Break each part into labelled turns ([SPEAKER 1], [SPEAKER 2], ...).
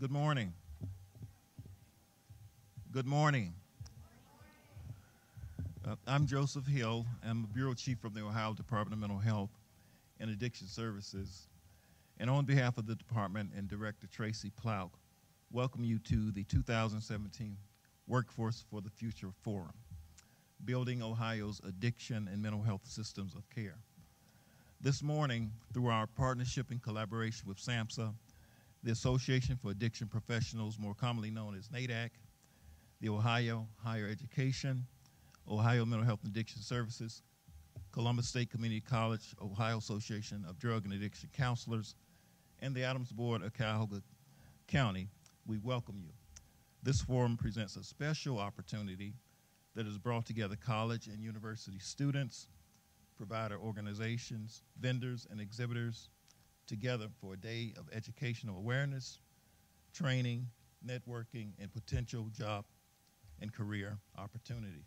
[SPEAKER 1] Good morning. Good morning. I'm Joseph Hill. I'm a Bureau Chief from the Ohio Department of Mental Health and Addiction Services. And on behalf of the department and Director Tracy Foxx, welcome you to the 2017 Workforce for the Future Forum, Building Ohio's Addiction and Mental Health Systems of Care. This morning, through our partnership and collaboration with SAMHSA, the Association for Addiction Professionals, more commonly known as NAADAC, the Ohio Higher Education, Ohio Mental Health and Addiction Services, Columbus State Community College, Ohio Association of Drug and Addiction Counselors, and the Adams Board of Cuyahoga County, we welcome you. This forum presents a special opportunity that has brought together college and university students, provider organizations, vendors, and exhibitors together for a day of educational awareness, training, networking, and potential job and career opportunity.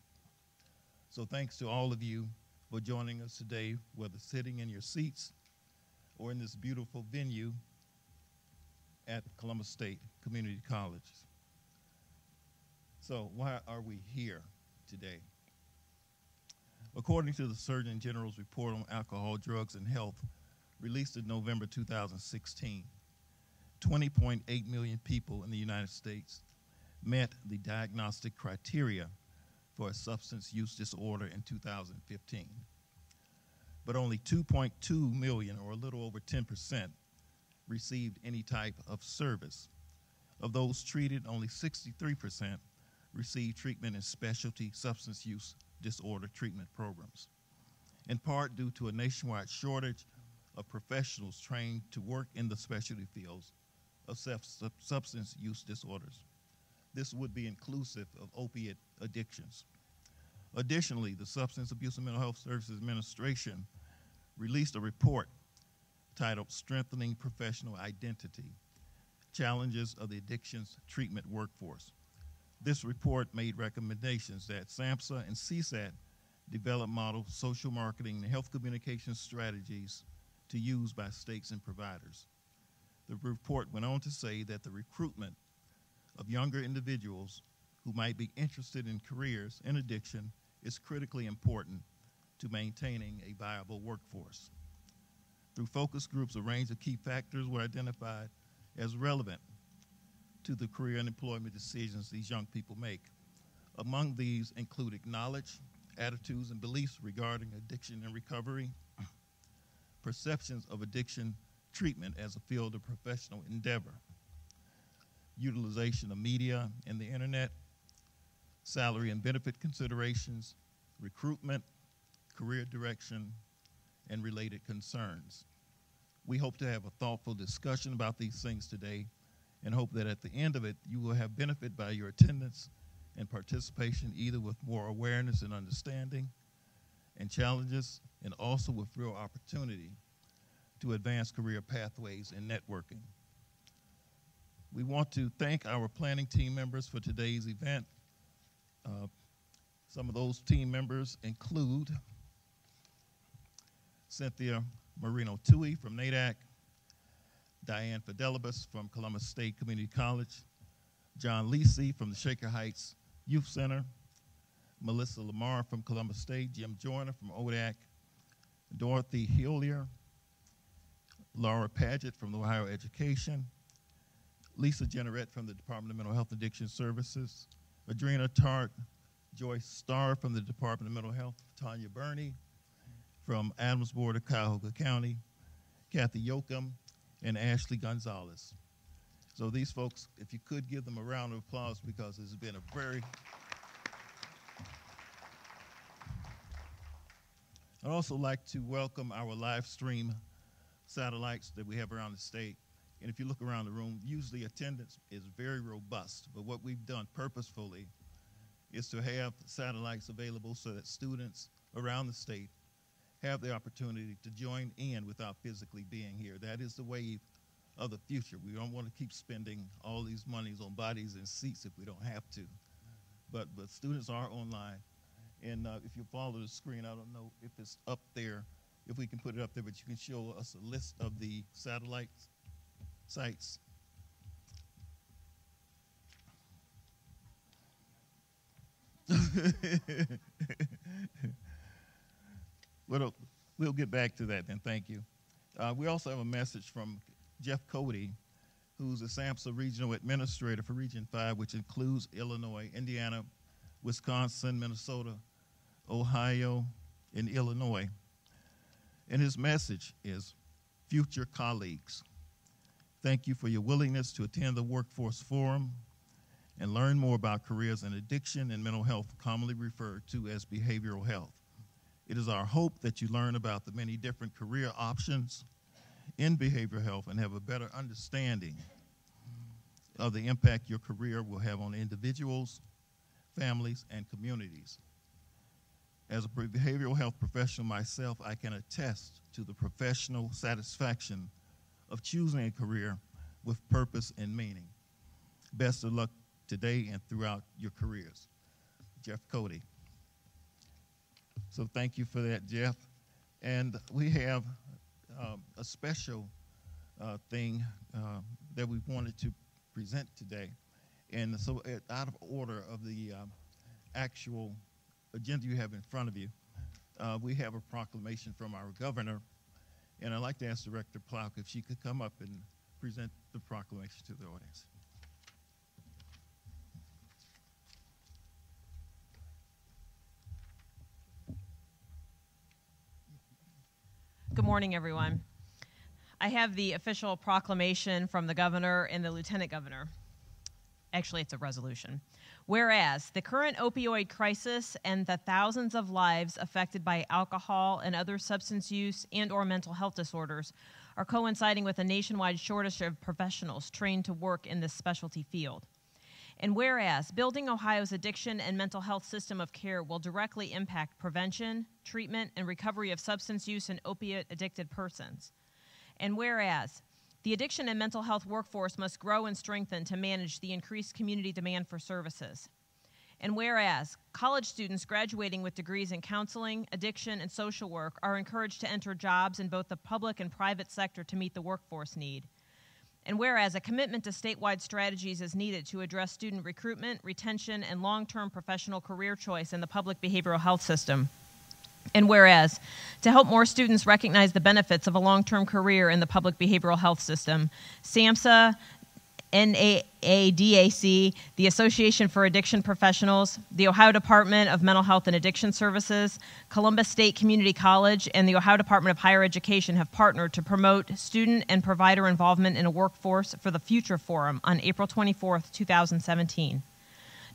[SPEAKER 1] So thanks to all of you for joining us today, whether sitting in your seats or in this beautiful venue at Columbus State Community College. So why are we here today? According to the Surgeon General's report on alcohol, drugs, and health, released in November 2016, 20.8 million people in the United States met the diagnostic criteria for a substance use disorder in 2015. But only 2.2 million, or a little over 10%, received any type of service. Of those treated, only 63% received treatment in specialty substance use disorder treatment programs, in part due to a nationwide shortage of professionals trained to work in the specialty fields of substance use disorders. This would be inclusive of opiate addictions. Additionally, the Substance Abuse and Mental Health Services Administration released a report titled Strengthening Professional Identity, Challenges of the Addictions Treatment Workforce. This report made recommendations that SAMHSA and CSAT develop model social marketing and health communication strategies to use by states and providers. The report went on to say that the recruitment of younger individuals who might be interested in careers in addiction is critically important to maintaining a viable workforce. Through focus groups, a range of key factors were identified as relevant to the career and employment decisions these young people make. Among these included knowledge, attitudes, and beliefs regarding addiction and recovery, perceptions of addiction treatment as a field of professional endeavor, utilization of media and the internet, salary and benefit considerations, recruitment, career direction, and related concerns. We hope to have a thoughtful discussion about these things today and hope that at the end of it, you will have benefit by your attendance and participation, either with more awareness and understanding and challenges, and also with real opportunity to advance career pathways and networking. We want to thank our planning team members for today's event. Some of those team members include Cynthia Moreno Chui from NAADAC, Diane Fidelibus from Columbus State Community College, John Lisi from the Shaker Heights Youth Center, Melissa Lamar from Columbus State, Jim Joyner from ODAC, Dorothy Hillier, Laura Paget from the Ohio Education, Lisa Jenneret from the Department of Mental Health and Addiction Services, Adrena Tart, Joyce Starr from the Department of Mental Health, Tanya Burney from Adams Board of Cuyahoga County, Kathy Yoakum, and Ashley Gonzalez. So these folks, if you could give them a round of applause, because it's been a very... I'd also like to welcome our live stream satellites that we have around the state. And if you look around the room, usually attendance is very robust, but what we've done purposefully is to have satellites available so that students around the state have the opportunity to join in without physically being here. That is the wave of the future. We don't want to keep spending all these monies on bodies and seats if we don't have to. But students are online. And if you follow the screen, I don't know if it's up there, if we can put it up there, but you can show us a list of the satellite sites. We'll get back to that then, thank you. We also have a message from Jeff Cody, who's the SAMHSA Regional Administrator for Region 5, which includes Illinois, Indiana, Wisconsin, Minnesota, Ohio, and Illinois. And his message is, future colleagues, thank you for your willingness to attend the Workforce Forum and learn more about careers in addiction and mental health, commonly referred to as behavioral health. It is our hope that you learn about the many different career options in behavioral health and have a better understanding of the impact your career will have on individuals, families, and communities. As a behavioral health professional myself, I can attest to the professional satisfaction of choosing a career with purpose and meaning. Best of luck today and throughout your careers. Jeff Cody. So thank you for that, Jeff. And we have a special thing that we wanted to present today. And so out of order of the actual agenda you have in front of you, we have a proclamation from our governor. And I'd like to ask Director Plouk if she could come up and present the proclamation to the audience.
[SPEAKER 2] Good morning, everyone. I have the official proclamation from the governor and the lieutenant governor. Actually, it's a resolution. Whereas the current opioid crisis and the thousands of lives affected by alcohol and other substance use and/or mental health disorders are coinciding with a nationwide shortage of professionals trained to work in this specialty field. And whereas building Ohio's addiction and mental health system of care will directly impact prevention, treatment, and recovery of substance use and opiate-addicted persons. And whereas the addiction and mental health workforce must grow and strengthen to manage the increased community demand for services. And whereas college students graduating with degrees in counseling, addiction, and social work are encouraged to enter jobs in both the public and private sector to meet the workforce need. And whereas a commitment to statewide strategies is needed to address student recruitment, retention, and long-term professional career choice in the public behavioral health system. And whereas, to help more students recognize the benefits of a long-term career in the public behavioral health system, SAMHSA-NAADAC, the Association for Addiction Professionals, the Ohio Department of Mental Health and Addiction Services, Columbus State Community College, and the Ohio Department of Higher Education have partnered to promote student and provider involvement in a workforce for the Future Forum on April 24th, 2017.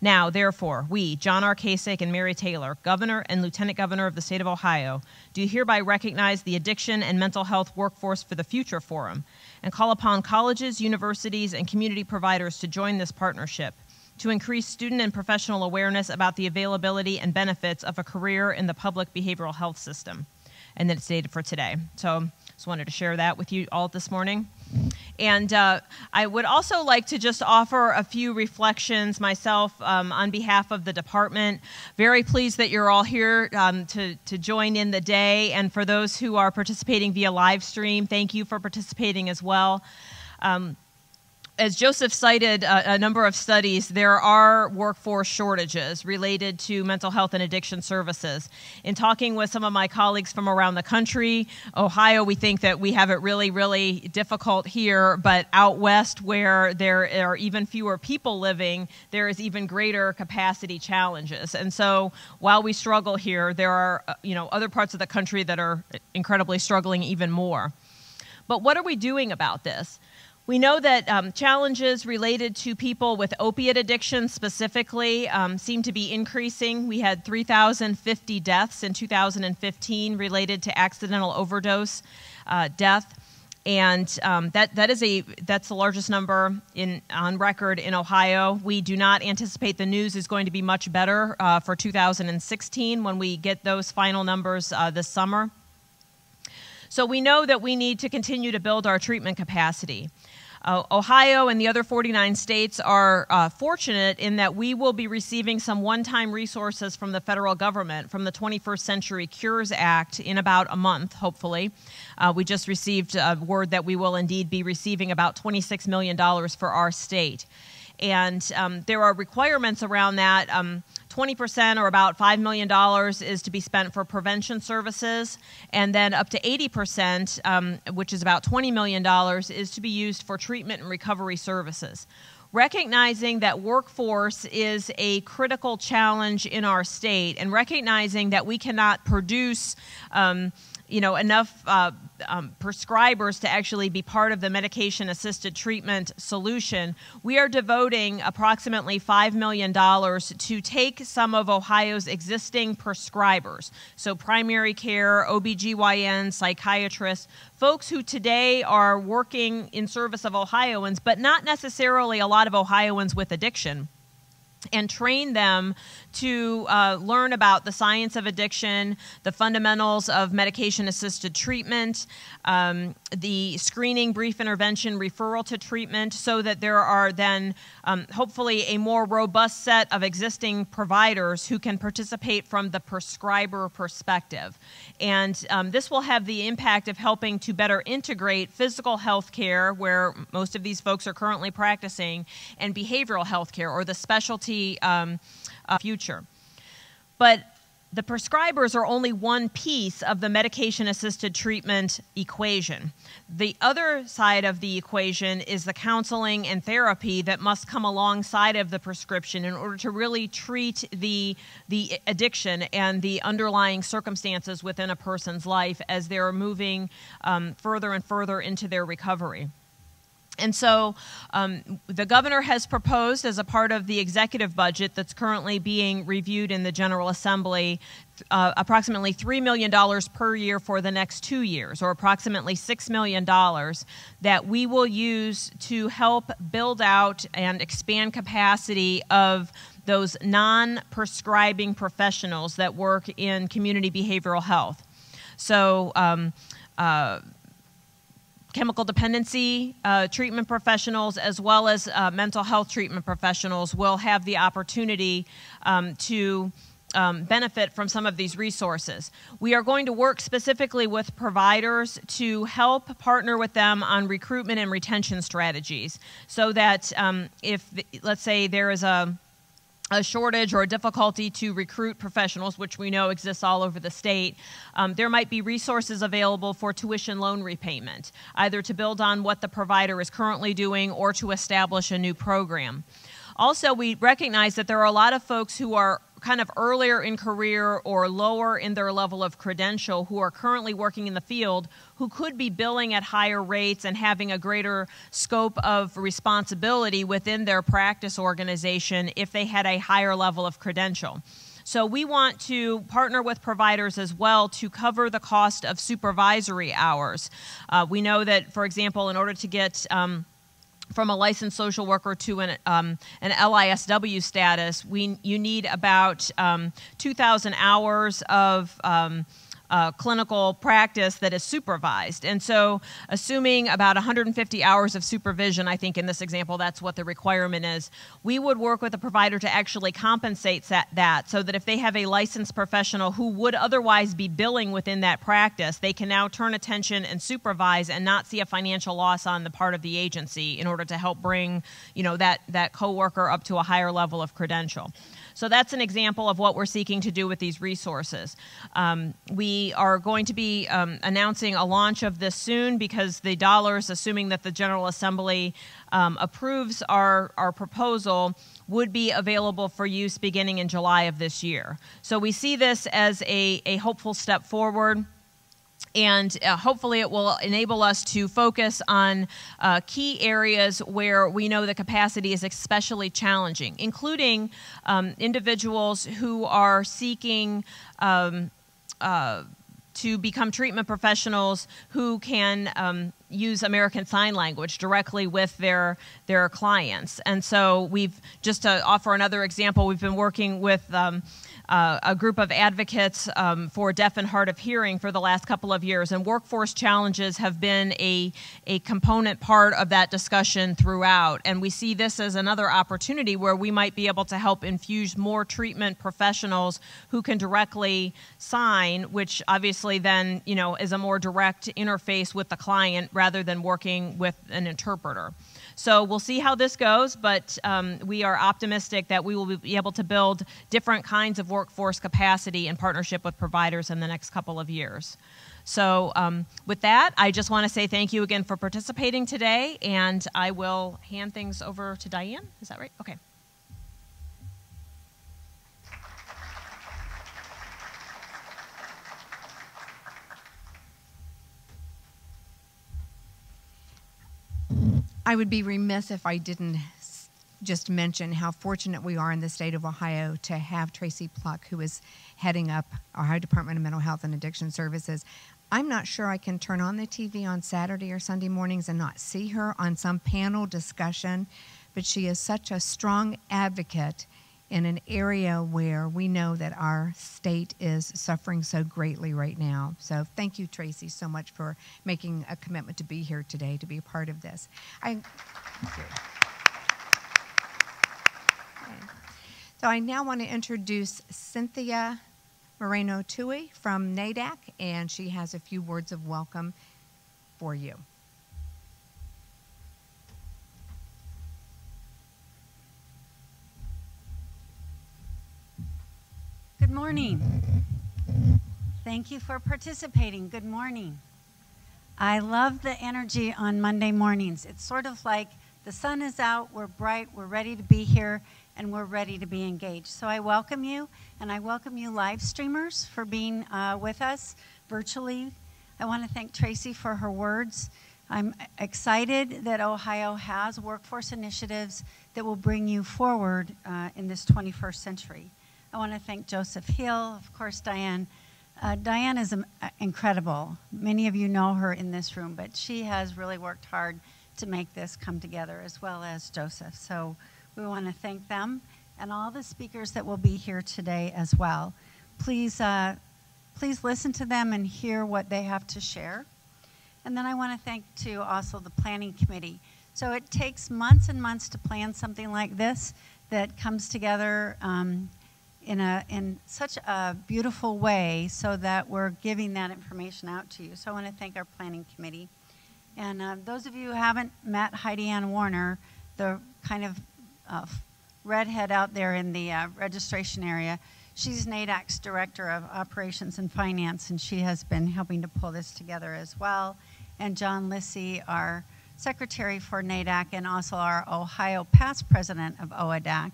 [SPEAKER 2] Now, therefore, we, John R. Kasich and Mary Taylor, Governor and Lieutenant Governor of the State of Ohio, do hereby recognize the Addiction and Mental Health Workforce for the Future Forum and call upon colleges, universities, and community providers to join this partnership to increase student and professional awareness about the availability and benefits of a career in the public behavioral health system. And then it's dated for today. So just wanted to share that with you all this morning. And I would also like to just offer a few reflections myself on behalf of the department. Very pleased that you're all here to join in the day. And for those who are participating via live stream, thank you for participating as well. As Joseph cited a number of studies, there are workforce shortages related to mental health and addiction services. In talking with some of my colleagues from around the country, Ohio, we think that we have it really, really difficult here, but out west where there are even fewer people living, there is even greater capacity challenges. And so while we struggle here, there are other parts of the country that are incredibly struggling even more. But what are we doing about this? We know that challenges related to people with opiate addiction specifically seem to be increasing. We had 3,050 deaths in 2015 related to accidental overdose death, and that's the largest number on record in Ohio. We do not anticipate the news is going to be much better for 2016 when we get those final numbers this summer. So we know that we need to continue to build our treatment capacity. Ohio and the other 49 states are fortunate in that we will be receiving some one-time resources from the federal government from the 21st Century Cures Act in about a month, hopefully. We just received word that we will indeed be receiving about $26 million for our state. And there are requirements around that 20%, or about $5 million, is to be spent for prevention services, and then up to 80%, which is about $20 million, is to be used for treatment and recovery services. Recognizing that workforce is a critical challenge in our state, and recognizing that we cannot produce enough prescribers to actually be part of the medication-assisted treatment solution, we are devoting approximately $5 million to take some of Ohio's existing prescribers, so primary care, OBGYN, psychiatrists, folks who today are working in service of Ohioans, but not necessarily a lot of Ohioans with addiction, and train them to learn about the science of addiction, the fundamentals of medication-assisted treatment, the screening, brief intervention, referral to treatment, so that there are then hopefully a more robust set of existing providers who can participate from the prescriber perspective. And this will have the impact of helping to better integrate physical health care, where most of these folks are currently practicing, and behavioral health care, or the specialty future. But the prescribers are only one piece of the medication-assisted treatment equation. The other side of the equation is the counseling and therapy that must come alongside of the prescription in order to really treat the addiction and the underlying circumstances within a person's life as they're moving further and further into their recovery. And so the governor has proposed, as a part of the executive budget that's currently being reviewed in the General Assembly, approximately $3 million per year for the next 2 years, or approximately $6 million, that we will use to help build out and expand capacity of those non-prescribing professionals that work in community behavioral health. So chemical dependency treatment professionals, as well as mental health treatment professionals, will have the opportunity to benefit from some of these resources. We are going to work specifically with providers to help partner with them on recruitment and retention strategies, so that if, let's say, there is a shortage or a difficulty to recruit professionals, which we know exists all over the state, there might be resources available for tuition loan repayment, either to build on what the provider is currently doing or to establish a new program. Also, we recognize that there are a lot of folks who are kind of earlier in career or lower in their level of credential who are currently working in the field, who could be billing at higher rates and having a greater scope of responsibility within their practice organization if they had a higher level of credential. So we want to partner with providers as well to cover the cost of supervisory hours. We know that, for example, in order to get from a licensed social worker to an LISW status, you need about 2,000 hours of clinical practice that is supervised. And so assuming about 150 hours of supervision, I think in this example that's what the requirement is, we would work with a provider to actually compensate that, so that if they have a licensed professional who would otherwise be billing within that practice, they can now turn attention and supervise and not see a financial loss on the part of the agency in order to help bring, that coworker up to a higher level of credential. So that's an example of what we're seeking to do with these resources. We are going to be announcing a launch of this soon, because the dollars, assuming that the General Assembly approves our proposal, would be available for use beginning in July of this year. So we see this as a hopeful step forward. And hopefully it will enable us to focus on key areas where we know the capacity is especially challenging, including individuals who are seeking to become treatment professionals who can use American Sign Language directly with their clients. And so we've, just to offer another example, we've been working with a group of advocates for deaf and hard of hearing for the last couple of years, and workforce challenges have been a component part of that discussion throughout. And we see this as another opportunity where we might be able to help infuse more treatment professionals who can directly sign, which obviously then, is a more direct interface with the client rather than working with an interpreter. So we'll see how this goes, but we are optimistic that we will be able to build different kinds of workforce capacity in partnership with providers in the next couple of years. So with that, I just want to say thank you again for participating today, and I will hand things over to Diane. Is that right? Okay.
[SPEAKER 3] I would be remiss if I didn't just mention how fortunate we are in the state of Ohio to have Tracy Foxx, who is heading up Ohio Department of Mental Health and Addiction Services. I'm not sure I can turn on the TV on Saturday or Sunday mornings and not see her on some panel discussion, but she is such a strong advocate in an area where we know that our state is suffering so greatly right now. So thank you, Tracy, so much for making a commitment to be here today, to be a part of this. So I now want to introduce Cynthia Moreno Chui from NAADAC, and she has a few words of welcome for you.
[SPEAKER 4] Good morning. Thank you for participating. Good morning. I love the energy on Monday mornings. It's sort of like the sun is out, we're bright, we're ready to be here, and we're ready to be engaged. So I welcome you, and I welcome you live streamers for being with us virtually. I want to thank Tracy for her words. I'm excited that Ohio has workforce initiatives that will bring you forward in this 21st century. I want to thank Joseph Hill, of course, Diane. Diane is incredible. Many of you know her in this room, but she has really worked hard to make this come together, as well as Joseph. So we want to thank them and all the speakers that will be here today as well. Please listen to them and hear what they have to share. And then I want to thank, too, also the planning committee. So it takes months and months to plan something like this that comes together in such a beautiful way so that we're giving that information out to you. So I want to thank our planning committee. And those of you who haven't met Heidi Ann Warner, the kind of redhead out there in the registration area, she's NAADAC's Director of Operations and Finance, and she has been helping to pull this together as well. And John Lissy, our Secretary for NAADAC, and also our Ohio past President of OADAC.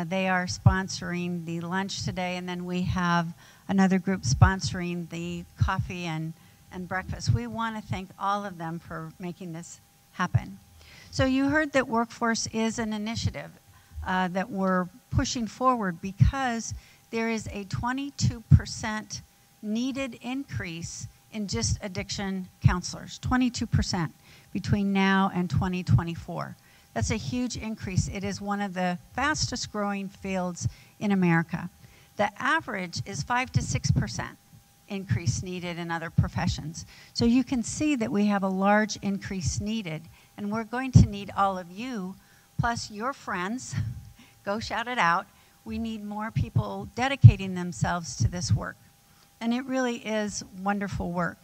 [SPEAKER 4] They are sponsoring the lunch today, and then we have another group sponsoring the coffee and breakfast. We want to thank all of them for making this happen. So you heard that Workforce is an initiative that we're pushing forward because there is a 22% needed increase in just addiction counselors, 22% between now and 2024. That's a huge increase. It is one of the fastest growing fields in America. The average is 5 to 6% increase needed in other professions. So you can see that we have a large increase needed, and we're going to need all of you, plus your friends. Go shout it out. We need more people dedicating themselves to this work. And it really is wonderful work.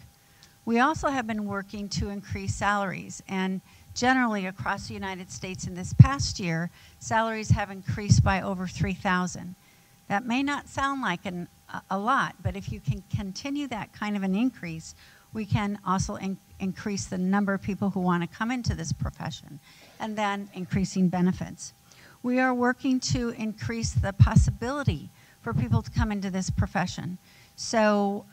[SPEAKER 4] We also have been working to increase salaries, and generally across the United States in this past year, salaries have increased by over 3,000. That may not sound like a lot, but if you can continue that kind of an increase, we can also increase the number of people who want to come into this profession, and then increasing benefits. We are working to increase the possibility for people to come into this profession. So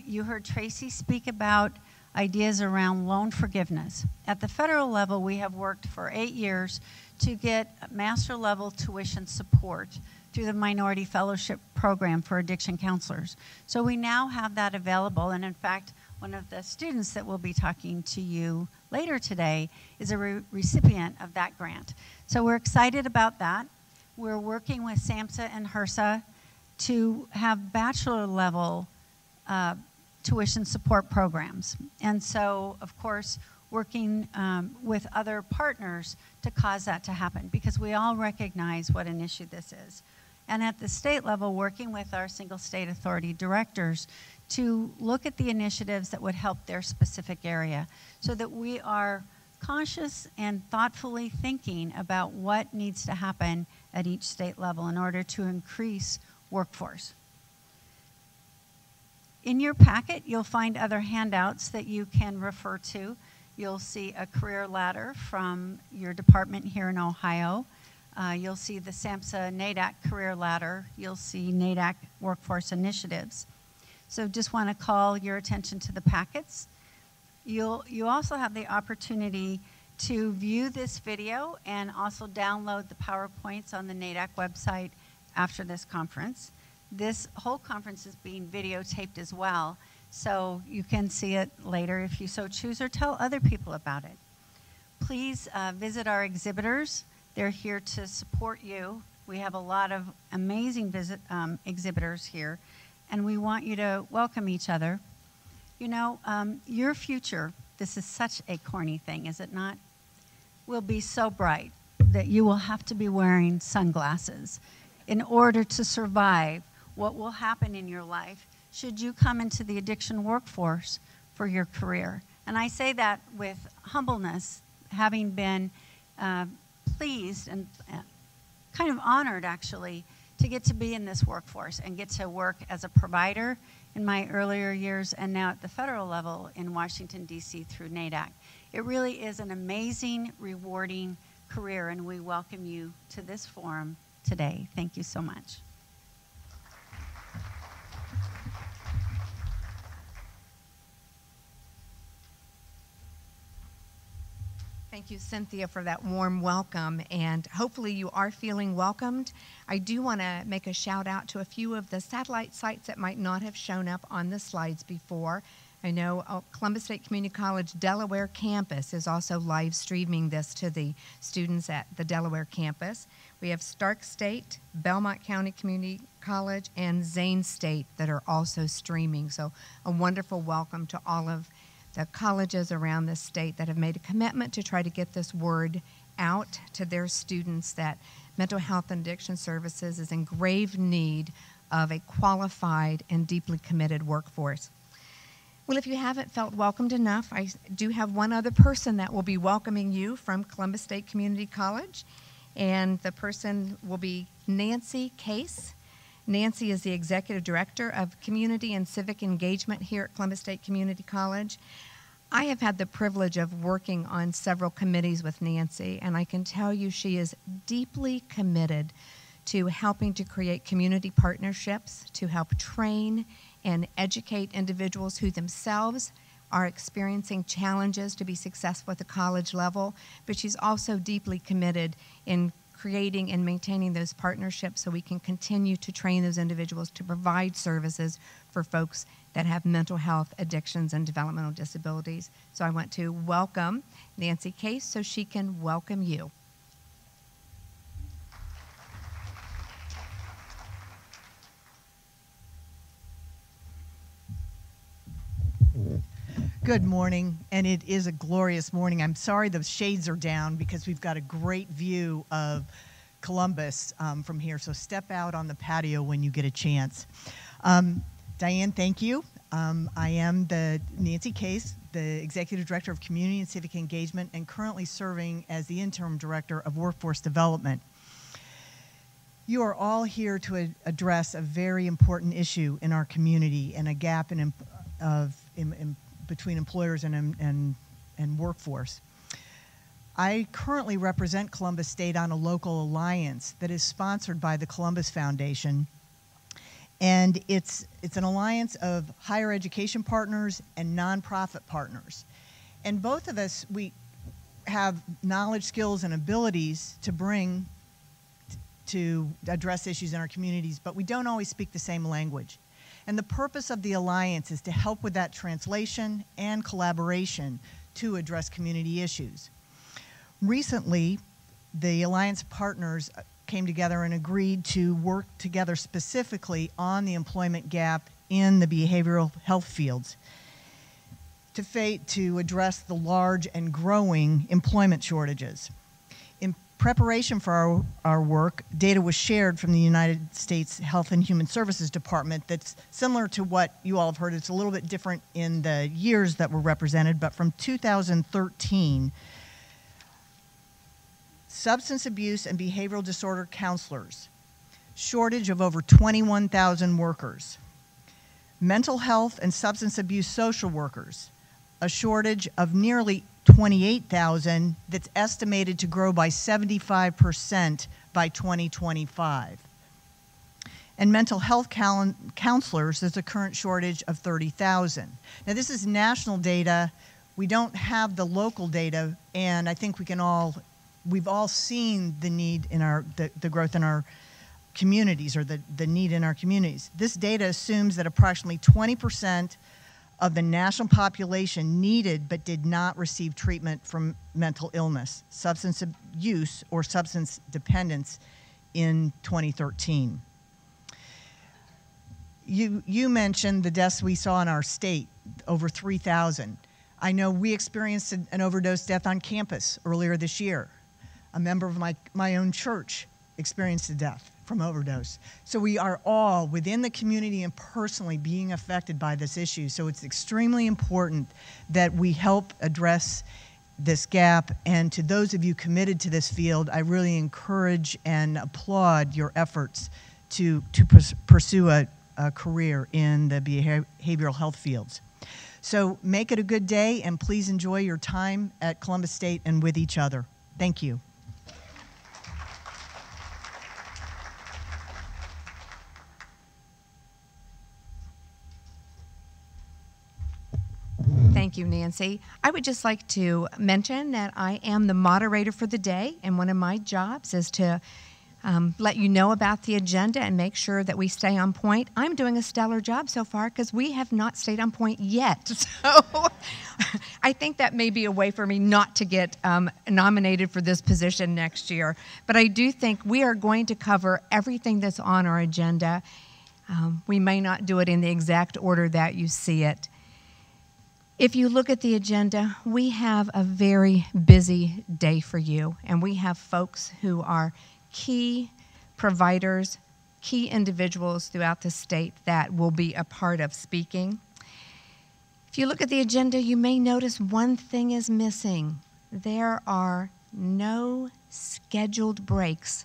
[SPEAKER 4] you heard Tracy speak about ideas around loan forgiveness. At the federal level, we have worked for 8 years to get master level tuition support through the Minority Fellowship Program for addiction counselors. So we now have that available, and in fact, one of the students that will be talking to you later today is a recipient of that grant. So we're excited about that. We're working with SAMHSA and HRSA to have bachelor level tuition support programs. And so, of course, working with other partners to cause that to happen, because we all recognize what an issue this is. And at the state level, working with our single state authority directors to look at the initiatives that would help their specific area so that we are cautious and thoughtfully thinking about what needs to happen at each state level in order to increase workforce. In your packet, you'll find other handouts that you can refer to. You'll see a career ladder from your department here in Ohio. You'll see the SAMHSA-NAADAC career ladder. You'll see NAADAC workforce initiatives. So just want to call your attention to the packets. You also have the opportunity to view this video and also download the PowerPoints on the NAADAC website after this conference. This whole conference is being videotaped as well, so you can see it later if you so choose, or tell other people about it. Please visit our exhibitors. They're here to support you. We have a lot of amazing exhibitors here, and we want you to welcome each other. You know, your future, this is such a corny thing, is it not? Will be so bright that you will have to be wearing sunglasses in order to survive what will happen in your life should you come into the addiction workforce for your career. And I say that with humbleness, having been pleased and kind of honored, actually, to get to be in this workforce and get to work as a provider in my earlier years and now at the federal level in Washington, D.C. through NAADAC. It really is an amazing, rewarding career, and we welcome you to this forum today. Thank you so much.
[SPEAKER 3] Thank you, Cynthia, for that warm welcome, and hopefully you are feeling welcomed. I do want to make a shout out to a few of the satellite sites that might not have shown up on the slides before. I know Columbus State Community College Delaware campus is also live streaming this to the students at the Delaware campus. We have Stark State, Belmont County Community College, and Zane State that are also streaming. So a wonderful welcome to all of the colleges around the state that have made a commitment to try to get this word out to their students that mental health and addiction services is in grave need of a qualified and deeply committed workforce. Well, if you haven't felt welcomed enough, I do have one other person that will be welcoming you from Columbus State Community College, and the person will be Nancy Case. Nancy is the Executive Director of Community and Civic Engagement here at Columbus State Community College. I have had the privilege of working on several committees with Nancy, and I can tell you she is deeply committed to helping to create community partnerships, to help train and educate individuals who themselves are experiencing challenges to be successful at the college level, but she's also deeply committed in creating and maintaining those partnerships so we can continue to train those individuals to provide services for folks that have mental health, addictions, and developmental disabilities. So I want to welcome Nancy Case so she can welcome you.
[SPEAKER 5] Good morning, and it is a glorious morning. I'm sorry the shades are down because we've got a great view of Columbus from here, so step out on the patio when you get a chance. Diane, thank you. I am the Nancy Case, the Executive Director of Community and Civic Engagement, and currently serving as the Interim Director of Workforce Development. You are all here to address a very important issue in our community and a gap between employers and workforce. I currently represent Columbus State on a local alliance that is sponsored by the Columbus Foundation, and it's an alliance of higher education partners and nonprofit partners. And both of us, we have knowledge, skills, and abilities to bring to address issues in our communities, but we don't always speak the same language. And the purpose of the alliance is to help with that translation and collaboration to address community issues. Recently, the alliance partners came together and agreed to work together specifically on the employment gap in the behavioral health fields to address the large and growing employment shortages. In preparation for our work, data was shared from the United States Health and Human Services Department that's similar to what you all have heard. It's a little bit different in the years that were represented, but from 2013 substance abuse and behavioral disorder counselors, shortage of over 21,000 workers. Mental health and substance abuse social workers, a shortage of nearly 28,000 that's estimated to grow by 75% by 2025. And mental health counselors, there's a current shortage of 30,000. Now this is national data. We don't have the local data, and I think we've all seen the need in the growth in our communities, or the need in our communities. This data assumes that approximately 20% of the national population needed but did not receive treatment from mental illness, substance use, or substance dependence in 2013. You mentioned the deaths we saw in our state, over 3,000. I know we experienced an overdose death on campus earlier this year. A member of my own church experienced a death from overdose. So we are all within the community and personally being affected by this issue. So it's extremely important that we help address this gap. And to those of you committed to this field, I really encourage and applaud your efforts to pursue a career in the behavioral health fields. So make it a good day, and please enjoy your time at Columbus State and with each other. Thank you.
[SPEAKER 3] Thank you, Nancy. I would just like to mention that I am the moderator for the day, and one of my jobs is to let you know about the agenda and make sure that we stay on point. I'm doing a stellar job so far because we have not stayed on point yet. So I think that may be a way for me not to get nominated for this position next year. But I do think we are going to cover everything that's on our agenda. We may not do it in the exact order that you see it. If you look at the agenda, we have a very busy day for you, and we have folks who are key providers, key individuals throughout the state that will be a part of speaking. If you look at the agenda, you may notice one thing is missing. There are no scheduled breaks.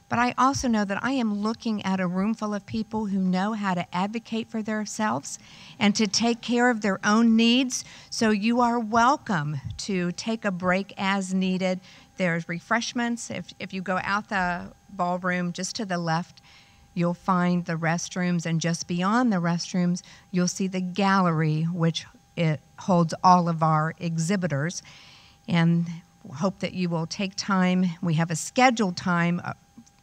[SPEAKER 3] But I also know that I am looking at a room full of people who know how to advocate for themselves and to take care of their own needs. So you are welcome to take a break as needed. There's refreshments. If you go out the ballroom just to the left, you'll find the restrooms, and just beyond the restrooms, you'll see the gallery, which it holds all of our exhibitors. And hope that you will take time. We have a scheduled time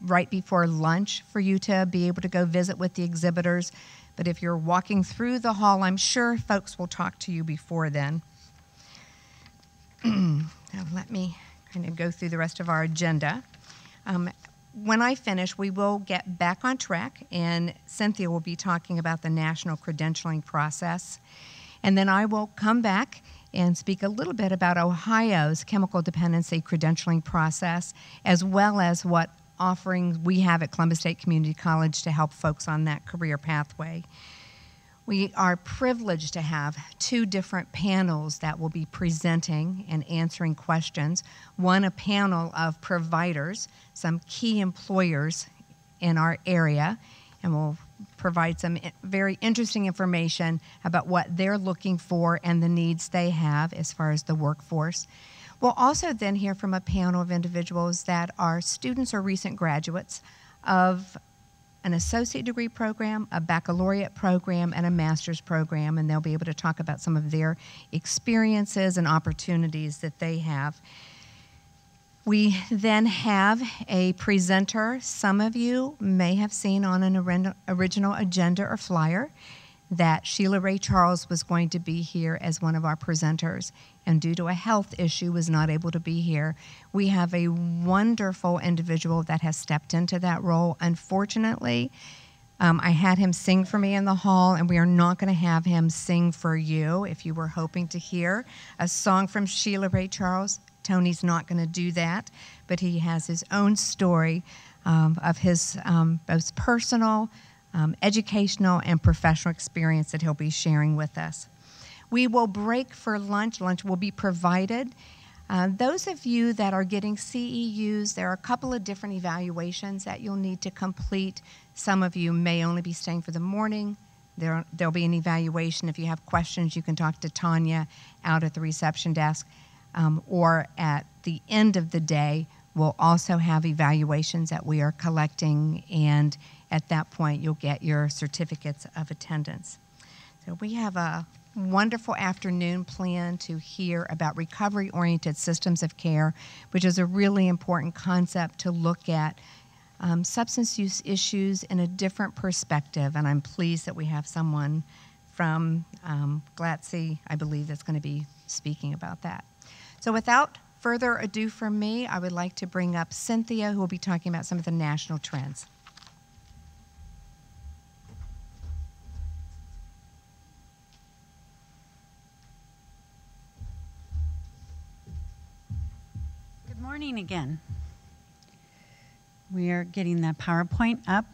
[SPEAKER 3] right before lunch for you to be able to go visit with the exhibitors. But if you're walking through the hall, I'm sure folks will talk to you before then. Now let me kind of go through the rest of our agenda. When I finish, we will get back on track, and Cynthia will be talking about the national credentialing process. And then I will come back and speak a little bit about Ohio's chemical dependency credentialing process, as well as what offerings we have at Columbus State Community College to help folks on that career pathway. We are privileged to have two different panels that will be presenting and answering questions. One, a panel of providers, some key employers in our area, and we'll provide some very interesting information about what they're looking for and the needs they have as far as the workforce. We'll also then hear from a panel of individuals that are students or recent graduates of an associate degree program, a baccalaureate program, and a master's program, and they'll be able to talk about some of their experiences and opportunities that they have. We then have a presenter some of you may have seen on an original agenda or flyer that Sheila Ray Charles was going to be here as one of our presenters, and due to a health issue was not able to be here. We have a wonderful individual that has stepped into that role. Unfortunately, I had him sing for me in the hall, and we are not going to have him sing for you. If you were hoping to hear a song from Sheila Ray Charles, Tony's not going to do that, but he has his own story of his both personal, educational, and professional experience that he'll be sharing with us. We will break for lunch. Lunch will be provided. Those of you that are getting CEUs, there are a couple of different evaluations that you'll need to complete. Some of you may only be staying for the morning. There'll be an evaluation. If you have questions, you can talk to Tanya out at the reception desk. Or at the end of the day, we'll also have evaluations that we are collecting, and at that point, you'll get your certificates of attendance. So we have a wonderful afternoon planned to hear about recovery-oriented systems of care, which is a really important concept to look at substance use issues in a different perspective, and I'm pleased that we have someone from GLATC, I believe, that's going to be speaking about that. So without further ado from me, I would like to bring up Cynthia, who will be talking about some of the national trends.
[SPEAKER 4] Good morning again. We are getting the PowerPoint up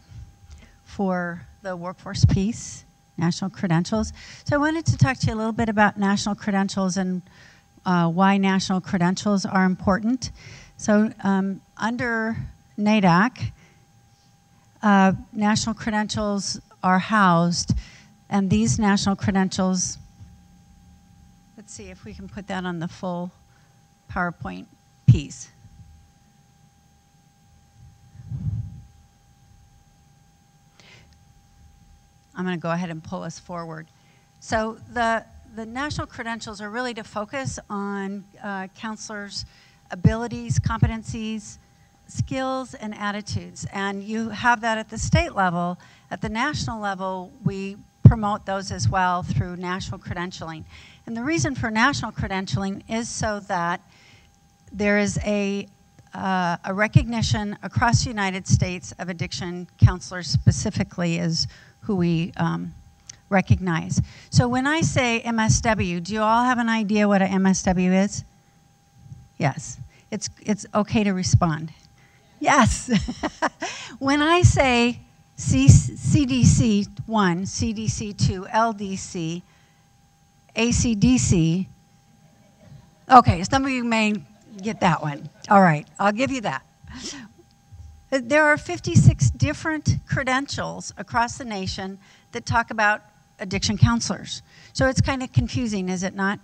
[SPEAKER 4] for the workforce piece, national credentials. So I wanted to talk to you a little bit about national credentials and why national credentials are important. So under NAADAC, national credentials are housed, and these national credentials, let's see if we can put that on the full PowerPoint piece. I'm going to go ahead and pull us forward. So the national credentials are really to focus on counselors' abilities, competencies, skills, and attitudes. And you have that at the state level. At the national level, we promote those as well through national credentialing. And the reason for national credentialing is so that there is a recognition across the United States of addiction counselors specifically is who we recognize. So when I say MSW, do you all have an idea what an MSW is? Yes. It's okay to respond. Yes. When I say CDC 1, CDC 2, LDC, ACDC, okay, some of you may get that one. All right, I'll give you that. There are 56 different credentials across the nation that talk about addiction counselors. So it's kind of confusing, is it not?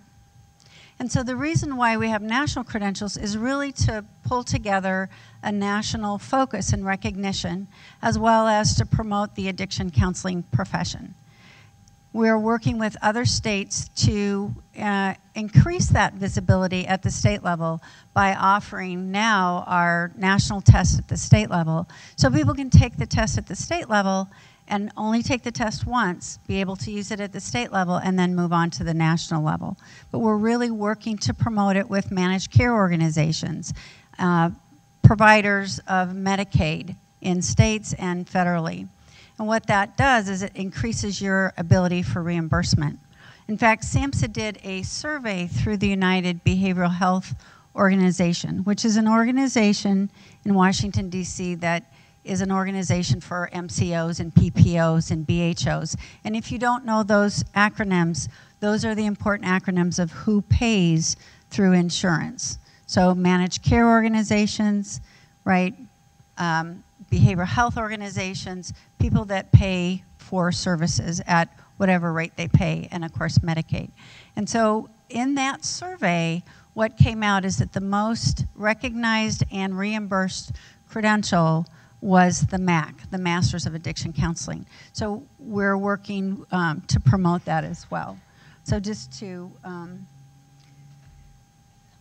[SPEAKER 4] And so the reason why we have national credentials is really to pull together a national focus and recognition, as well as to promote the addiction counseling profession. We're working with other states to increase that visibility at the state level by offering now our national tests at the state level. So people can take the test at the state level and only take the test once, be able to use it at the state level, and then move on to the national level. But we're really working to promote it with managed care organizations, providers of Medicaid in states and federally. And what that does is it increases your ability for reimbursement. In fact, SAMHSA did a survey through the United Behavioral Health Organization, which is an organization in Washington, D.C. that is an organization for MCOs and PPOs and BHOs. And if you don't know those acronyms, those are the important acronyms of who pays through insurance. So managed care organizations, right? Behavioral health organizations, people that pay for services at whatever rate they pay, and of course Medicaid. And so in that survey, what came out is that the most recognized and reimbursed credential was the MAC, the Masters of Addiction Counseling. So we're working to promote that as well. So just to,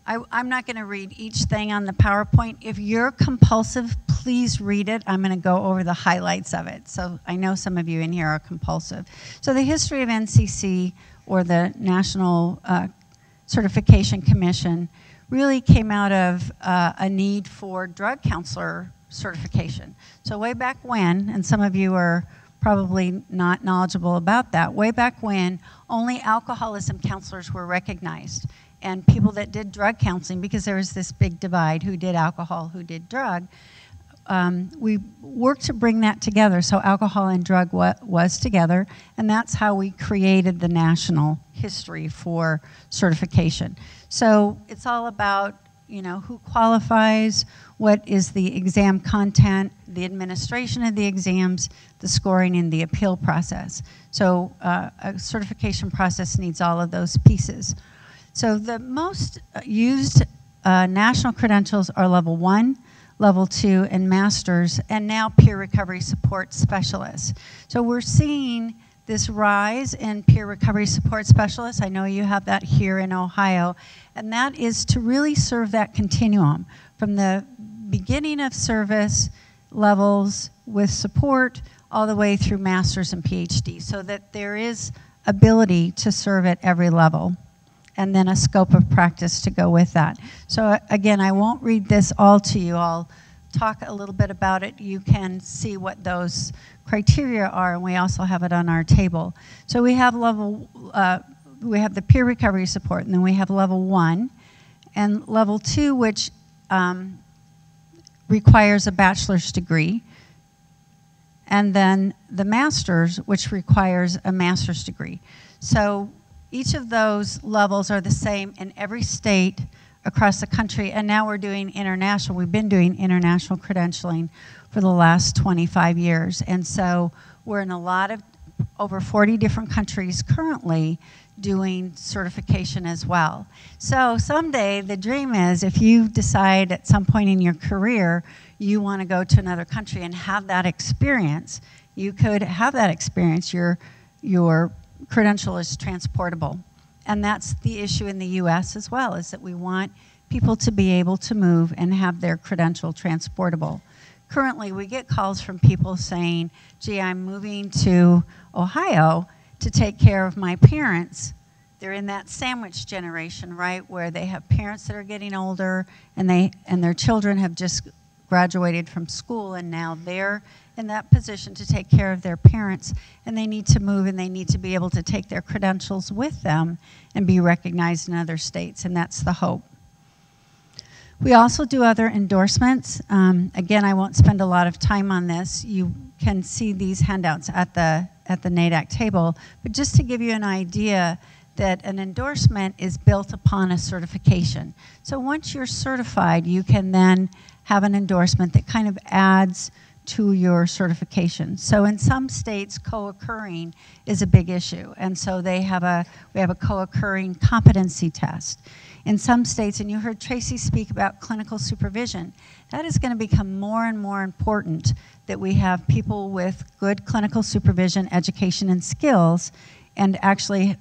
[SPEAKER 4] I'm not going to read each thing on the PowerPoint. If you're compulsive, please read it. I'm going to go over the highlights of it. So I know some of you in here are compulsive. So the history of NCC, or the National Certification Commission, really came out of a need for drug counselor certification. So way back when, and some of you are probably not knowledgeable about that, way back when only alcoholism counselors were recognized. And people that did drug counseling, because there was this big divide, who did alcohol, who did drug, we worked to bring that together. So alcohol and drug was together, and that's how we created the national history for certification. So it's all about, you know, who qualifies, what is the exam content, the administration of the exams, the scoring, and the appeal process. So a certification process needs all of those pieces. So the most used national credentials are level 1, level 2, and master's, and now peer recovery support specialists. So we're seeing this rise in peer recovery support specialists. I know you have that here in Ohio, and that is to really serve that continuum from the beginning of service levels with support all the way through master's and PhD, so that there is ability to serve at every level, and then a scope of practice to go with that. So again, I won't read this all to you. I'll talk a little bit about it. You can see what those criteria are, and we also have it on our table. So we have we have the peer recovery support, and then we have level 1, and level 2, which requires a bachelor's degree, and then the master's, which requires a master's degree. So each of those levels are the same in every state across the country, and now we're doing international. We've been doing international credentialing for the last 25 years, and so we're in a lot of, over 40 different countries currently doing certification as well. So someday the dream is, if you decide at some point in your career you want to go to another country and have that experience, you could have that experience. Your credential is transportable. And that's the issue in the US as well, is that we want people to be able to move and have their credential transportable. Currently, we get calls from people saying, gee, I'm moving to Ohio to take care of my parents. They're in that sandwich generation, right, where they have parents that are getting older, and their children have just graduated from school, and now they're in that position to take care of their parents, and they need to move, and they need to be able to take their credentials with them and be recognized in other states, and that's the hope. We also do other endorsements. Again, I won't spend a lot of time on this. You can see these handouts at the NAADAC table, but just to give you an idea that an endorsement is built upon a certification. So once you're certified, you can then have an endorsement that kind of adds to your certification. So in some states, co-occurring is a big issue, and so we have a co-occurring competency test. In some states, and you heard Tracy speak about clinical supervision, that is going to become more and more important, that we have people with good clinical supervision, education, and skills. And actually,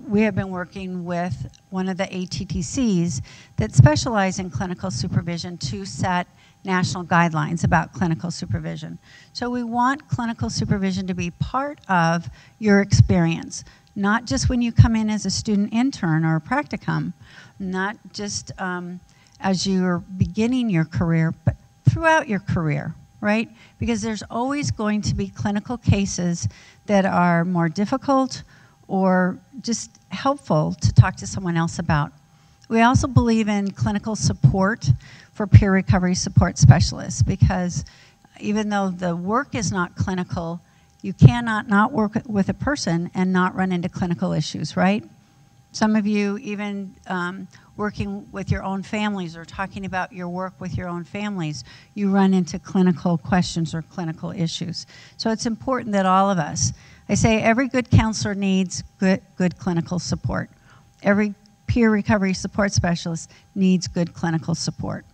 [SPEAKER 4] we have been working with one of the ATTCs that specialize in clinical supervision to set national guidelines about clinical supervision. So we want clinical supervision to be part of your experience, not just when you come in as a student intern or a practicum, not just as you're beginning your career, but throughout your career, right? Because there's always going to be clinical cases that are more difficult or just helpful to talk to someone else about. We also believe in clinical support for peer recovery support specialists, because even though the work is not clinical, you cannot not work with a person and not run into clinical issues, right? Some of you even working with your own families or talking about your work with your own families, you run into clinical questions or clinical issues. So it's important that all of us, I say every good counselor needs good clinical support. Every peer recovery support specialist needs good clinical support.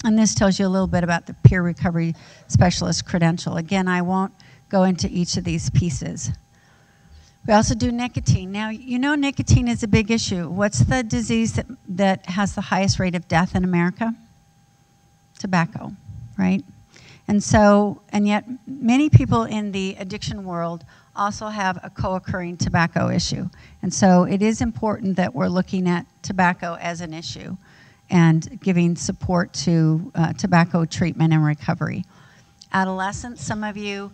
[SPEAKER 4] And this tells you a little bit about the peer recovery specialist credential. Again, I won't go into each of these pieces. We also do nicotine. Now, you know nicotine is a big issue. What's the disease that has the highest rate of death in America? Tobacco, right? And so, and yet many people in the addiction world also have a co-occurring tobacco issue. And so it is important that we're looking at tobacco as an issue and giving support to tobacco treatment and recovery. Adolescents, some of you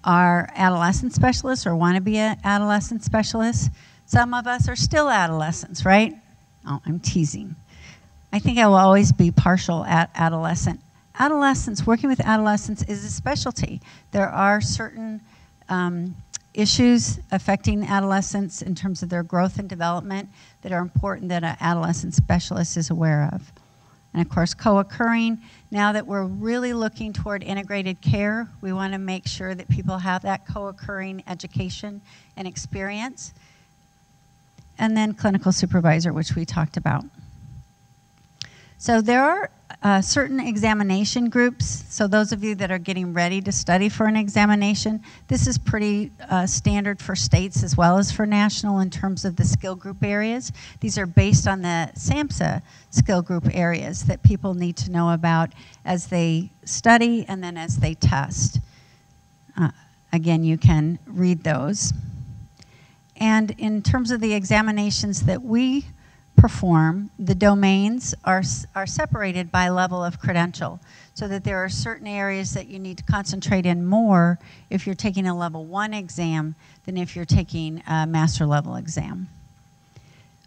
[SPEAKER 4] are adolescent specialists or want to be an adolescent specialist. Some of us are still adolescents, right? Oh, I'm teasing. I think I will always be partial at adolescent. Adolescents, working with adolescents is a specialty. There are certain issues affecting adolescents in terms of their growth and development that are important that an adolescent specialist is aware of. And of course, co-occurring, now that we're really looking toward integrated care, we want to make sure that people have that co-occurring education and experience. And then clinical supervisor, which we talked about. So there are certain examination groups. So those of you that are getting ready to study for an examination, this is pretty standard for states as well as for national in terms of the skill group areas. These are based on the SAMHSA skill group areas that people need to know about as they study and then as they test. Again, you can read those. And in terms of the examinations that we perform, the domains are separated by level of credential, so that there are certain areas that you need to concentrate in more if you're taking a level 1 exam than if you're taking a master level exam.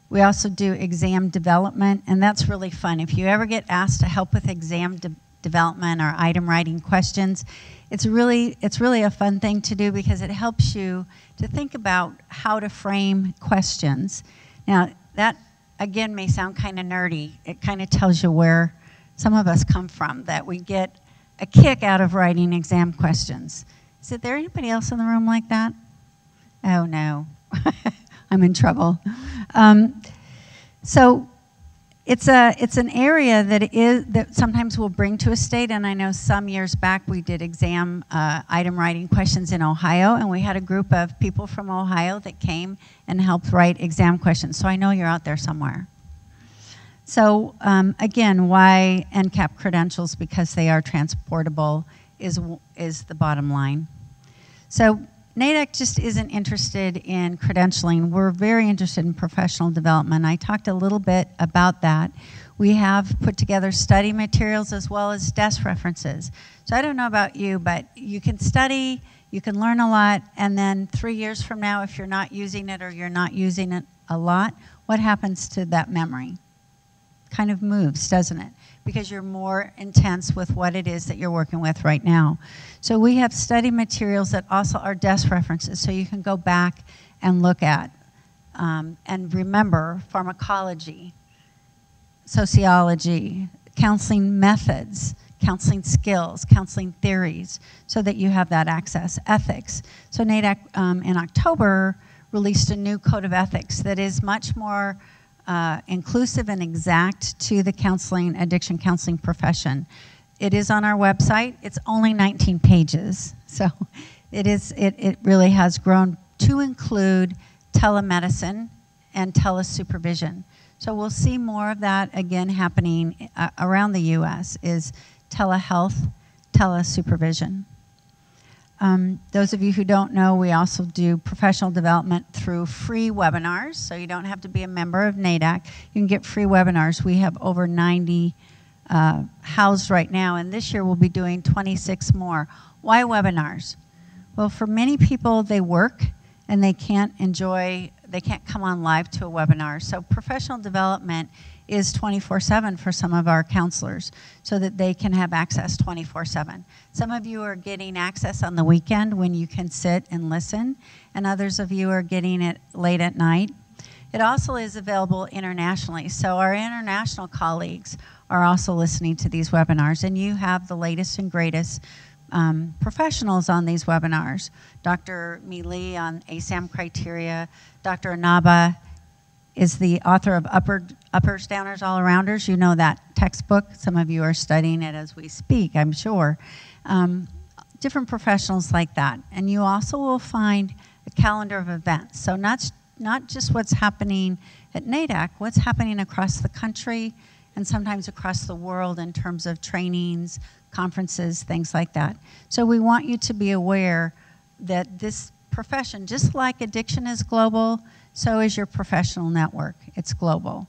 [SPEAKER 4] We also do exam development, and that's really fun. If you ever get asked to help with exam development or item writing questions, it's really a fun thing to do because it helps you to think about how to frame questions. Now, that again may sound kind of nerdy. It kind of tells you where some of us come from, that we get a kick out of writing exam questions. Is there anybody else in the room like that? Oh no, I'm in trouble. So it's an area that sometimes we'll bring to a state, and I know some years back we did exam item writing questions in Ohio, and we had a group of people from Ohio that came and helped write exam questions. So I know you're out there somewhere. So again, why NCAP credentials? Because they are transportable is the bottom line. So NAADAC just isn't interested in credentialing. We're very interested in professional development. I talked a little bit about that. We have put together study materials as well as desk references. So I don't know about you, but you can study, you can learn a lot, and then 3 years from now, if you're not using it or you're not using it a lot, what happens to that memory? Kind of moves, doesn't it? Because you're more intense with what it is that you're working with right now. So we have study materials that also are desk references, so you can go back and look at and remember pharmacology, sociology, counseling methods, counseling skills, counseling theories, so that you have that access. Ethics. So NAADAC in October released a new code of ethics that is much more inclusive and exact to the addiction counseling profession. It is on our website. It's only 19 pages. So it really has grown to include telemedicine and telesupervision. So we'll see more of that again happening around the U.S. is telehealth, telesupervision. Those of you who don't know, we also do professional development through free webinars, so you don't have to be a member of NAADAC. You can get free webinars. We have over 90 housed right now, and this year we'll be doing 26 more. Why webinars? Well, for many people, they work and they can't come on live to a webinar. So professional development is 24/7 for some of our counselors so that they can have access 24/7. Some of you are getting access on the weekend when you can sit and listen, and others of you are getting it late at night. It also is available internationally, so our international colleagues are also listening to these webinars, and you have the latest and greatest professionals on these webinars. Dr. Mi Lee on ASAM criteria, Dr. Inaba is the author of Uppers, Downers, All-Arounders. You know that textbook. Some of you are studying it as we speak, I'm sure. Different professionals like that. And you also will find a calendar of events. So not just what's happening at NAADAC, what's happening across the country and sometimes across the world in terms of trainings, conferences, things like that. So we want you to be aware that this profession, just like addiction is global, so is your professional network. It's global.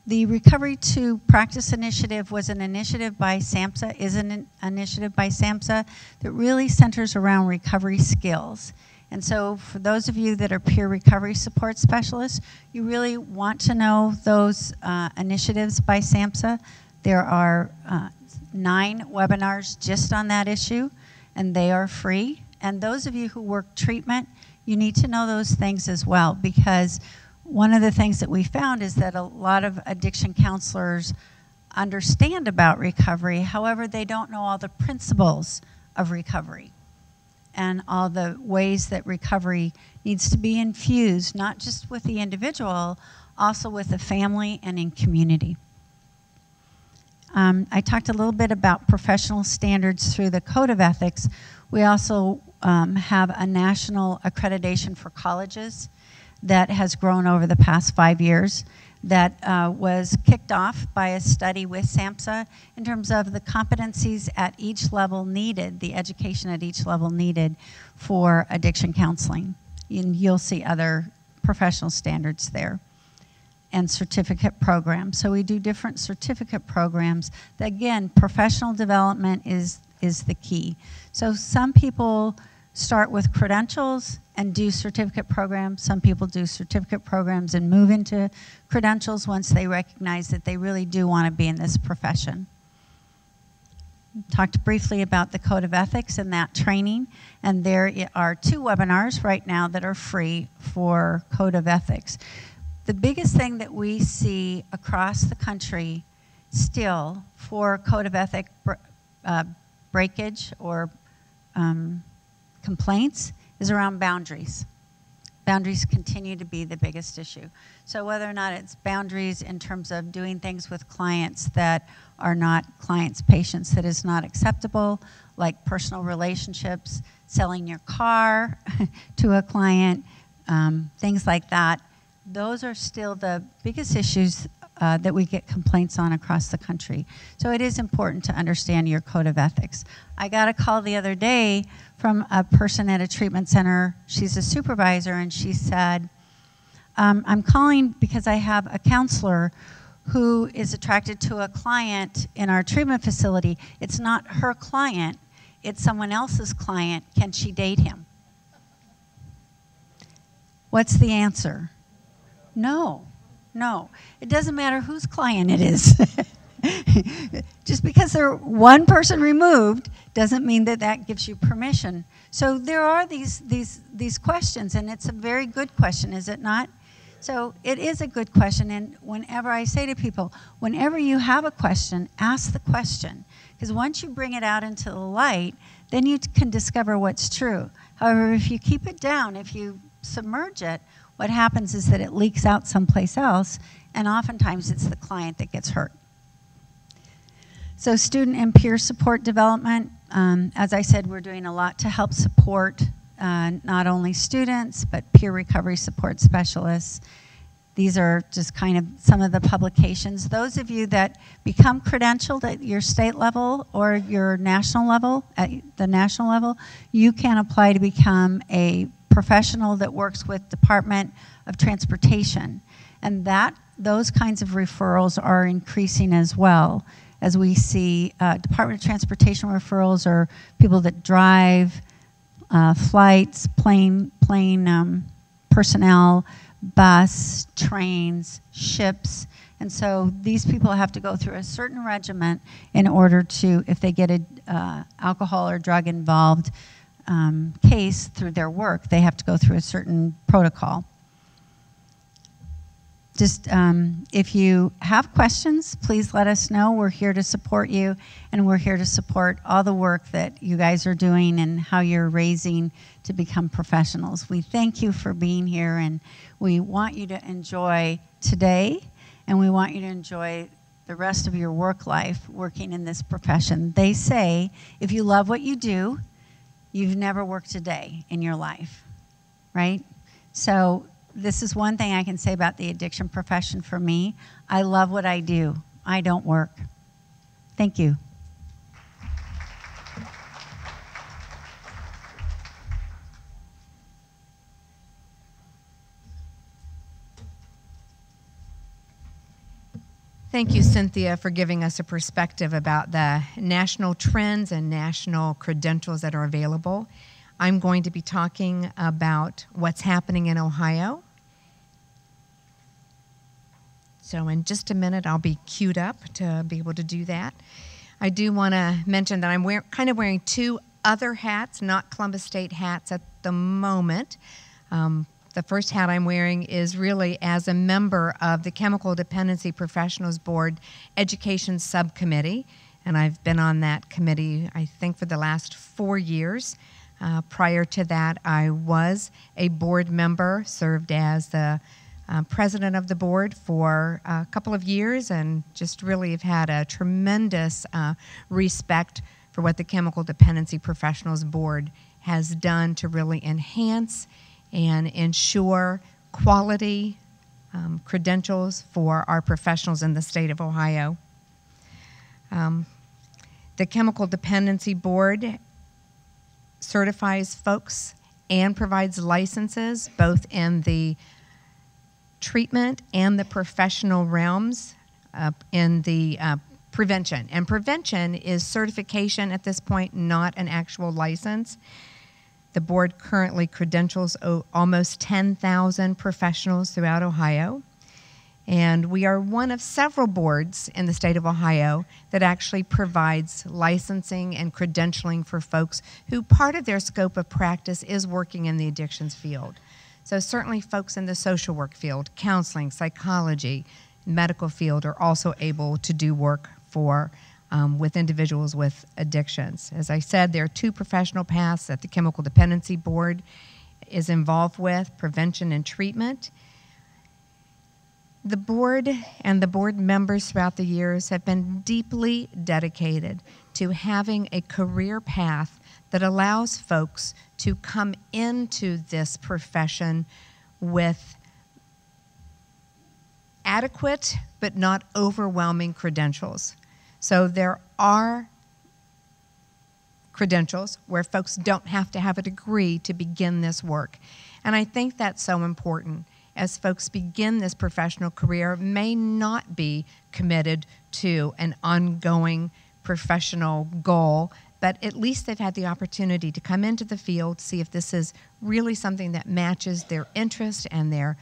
[SPEAKER 4] The Recovery to Practice Initiative was an initiative by SAMHSA, is an initiative by SAMHSA that really centers around recovery skills. And so for those of you that are peer recovery support specialists, you really want to know those initiatives by SAMHSA. There are 9 webinars just on that issue, and they are free. And those of you who work treatment, you need to know those things as well, because one of the things that we found is that a lot of addiction counselors understand about recovery. However, they don't know all the principles of recovery and all the ways that recovery needs to be infused, not just with the individual, also with the family and in community. I talked a little bit about professional standards through the Code of Ethics. We also have a national accreditation for colleges that has grown over the past 5 years, that was kicked off by a study with SAMHSA in terms of the competencies at each level needed, the education at each level needed for addiction counseling. And you'll see other professional standards there, and certificate programs. So we do different certificate programs. Again, professional development is the key. So some people start with credentials and do certificate programs. Some people do certificate programs and move into credentials once they recognize that they really do want to be in this profession. Talked briefly about the Code of Ethics and that training, and there are 2 webinars right now that are free for Code of Ethics. The biggest thing that we see across the country still for Code of Ethics breakage or complaints is around boundaries. Boundaries continue to be the biggest issue. So whether or not it's boundaries in terms of doing things with clients that are not clients' patients that is not acceptable, like personal relationships, selling your car to a client, things like that, those are still the biggest issues that we get complaints on across the country. So it is important to understand your Code of Ethics. I got a call the other day from a person at a treatment center. She's a supervisor, and she said, I'm calling because I have a counselor who is attracted to a client in our treatment facility. It's not her client, it's someone else's client. Can she date him? What's the answer? No, no. It doesn't matter whose client it is. Just because they're one person removed doesn't mean that that gives you permission. So there are these questions, and it's a very good question, is it not? So it is a good question, and whenever I say to people, whenever you have a question, ask the question. Because once you bring it out into the light, then you can discover what's true. However, if you keep it down, if you submerge it, what happens is that it leaks out someplace else, and oftentimes it's the client that gets hurt. So student and peer support development, as I said, we're doing a lot to help support not only students, but peer recovery support specialists. These are just kind of some of the publications. Those of you that become credentialed at your state level or your national level, at the national level, you can apply to become a professional that works with Department of Transportation. And those kinds of referrals are increasing as well, as we see Department of Transportation referrals are people that drive flights, plane personnel, bus, trains, ships. And so these people have to go through a certain regiment in order to, if they get a alcohol or drug involved case through their work, they have to go through a certain protocol. Just if you have questions, please let us know. We're here to support you, and we're here to support all the work that you guys are doing and how you're raising to become professionals. We thank you for being here, and we want you to enjoy today, and we want you to enjoy the rest of your work life working in this profession. They say if you love what you do, you've never worked a day in your life, right? So this is one thing I can say about the addiction profession for me. I love what I do. I don't work. Thank you.
[SPEAKER 3] Thank you, Cynthia, for giving us a perspective about the national trends and national credentials that are available. I'm going to be talking about what's happening in Ohio. So in just a minute, I'll be queued up to be able to do that. I do want to mention that I'm kind of wearing two other hats, not Columbus State hats at the moment. The first hat I'm wearing is really as a member of the Chemical Dependency Professionals Board Education Subcommittee, and I've been on that committee, I think, for the last 4 years. Prior to that, I was a board member, served as the president of the board for a couple of years, and just really have had a tremendous respect for what the Chemical Dependency Professionals Board has done to really enhance and ensure quality credentials for our professionals in the state of Ohio. The Chemical Dependency Board certifies folks and provides licenses both in the treatment and the professional realms in the prevention. And prevention is certification at this point, not an actual license. The board currently credentials almost 10,000 professionals throughout Ohio. And we are one of several boards in the state of Ohio that actually provides licensing and credentialing for folks who part of their scope of practice is working in the addictions field. So certainly folks in the social work field, counseling, psychology, medical field are also able to do work for with individuals with addictions. As I said, there are 2 professional paths that the Chemical Dependency Board is involved with, prevention and treatment. The board and the board members throughout the years have been deeply dedicated to having a career path that allows folks to come into this profession with adequate but not overwhelming credentials. So there are credentials where folks don't have to have a degree to begin this work. And I think that's so important. As folks begin this professional career, may not be committed to an ongoing professional goal, but at least they've had the opportunity to come into the field, see if this is really something that matches their interest and their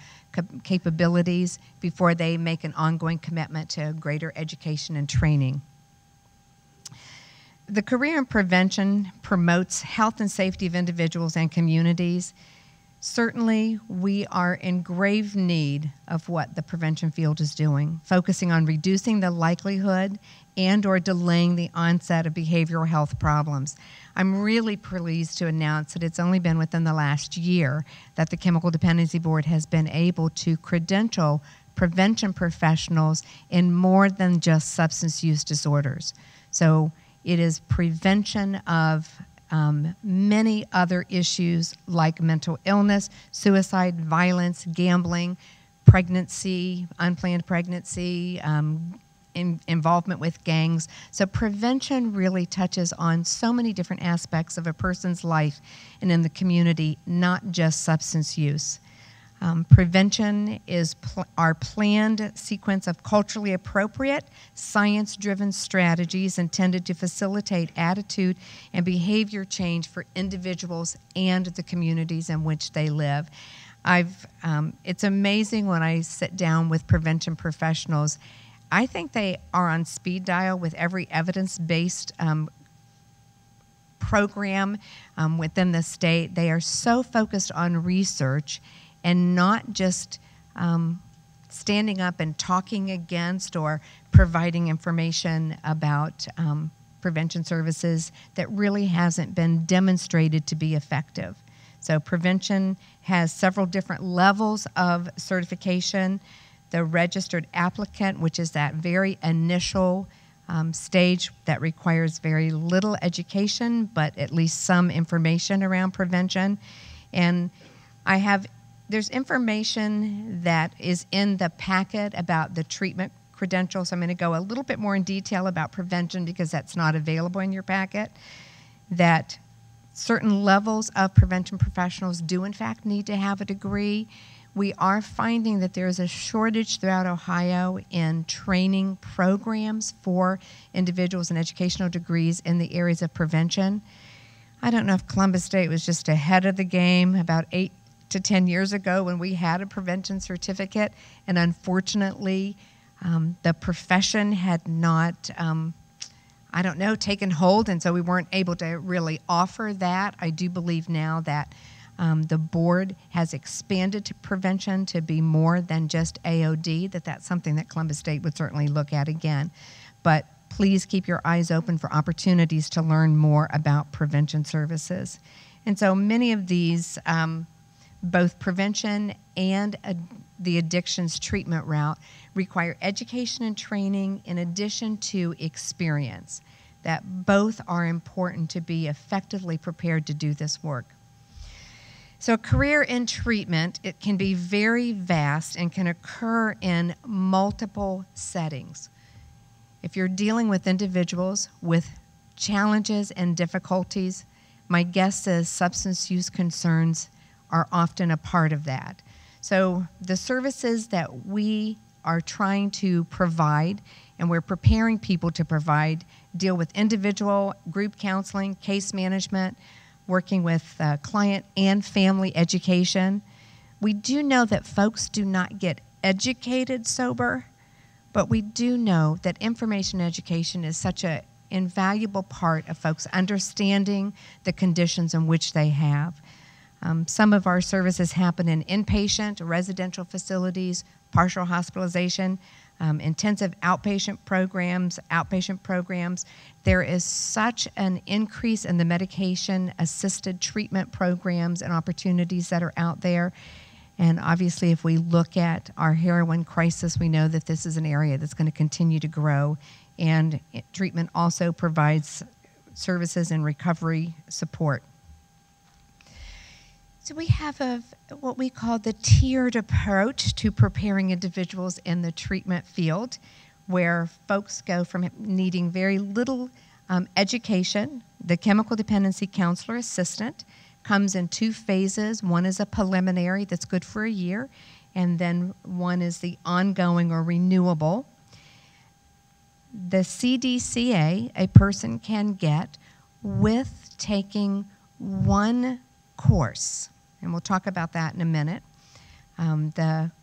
[SPEAKER 3] capabilities before they make an ongoing commitment to greater education and training. The career in prevention promotes health and safety of individuals and communities. Certainly, we are in grave need of what the prevention field is doing, focusing on reducing the likelihood and or delaying the onset of behavioral health problems. I'm really pleased to announce that it's only been within the last year that the Chemical Dependency Board has been able to credential prevention professionals in more than just substance use disorders. So it is prevention of many other issues like mental illness, suicide, violence, gambling, pregnancy, unplanned pregnancy, involvement with gangs. So prevention really touches on so many different aspects of a person's life and in the community, not just substance use. Prevention is our planned sequence of culturally appropriate, science-driven strategies intended to facilitate attitude and behavior change for individuals and the communities in which they live. It's amazing when I sit down with prevention professionals. I think they are on speed dial with every evidence-based program within the state. They are so focused on research and not just standing up and talking against or providing information about prevention services that really hasn't been demonstrated to be effective. So prevention has several different levels of certification. The registered applicant, which is that very initial stage that requires very little education, but at least some information around prevention. And there's information that is in the packet about the treatment credentials. So I'm going to go a little bit more in detail about prevention because that's not available in your packet. That certain levels of prevention professionals do in fact need to have a degree. We are finding that there is a shortage throughout Ohio in training programs for individuals and educational degrees in the areas of prevention. I don't know if Columbus State was just ahead of the game about 8 to 10 years ago when we had a prevention certificate, and unfortunately the profession had not I don't know, taken hold, and so we weren't able to really offer that. I do believe now that the board has expanded to prevention to be more than just AOD, that's something that Columbus State would certainly look at again. But please keep your eyes open for opportunities to learn more about prevention services. And so many of these, both prevention and the addictions treatment route, require education and training in addition to experience. That both are important to be effectively prepared to do this work. So a career in treatment, it can be very vast and can occur in multiple settings. If you're dealing with individuals with challenges and difficulties, my guess is substance use concerns are often a part of that. So the services that we are trying to provide and we're preparing people to provide deal with individual, group counseling, case management, working with client and family education. We do know that folks do not get educated sober, but we do know that information education is such an invaluable part of folks understanding the conditions in which they have. Some of our services happen in inpatient, residential facilities, partial hospitalization, intensive outpatient programs. There is such an increase in the medication-assisted treatment programs and opportunities that are out there. And obviously, if we look at our heroin crisis, we know that this is an area that's going to continue to grow. And treatment also provides services and recovery support. So we have what we call the tiered approach to preparing individuals in the treatment field, where folks go from needing very little education. The chemical dependency counselor assistant comes in 2 phases. One is a preliminary that's good for a year, and then one is the ongoing or renewable. The CDCA a person can get with taking 1 course, and we'll talk about that in a minute.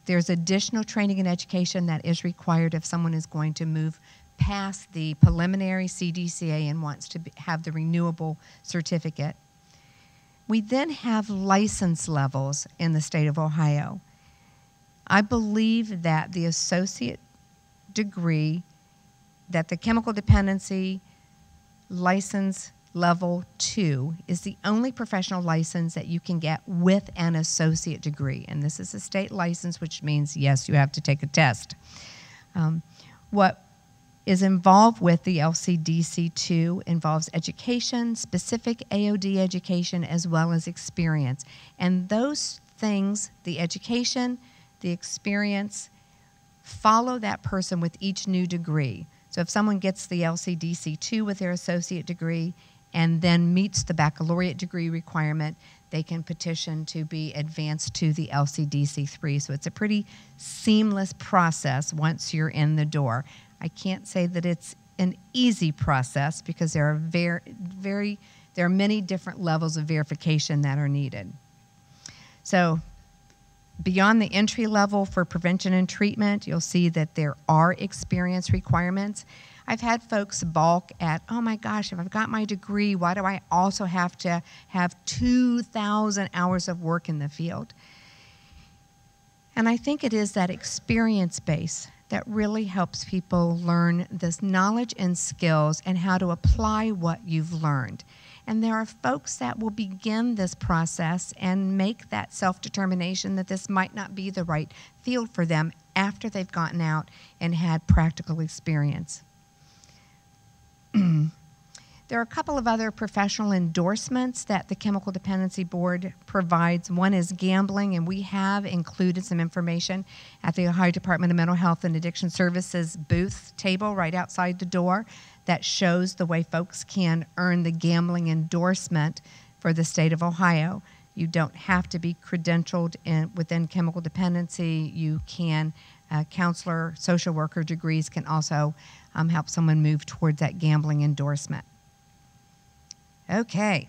[SPEAKER 3] There's additional training and education that is required if someone is going to move past the preliminary CDCA and wants to have the renewable certificate. We then have license levels in the state of Ohio. I believe that the associate degree, that the chemical dependency license level 2 is the only professional license that you can get with an associate degree. And this is a state license, which means, yes, you have to take a test. What is involved with the LCDC2 involves education, specific AOD education, as well as experience. And those things, the education, the experience, follow that person with each new degree. So if someone gets the LCDC2 with their associate degree and then meets the baccalaureate degree requirement, they can petition to be advanced to the LCDC3. So it's a pretty seamless process once you're in the door. I can't say that it's an easy process because there are many different levels of verification that are needed. So beyond the entry level for prevention and treatment, you'll see that there are experience requirements. I've had folks balk at, oh my gosh, if I've got my degree, why do I also have to have 2,000 hours of work in the field? And I think it is that experience base that really helps people learn this knowledge and skills and how to apply what you've learned. And there are folks that will begin this process and make that self-determination that this might not be the right field for them after they've gotten out and had practical experience. There are a couple of other professional endorsements that the Chemical Dependency Board provides. One is gambling, and we have included some information at the Ohio Department of Mental Health and Addiction Services booth table right outside the door that shows the way folks can earn the gambling endorsement for the state of Ohio. You don't have to be credentialed within chemical dependency. You can, counselor, social worker degrees can also help someone move towards that gambling endorsement. Okay,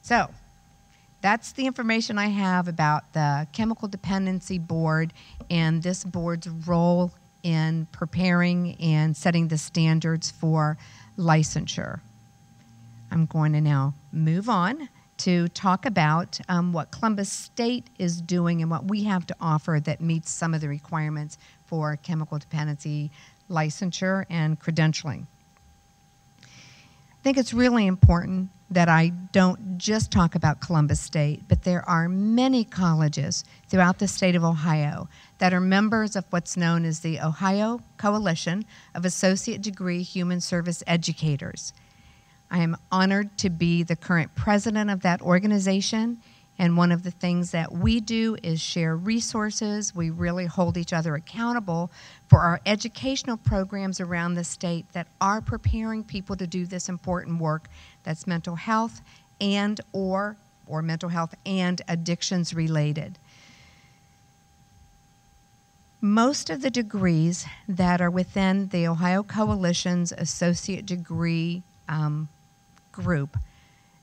[SPEAKER 3] so that's the information I have about the Chemical Dependency Board and this board's role in preparing and setting the standards for licensure. I'm going to now move on to talk about what Columbus State is doing and what we have to offer that meets some of the requirements for chemical dependency licensure and credentialing. I think it's really important that I don't just talk about Columbus State, but there are many colleges throughout the state of Ohio that are members of what's known as the Ohio Coalition of Associate Degree Human Service Educators. I am honored to be the current president of that organization, and one of the things that we do is share resources. We really hold each other accountable for our educational programs around the state that are preparing people to do this important work that's mental health and or mental health and addictions related. Most of the degrees that are within the Ohio Coalition's associate degree group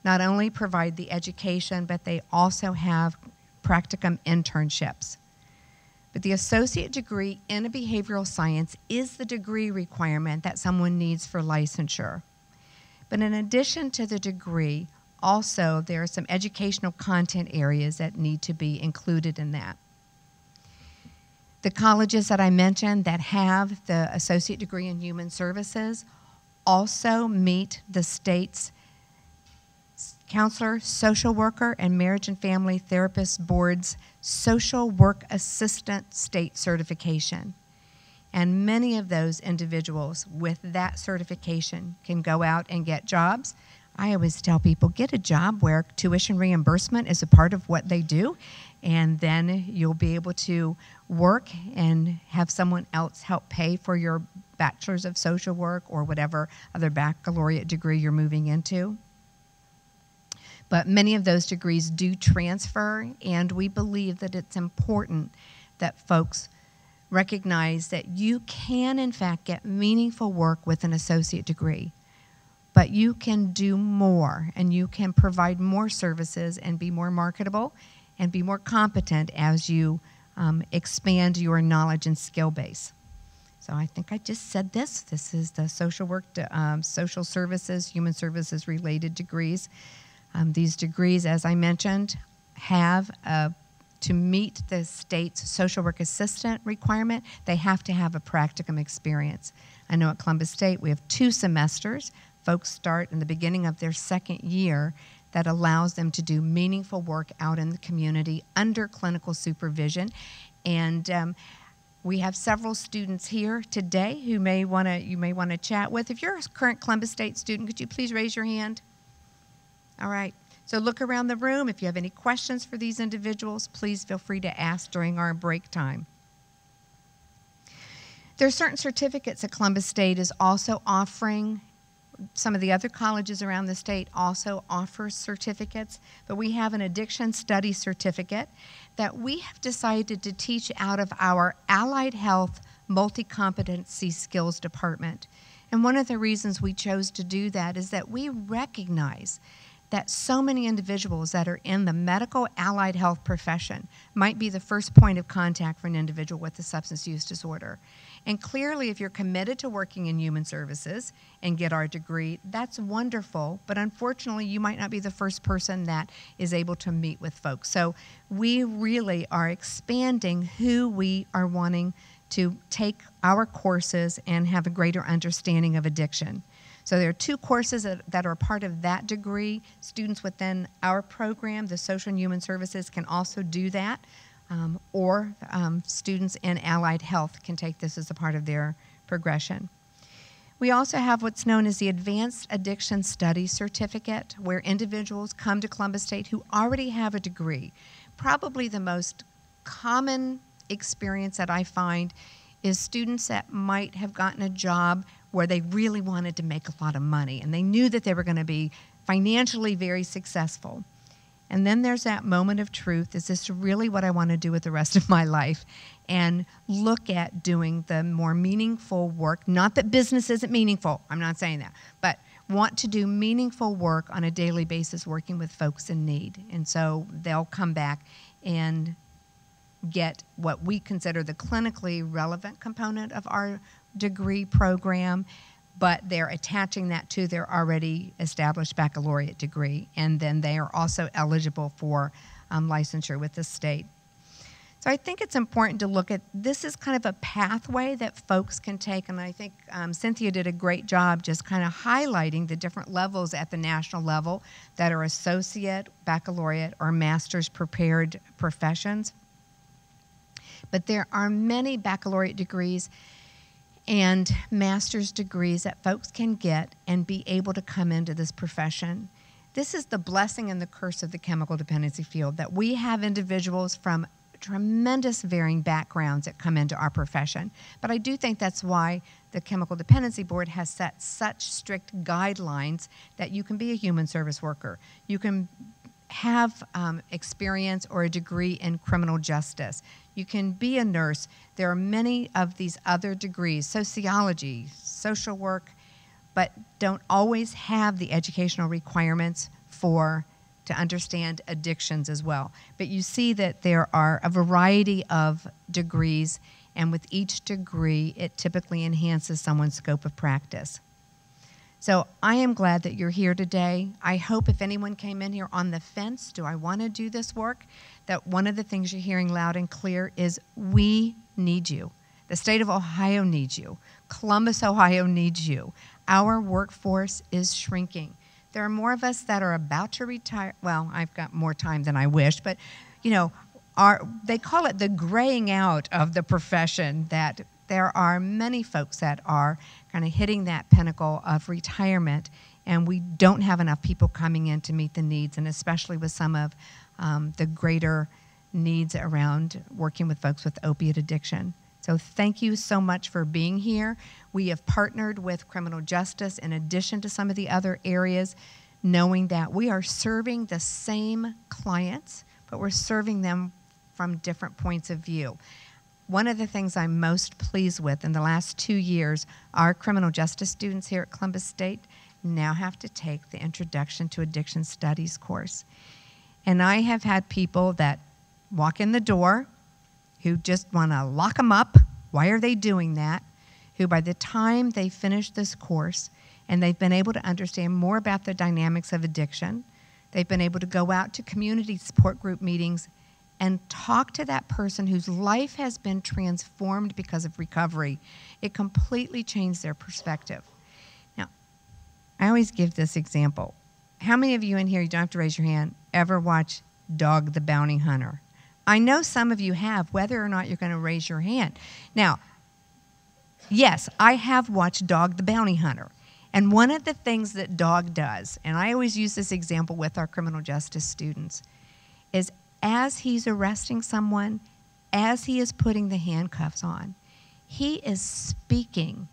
[SPEAKER 3] not only provide the education, but they also have practicum internships. But the associate degree in a behavioral science is the degree requirement that someone needs for licensure. But in addition to the degree, also there are some educational content areas that need to be included in that. The colleges that I mentioned that have the associate degree in human services also meet the state's counselor, social worker, and marriage and family therapist board's social work assistant state certification. And many of those individuals with that certification can go out and get jobs. I always tell people, get a job where tuition reimbursement is a part of what they do, and then you'll be able to work and have someone else help pay for your bachelor's of social work or whatever other baccalaureate degree you're moving into. But many of those degrees do transfer, and we believe that it's important that folks recognize that you can, in fact, get meaningful work with an associate degree. But you can do more, and you can provide more services and be more marketable and be more competent as you expand your knowledge and skill base. So I think I just said this. This is the social work, social services, human services related degrees. These degrees, as I mentioned, have to meet the state's social work assistant requirement, they have to have a practicum experience. I know at Columbus State we have 2 semesters. Folks start in the beginning of their second year that allows them to do meaningful work out in the community under clinical supervision. And we have several students here today who you may want to chat with. If you're a current Columbus State student, could you please raise your hand? All right. So look around the room. If you have any questions for these individuals, please feel free to ask during our break time. There are certain certificates that Columbus State is also offering. Some of the other colleges around the state also offer certificates, but we have an addiction study certificate that we have decided to teach out of our Allied Health Multi-Competency Skills Department. And one of the reasons we chose to do that is that we recognize that so many individuals that are in the medical allied health profession might be the first point of contact for an individual with a substance use disorder. And clearly, if you're committed to working in human services and get our degree, that's wonderful, but unfortunately, you might not be the first person that is able to meet with folks. So we really are expanding who we are wanting to take our courses and have a greater understanding of addiction. So there are 2 courses that are part of that degree. Students within our program, the Social and Human Services, can also do that, or students in allied health can take this as a part of their progression. We also have what's known as the Advanced Addiction Study Certificate, where individuals come to Columbus State who already have a degree. Probably the most common experience that I find is students that might have gotten a job where they really wanted to make a lot of money and they knew that they were going to be financially very successful. And then there's that moment of truth. Is this really what I want to do with the rest of my life? And look at doing the more meaningful work. Not that business isn't meaningful. I'm not saying that. But want to do meaningful work on a daily basis working with folks in need. And so they'll come back and get what we consider the clinically relevant component of our degree program, but they're attaching that to their already established baccalaureate degree, and then they are also eligible for licensure with the state. So I think it's important to look at, this is kind of a pathway that folks can take, and I think Cynthia did a great job just kind of highlighting the different levels at the national level that are associate, baccalaureate, or master's prepared professions. But there are many baccalaureate degrees and master's degrees that folks can get and be able to come into this profession. This is the blessing and the curse of the chemical dependency field, that we have individuals from tremendous varying backgrounds that come into our profession. But I do think that's why the Chemical Dependency Board has set such strict guidelines that you can be a human service worker. You can have experience or a degree in criminal justice. You can be a nurse. There are many of these other degrees, sociology, social work, but don't always have the educational requirements to understand addictions as well. But you see that there are a variety of degrees, and with each degree, it typically enhances someone's scope of practice. So I am glad that you're here today. I hope if anyone came in here on the fence, do I want to do this work, that one of the things you're hearing loud and clear is we need you. The state of Ohio needs you. Columbus, Ohio needs you. Our workforce is shrinking. There are more of us that are about to retire. Well, I've got more time than I wish, but you know, they call it the graying out of the profession, that there are many folks that are kind of hitting that pinnacle of retirement, and we don't have enough people coming in to meet the needs, and especially with some of the greater needs around working with folks with opiate addiction. So thank you so much for being here. We have partnered with criminal justice in addition to some of the other areas, knowing that we are serving the same clients, but we're serving them from different points of view. One of the things I'm most pleased with in the last 2 years, our criminal justice students here at Columbus State now have to take the Introduction to Addiction Studies course. And I have had people that walk in the door who just want to lock them up. Why are they doing that? Who by the time they finish this course and they've been able to understand more about the dynamics of addiction, they've been able to go out to community support group meetings and talk to that person whose life has been transformed because of recovery. It completely changed their perspective. Now, I always give this example. How many of you in here, you don't have to raise your hand, ever watch Dog the Bounty Hunter? I know some of you have, whether or not you're going to raise your hand. Now, yes, I have watched Dog the Bounty Hunter. And one of the things that Dog does, and I always use this example with our criminal justice students, is as he's arresting someone, as he is putting the handcuffs on, he is speaking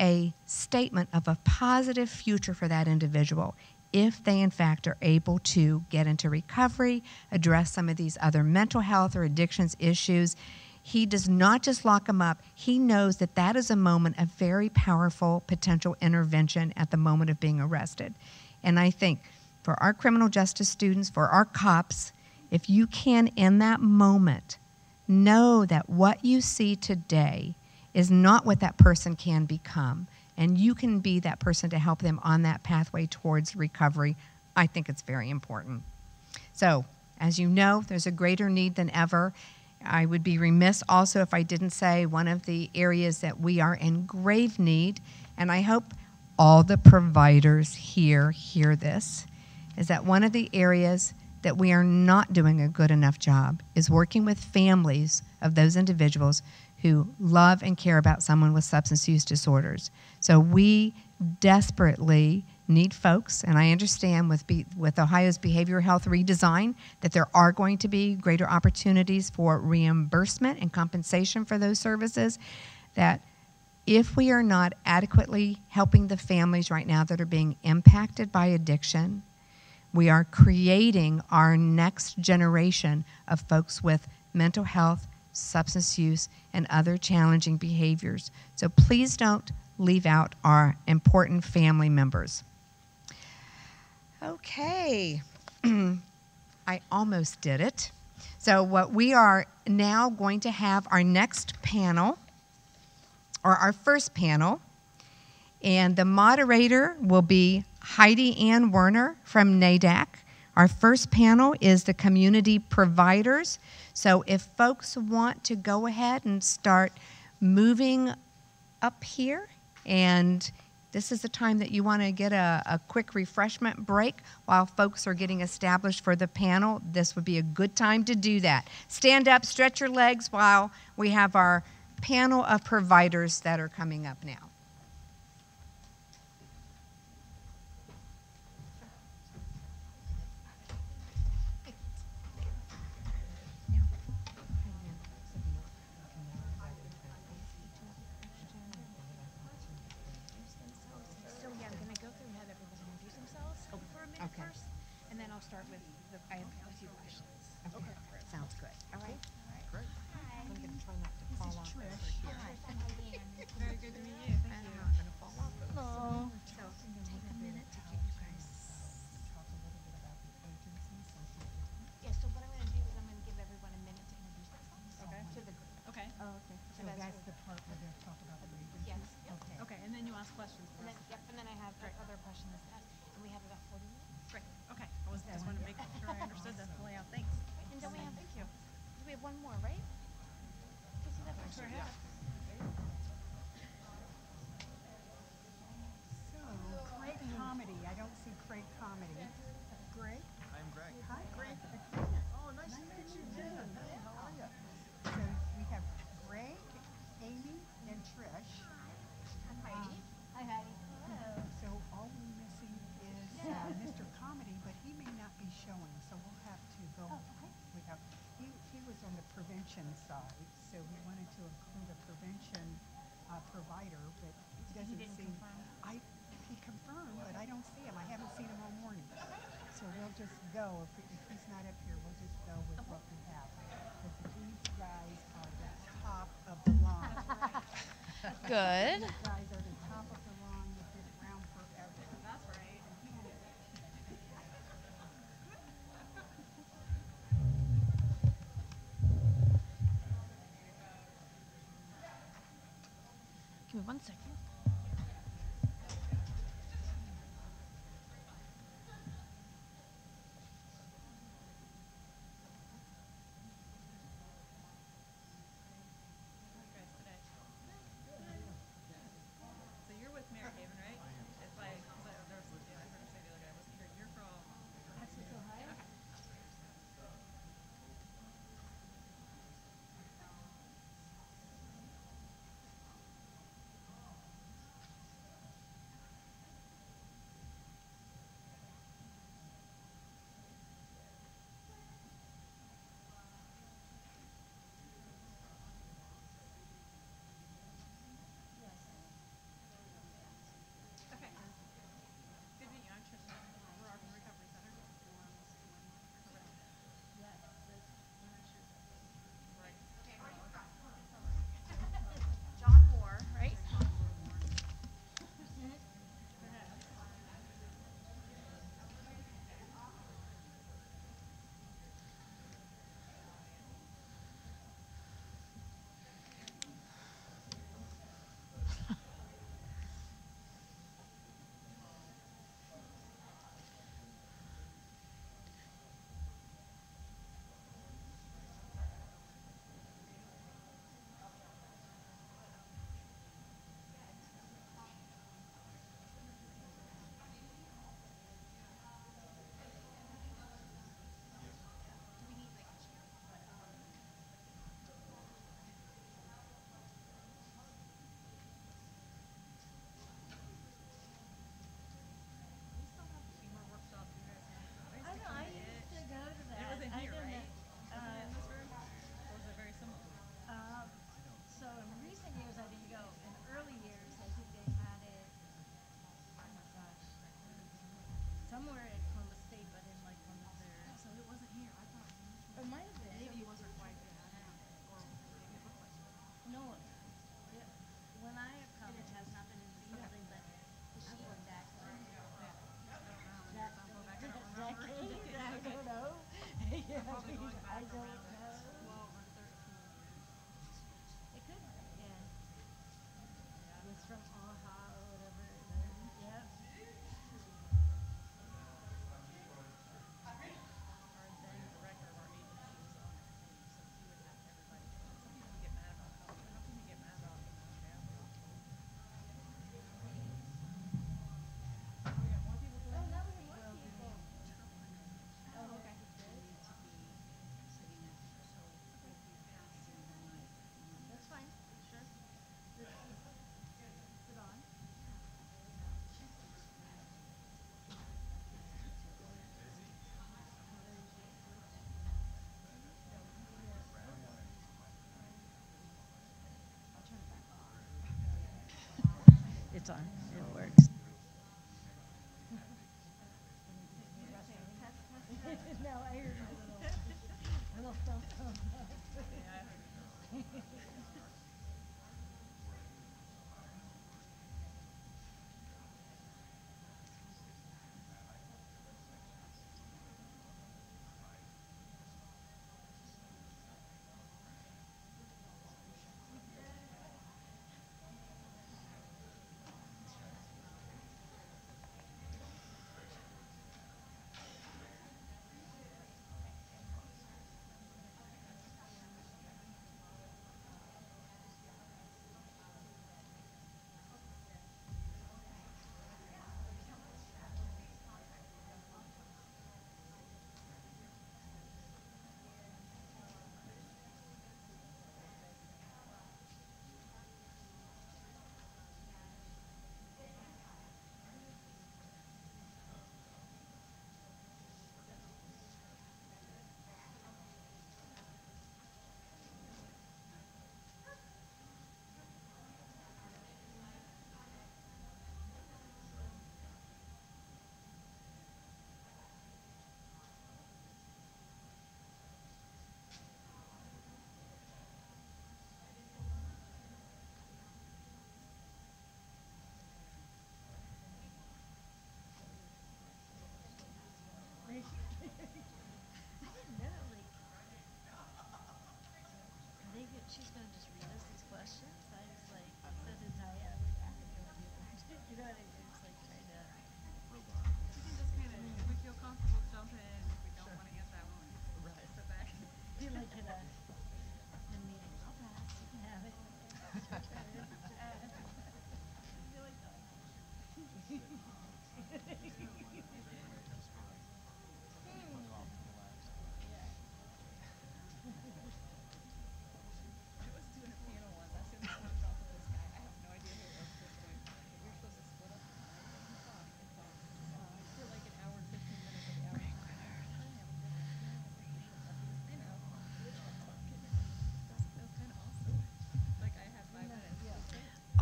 [SPEAKER 3] a statement of a positive future for that individual if they, in fact, are able to get into recovery, address some of these other mental health or addictions issues. He does not just lock them up. He knows that that is a moment of very powerful potential intervention at the moment of being arrested. And I think for our criminal justice students, for our cops, if you can, in that moment, know that what you see today is not what that person can become, and you can be that person to help them on that pathway towards recovery, I think it's very important. So, as you know, there's a greater need than ever. I would be remiss also if I didn't say one of the areas that we are in grave need, and I hope all the providers here hear this, is that one of the areas that we are not doing a good enough job is working with families of those individuals who love and care about someone with substance use disorders. So we desperately need folks, and I understand with Ohio's behavioral health redesign that there are going to be greater opportunities for reimbursement and compensation for those services, that if we are not adequately helping the families right now that are being impacted by addiction, we are creating our next generation of folks with mental health, substance use, and other challenging behaviors. So please don't leave out our important family members. Okay, I almost did it. So what we are now going to have our next panel, or our first panel, And the moderator will be Heidi Ann Werner from NAADAC. Our first panel is the community providers. So if folks want to go ahead and start moving up here, and this is the time that you want to get a quick refreshment break while folks are getting established for the panel, this would be a good time to do that. Stand up, stretch your legs while we have our panel of providers that are coming up now.
[SPEAKER 6] Start with I have a few questions.
[SPEAKER 3] Okay. Sounds good. All right.
[SPEAKER 6] Great.
[SPEAKER 3] Hi. I'm going to try not to fall off.
[SPEAKER 6] Trish.
[SPEAKER 3] Hi.
[SPEAKER 6] Very good to meet you. Thank you.
[SPEAKER 3] I'm not going to fall off.
[SPEAKER 6] Hello.
[SPEAKER 3] So take a minute to get you guys.
[SPEAKER 6] Yeah, so what I'm going to do is I'm going to give everyone a minute to introduce themselves.
[SPEAKER 2] Okay.
[SPEAKER 6] To the group.
[SPEAKER 2] Okay.
[SPEAKER 6] Oh, okay.
[SPEAKER 5] So that's the part where they talk about the agency?
[SPEAKER 6] Yes. Yep.
[SPEAKER 5] Okay.
[SPEAKER 2] Okay, and then you ask questions.
[SPEAKER 6] And then, yep, and then I have other questions to ask. And we have about 40 minutes.
[SPEAKER 2] Great. Okay. I just wanted to make sure I understood the layout. Thanks.
[SPEAKER 6] And then we have, thank you. We have one more, right? Can you see that picture?
[SPEAKER 2] Yeah.
[SPEAKER 5] So, Craig Comedy. I don't see Craig Comedy. Greg?
[SPEAKER 7] I'm Greg.
[SPEAKER 5] Hi, Greg.
[SPEAKER 7] Oh, nice to meet you, Jen. Hey, how are you?
[SPEAKER 5] So we have Greg, Amy, and Trish.
[SPEAKER 6] I'm Heidi. Hi, Heidi.
[SPEAKER 5] So all we're missing is Mr. Comedy, but he may not be showing, so we'll have to go without. He was on the prevention side, so we wanted to include a prevention provider, but it doesn't seem. He confirmed, but I don't see him. I haven't seen him all morning. So we'll just go. If he's not up here, we'll just go with what we have. Because these guys are the top of the line.
[SPEAKER 6] Good.
[SPEAKER 5] These guys are the top of the line. They've been around forever.
[SPEAKER 2] That's right.
[SPEAKER 6] Give me 1 second.
[SPEAKER 2] So you're with Mary Haven, right? If I heard her say the other day I wasn't here. You're from Texas, Ohio? Okay. Okay. Good to meet you. I'm Trisha. We're our recovery center. Right.
[SPEAKER 6] John Moore, right?
[SPEAKER 8] from Ohio or whatever. it's on. It works. No, I heard a little cell phone. She's going to just read us these questions. I was like, said to Taya, I was asking her what you know what I mean? It's like trying to. We can just kind of, if we feel comfortable, jump in. If we don't want to answer that one, right. Sit back. You're like in a meeting. I'll pass. You can have it. You're like, no.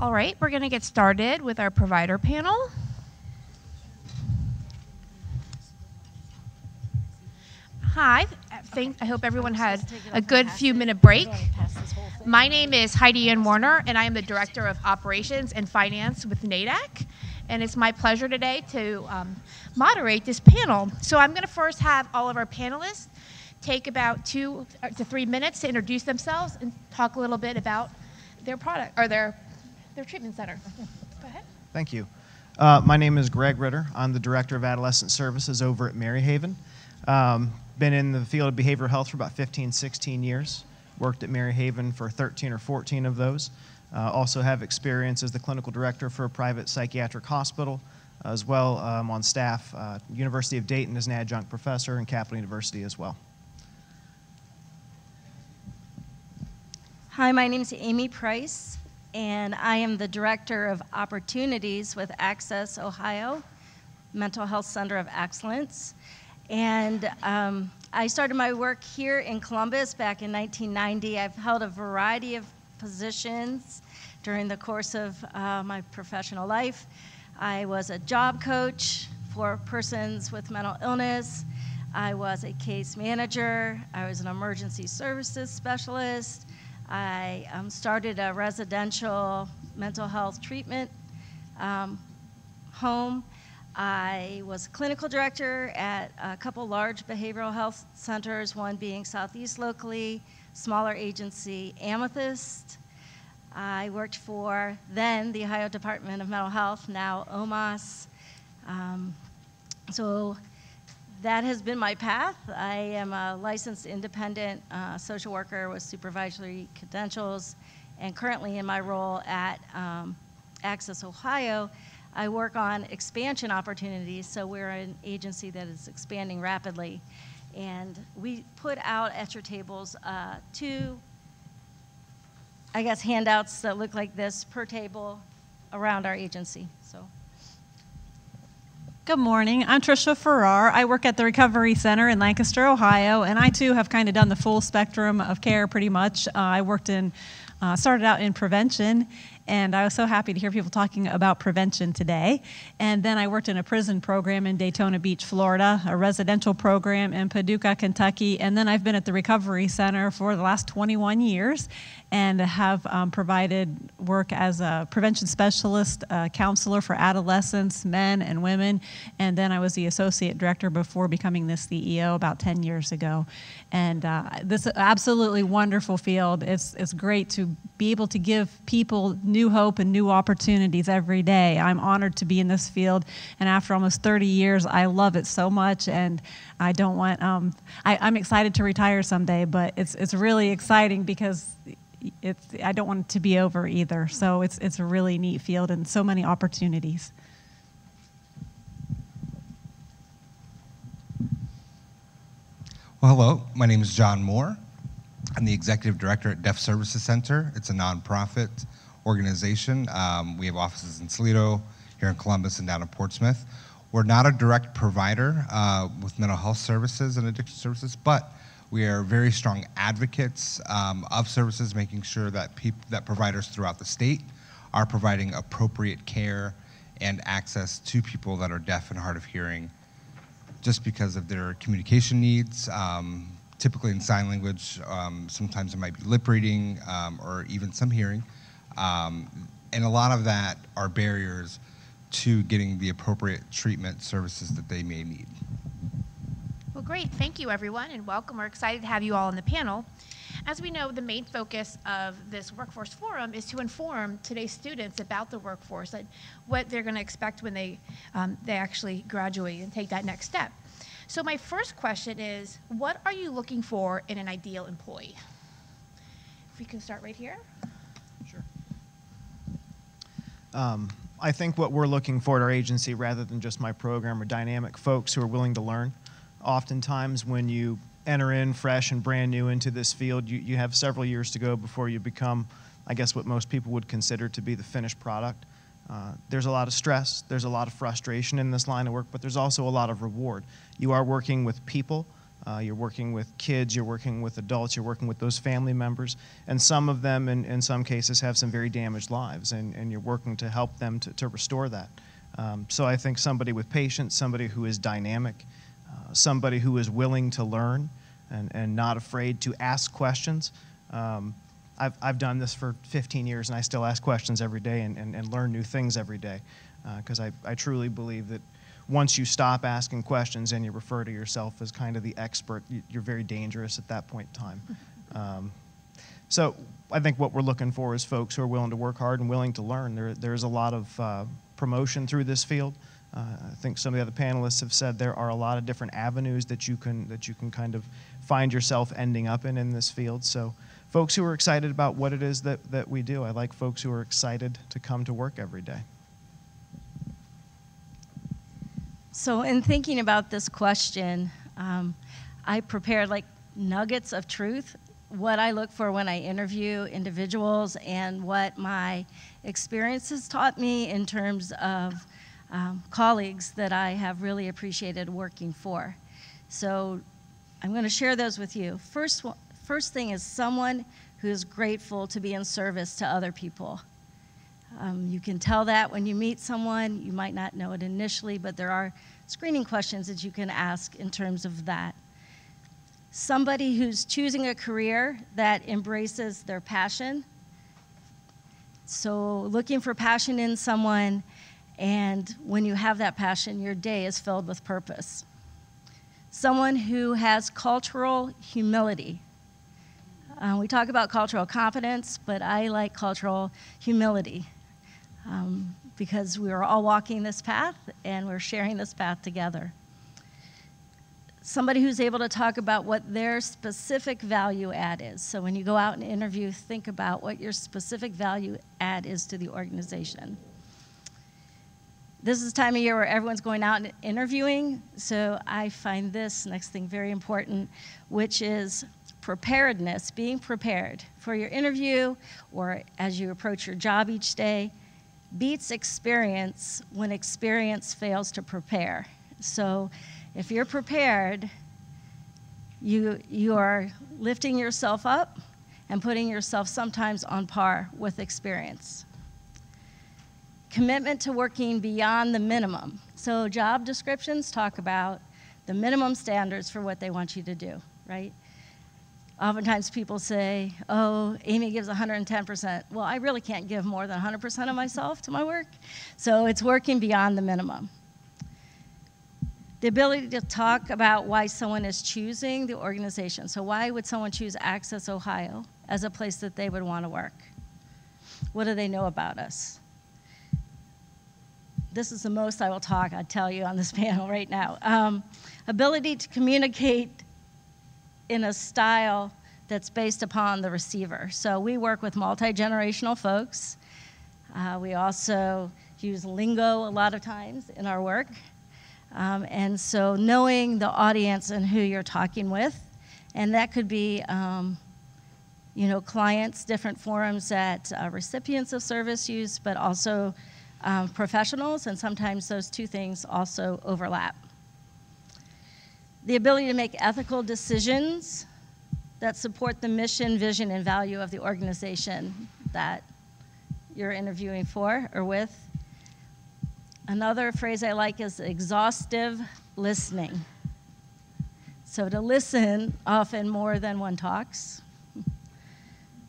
[SPEAKER 6] All right, we're going to get started with our provider panel. Hi, I hope everyone had a good few-minute break. My name is Heidi Ann Warner, and I am the Director of Operations and Finance with NAADAC. And it's my pleasure today to moderate this panel. So I'm going to first have all of our panelists take about 2 to 3 minutes to introduce themselves and talk a little bit about their product or their treatment center. Go ahead.
[SPEAKER 9] Thank you. My name is Greg Ritter. I'm the Director of Adolescent Services over at Maryhaven. Been in the field of behavioral health for about 15, 16 years. Worked at Maryhaven for 13 or 14 of those. Also have experience as the clinical director for a private psychiatric hospital, as well on staff, University of Dayton as an adjunct professor and Capital University as well.
[SPEAKER 10] Hi, my name is Amy Price, and I am the Director of Opportunities with Access Ohio, Mental Health Center of Excellence. And I started my work here in Columbus back in 1990. I've held a variety of positions during the course of my professional life. I was a job coach for persons with mental illness. I was a case manager. I was an emergency services specialist. I started a residential mental health treatment home. I was a clinical director at a couple large behavioral health centers, one being Southeast locally, smaller agency, Amethyst. I worked for then the Ohio Department of Mental Health, now OMAS. So that has been my path. I am a licensed independent social worker with supervisory credentials, and currently in my role at Access Ohio, I work on expansion opportunities. So we're an agency that is expanding rapidly, and we put out at your tables 2, I guess, handouts that look like this per table around our agency. So.
[SPEAKER 11] Good morning. I'm Tricia Farrar. I work at the Recovery Center in Lancaster, Ohio, and I too have kind of done the full spectrum of care pretty much. I worked in, started out in prevention, And I was so happy to hear people talking about prevention today. And then I worked in a prison program in Daytona Beach, Florida, a residential program in Paducah, Kentucky, and then I've been at the Recovery Center for the last 21 years and have provided work as a prevention specialist, counselor for adolescents, men and women, and then I was the associate director before becoming the CEO about 10 years ago. And this is an absolutely wonderful field. It's great to be able to give people new hope and new opportunities every day. I'm honored to be in this field, and after almost 30 years, I love it so much, and I don't want, I'm excited to retire someday, but it's really exciting because I don't want it to be over either. So it's a really neat field and so many opportunities.
[SPEAKER 12] Well, hello, my name is John Moore. I'm the executive director at Deaf Services Center. It's a nonprofit organization. We have offices in Toledo, here in Columbus, and down in Portsmouth. We're not a direct provider with mental health services and addiction services, but we are very strong advocates of services, making sure that that providers throughout the state are providing appropriate care and access to people that are deaf and hard of hearing, just because of their communication needs, typically in sign language. Sometimes it might be lip reading or even some hearing. And a lot of that are barriers to getting the appropriate treatment services that they may need.
[SPEAKER 6] Well, great. Thank you, everyone, and welcome. We're excited to have you all on the panel. As we know, the main focus of this Workforce Forum is to inform today's students about the workforce and what they're going to expect when they actually graduate and take that next step. So my first question is, what are you looking for in an ideal employee? If we can start right here.
[SPEAKER 9] Sure. I think what we're looking for at our agency, rather than just my program, are dynamic folks who are willing to learn. Oftentimes when you enter in fresh and brand new into this field, you have several years to go before you become, I guess, what most people would consider to be the finished product. There's a lot of stress, there's a lot of frustration in this line of work, but there's also a lot of reward. You are working with people, you're working with kids, you're working with adults, you're working with those family members, and some of them, in some cases, have some very damaged lives, and you're working to help them to restore that. So I think somebody with patience, somebody who is dynamic, somebody who is willing to learn and not afraid to ask questions. I've done this for 15 years, and I still ask questions every day and learn new things every day, because I truly believe that once you stop asking questions and you refer to yourself as kind of the expert, you're very dangerous at that point in time. So I think what we're looking for is folks who are willing to work hard and willing to learn. There's a lot of promotion through this field. I think some of the other panelists have said there are a lot of different avenues that you can kind of find yourself ending up in this field. So folks who are excited about what it is that we do. I like folks who are excited to come to work every day.
[SPEAKER 10] So in thinking about this question, I prepared like nuggets of truth, what I look for when I interview individuals and what my experiences taught me in terms of colleagues that I have really appreciated working for. So I'm going to share those with you. First thing is someone who is grateful to be in service to other people. You can tell that when you meet someone. You might not know it initially, but there are screening questions that you can ask in terms of that. Somebody who's choosing a career that embraces their passion. So looking for passion in someone, and when you have that passion, your day is filled with purpose. Someone who has cultural humility. We talk about cultural competence, but I like cultural humility because we are all walking this path and we're sharing this path together. Somebody who's able to talk about what their specific value add is. So when you go out and interview, think about what your specific value add is to the organization. This is the time of year where everyone's going out and interviewing, so I find this next thing very important, which is preparedness, being prepared for your interview or as you approach your job each day. Beats experience when experience fails to prepare. So if you're prepared, you are lifting yourself up and putting yourself sometimes on par with experience. commitment to working beyond the minimum. So job descriptions talk about the minimum standards for what they want you to do, right? Oftentimes people say, oh, Amy gives 110%. Well, I really can't give more than 100% of myself to my work. So it's working beyond the minimum. The ability to talk about why someone is choosing the organization. So why would someone choose Access Ohio as a place that they would want to work? What do they know about us? This is the most I will talk, I tell you, on this panel right now. Ability to communicate in a style that's based upon the receiver. So we work with multi-generational folks. We also use lingo a lot of times in our work. And so knowing the audience and who you're talking with, and that could be you know, clients, different forums that recipients of service use, but also professionals, and sometimes those two things also overlap. The ability to make ethical decisions that support the mission, vision, and value of the organization that you're interviewing for or with. Another phrase I like is exhaustive listening. So to listen often more than one talks.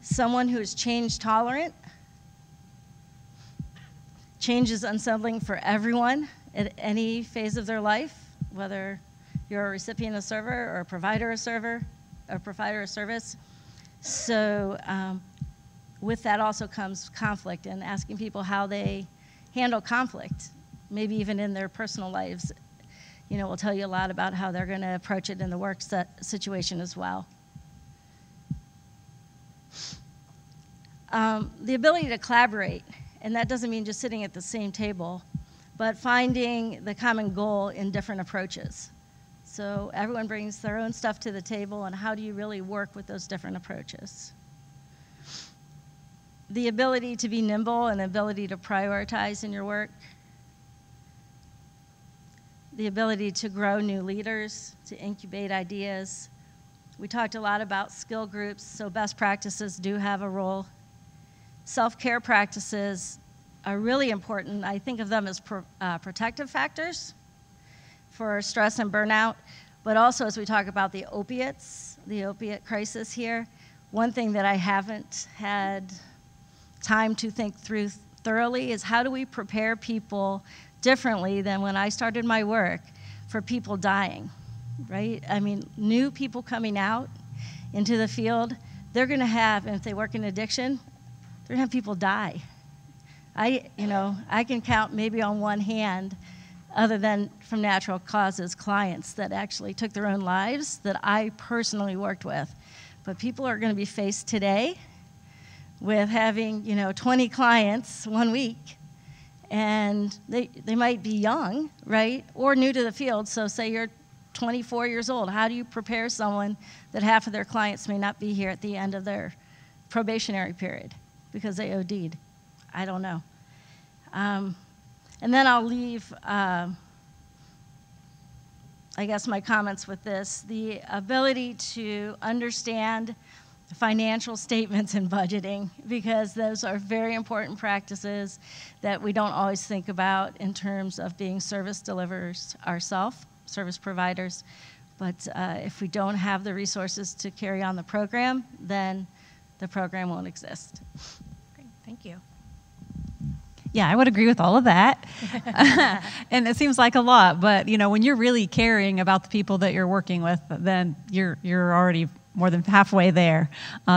[SPEAKER 10] Someone who is change tolerant. Change is unsettling for everyone at any phase of their life, whether you're a recipient of server or a provider of server or provider of service. So with that also comes conflict, and asking people how they handle conflict, maybe even in their personal lives, you know, will tell you a lot about how they're going to approach it in the work situation as well. The ability to collaborate, and that doesn't mean just sitting at the same table, but finding the common goal in different approaches. So everyone brings their own stuff to the table, and how do you really work with those different approaches? The ability to be nimble and the ability to prioritize in your work. The ability to grow new leaders, to incubate ideas. We talked a lot about skill groups, so best practices do have a role. Self-care practices are really important. I think of them as protective factors for stress and burnout, but also as we talk about the opiates, the opiate crisis here, one thing that I haven't had time to think through thoroughly is how do we prepare people differently than when I started my work for people dying, right? I mean, new people coming out into the field, they're gonna have, and if they work in addiction, they're gonna have people die. I can count maybe on one hand, other than from natural causes, clients that actually took their own lives that I personally worked with. But people are gonna be faced today with having 20 clients 1 week, and they might be young, right, or new to the field. So say you're 24 years old. How do you prepare someone that half of their clients may not be here at the end of their probationary period because they OD'd? I don't know. And then I'll leave, I guess, my comments with this. The ability to understand financial statements and budgeting, because those are very important practices that we don't always think about in terms of being service deliverers ourselves, service providers. But if we don't have the resources to carry on the program, then the program won't exist.
[SPEAKER 6] Great, thank you.
[SPEAKER 11] Yeah, I would agree with all of that. And it seems like a lot, but when you're really caring about the people that you're working with, then you're already more than halfway there.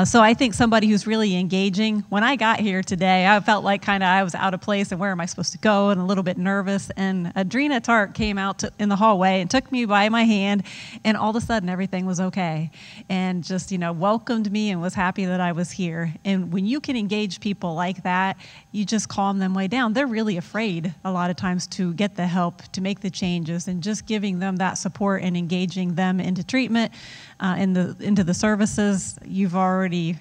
[SPEAKER 11] So I think somebody who's really engaging. When I got here today, I felt like I was out of place and where am I supposed to go, and a little bit nervous. And Adrena Tark came out in the hallway and took me by my hand, and all of a sudden everything was okay. And just, welcomed me and was happy that I was here. And when you can engage people like that, you just calm them way down. They're really afraid a lot of times to get the help, to make the changes, and just giving them that support and engaging them into treatment, into the services, you've already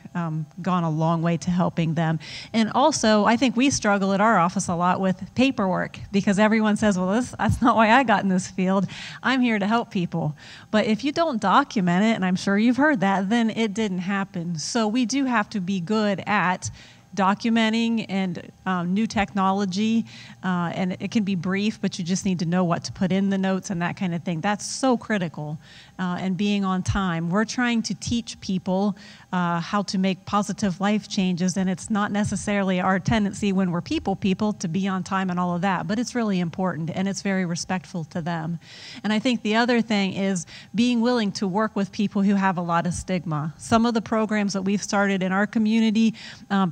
[SPEAKER 11] gone a long way to helping them. And also, I think we struggle at our office a lot with paperwork, because everyone says, well, that's not why I got in this field. I'm here to help people. But if you don't document it, and I'm sure you've heard that, then it didn't happen. So we do have to be good at documenting and new technology, and it can be brief, but you just need to know what to put in the notes and that kind of thing. That's so critical, and being on time. We're trying to teach people how to make positive life changes, and it's not necessarily our tendency when we're people to be on time and all of that, but it's really important, and it's very respectful to them. And I think the other thing is being willing to work with people who have a lot of stigma. Some of the programs that we've started in our community,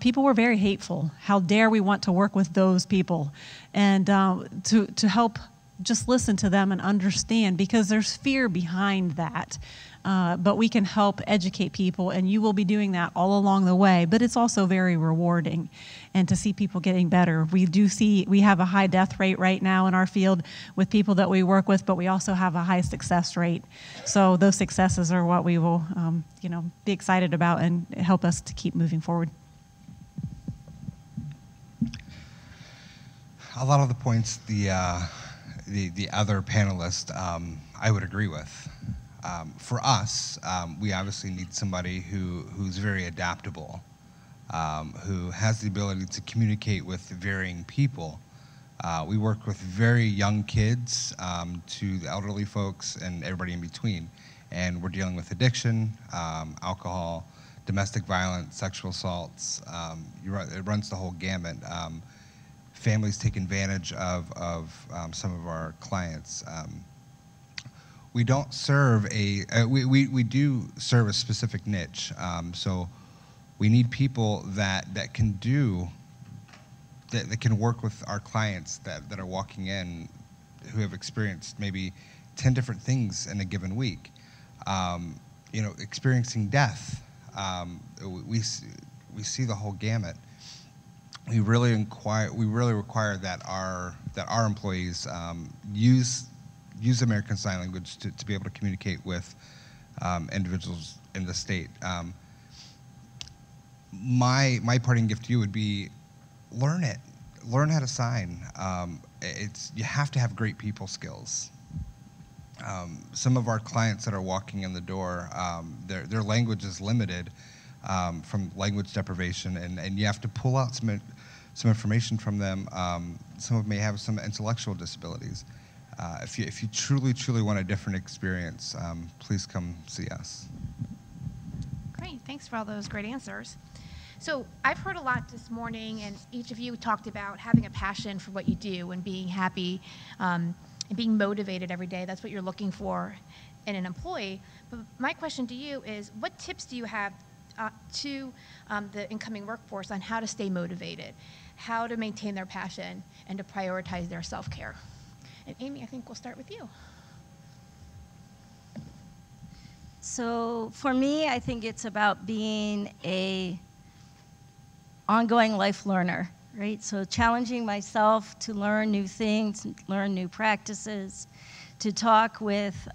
[SPEAKER 11] people were very hateful. How dare we want to work with those people? And to help just listen to them and understand, because there's fear behind that. But we can help educate people, and you will be doing that all along the way. But it's also very rewarding, and to see people getting better. We have a high death rate right now in our field with people that we work with, but we also have a high success rate. So those successes are what we will, be excited about and help us to keep moving forward.
[SPEAKER 12] A lot of the points the other panelist I would agree with. For us, we obviously need somebody who's very adaptable, who has the ability to communicate with varying people. We work with very young kids to the elderly folks and everybody in between. And we're dealing with addiction, alcohol, domestic violence, sexual assaults. It runs the whole gamut. Families take advantage of some of our clients. We don't serve we do serve a specific niche. So we need people that can work with our clients that are walking in who have experienced maybe 10 different things in a given week. Experiencing death. We see the whole gamut. We really require that our employees use American Sign Language to be able to communicate with individuals in the state. My parting gift to you would be learn it. Learn how to sign. You have to have great people skills. Some of our clients that are walking in the door, their language is limited from language deprivation, and you have to pull out some information from them. Some of them may have some intellectual disabilities. If you truly want a different experience, please come see us.
[SPEAKER 6] Great, thanks for all those great answers. So I've heard a lot this morning, and each of you talked about having a passion for what you do and being happy and being motivated every day. That's what you're looking for in an employee. But my question to you is, what tips do you have to the incoming workforce on how to stay motivated, how to maintain their passion, and to prioritize their self-care? And Amy, I think we'll start with you.
[SPEAKER 10] So for me, I think it's about being a ongoing life learner, right? So challenging myself to learn new things, learn new practices, to talk with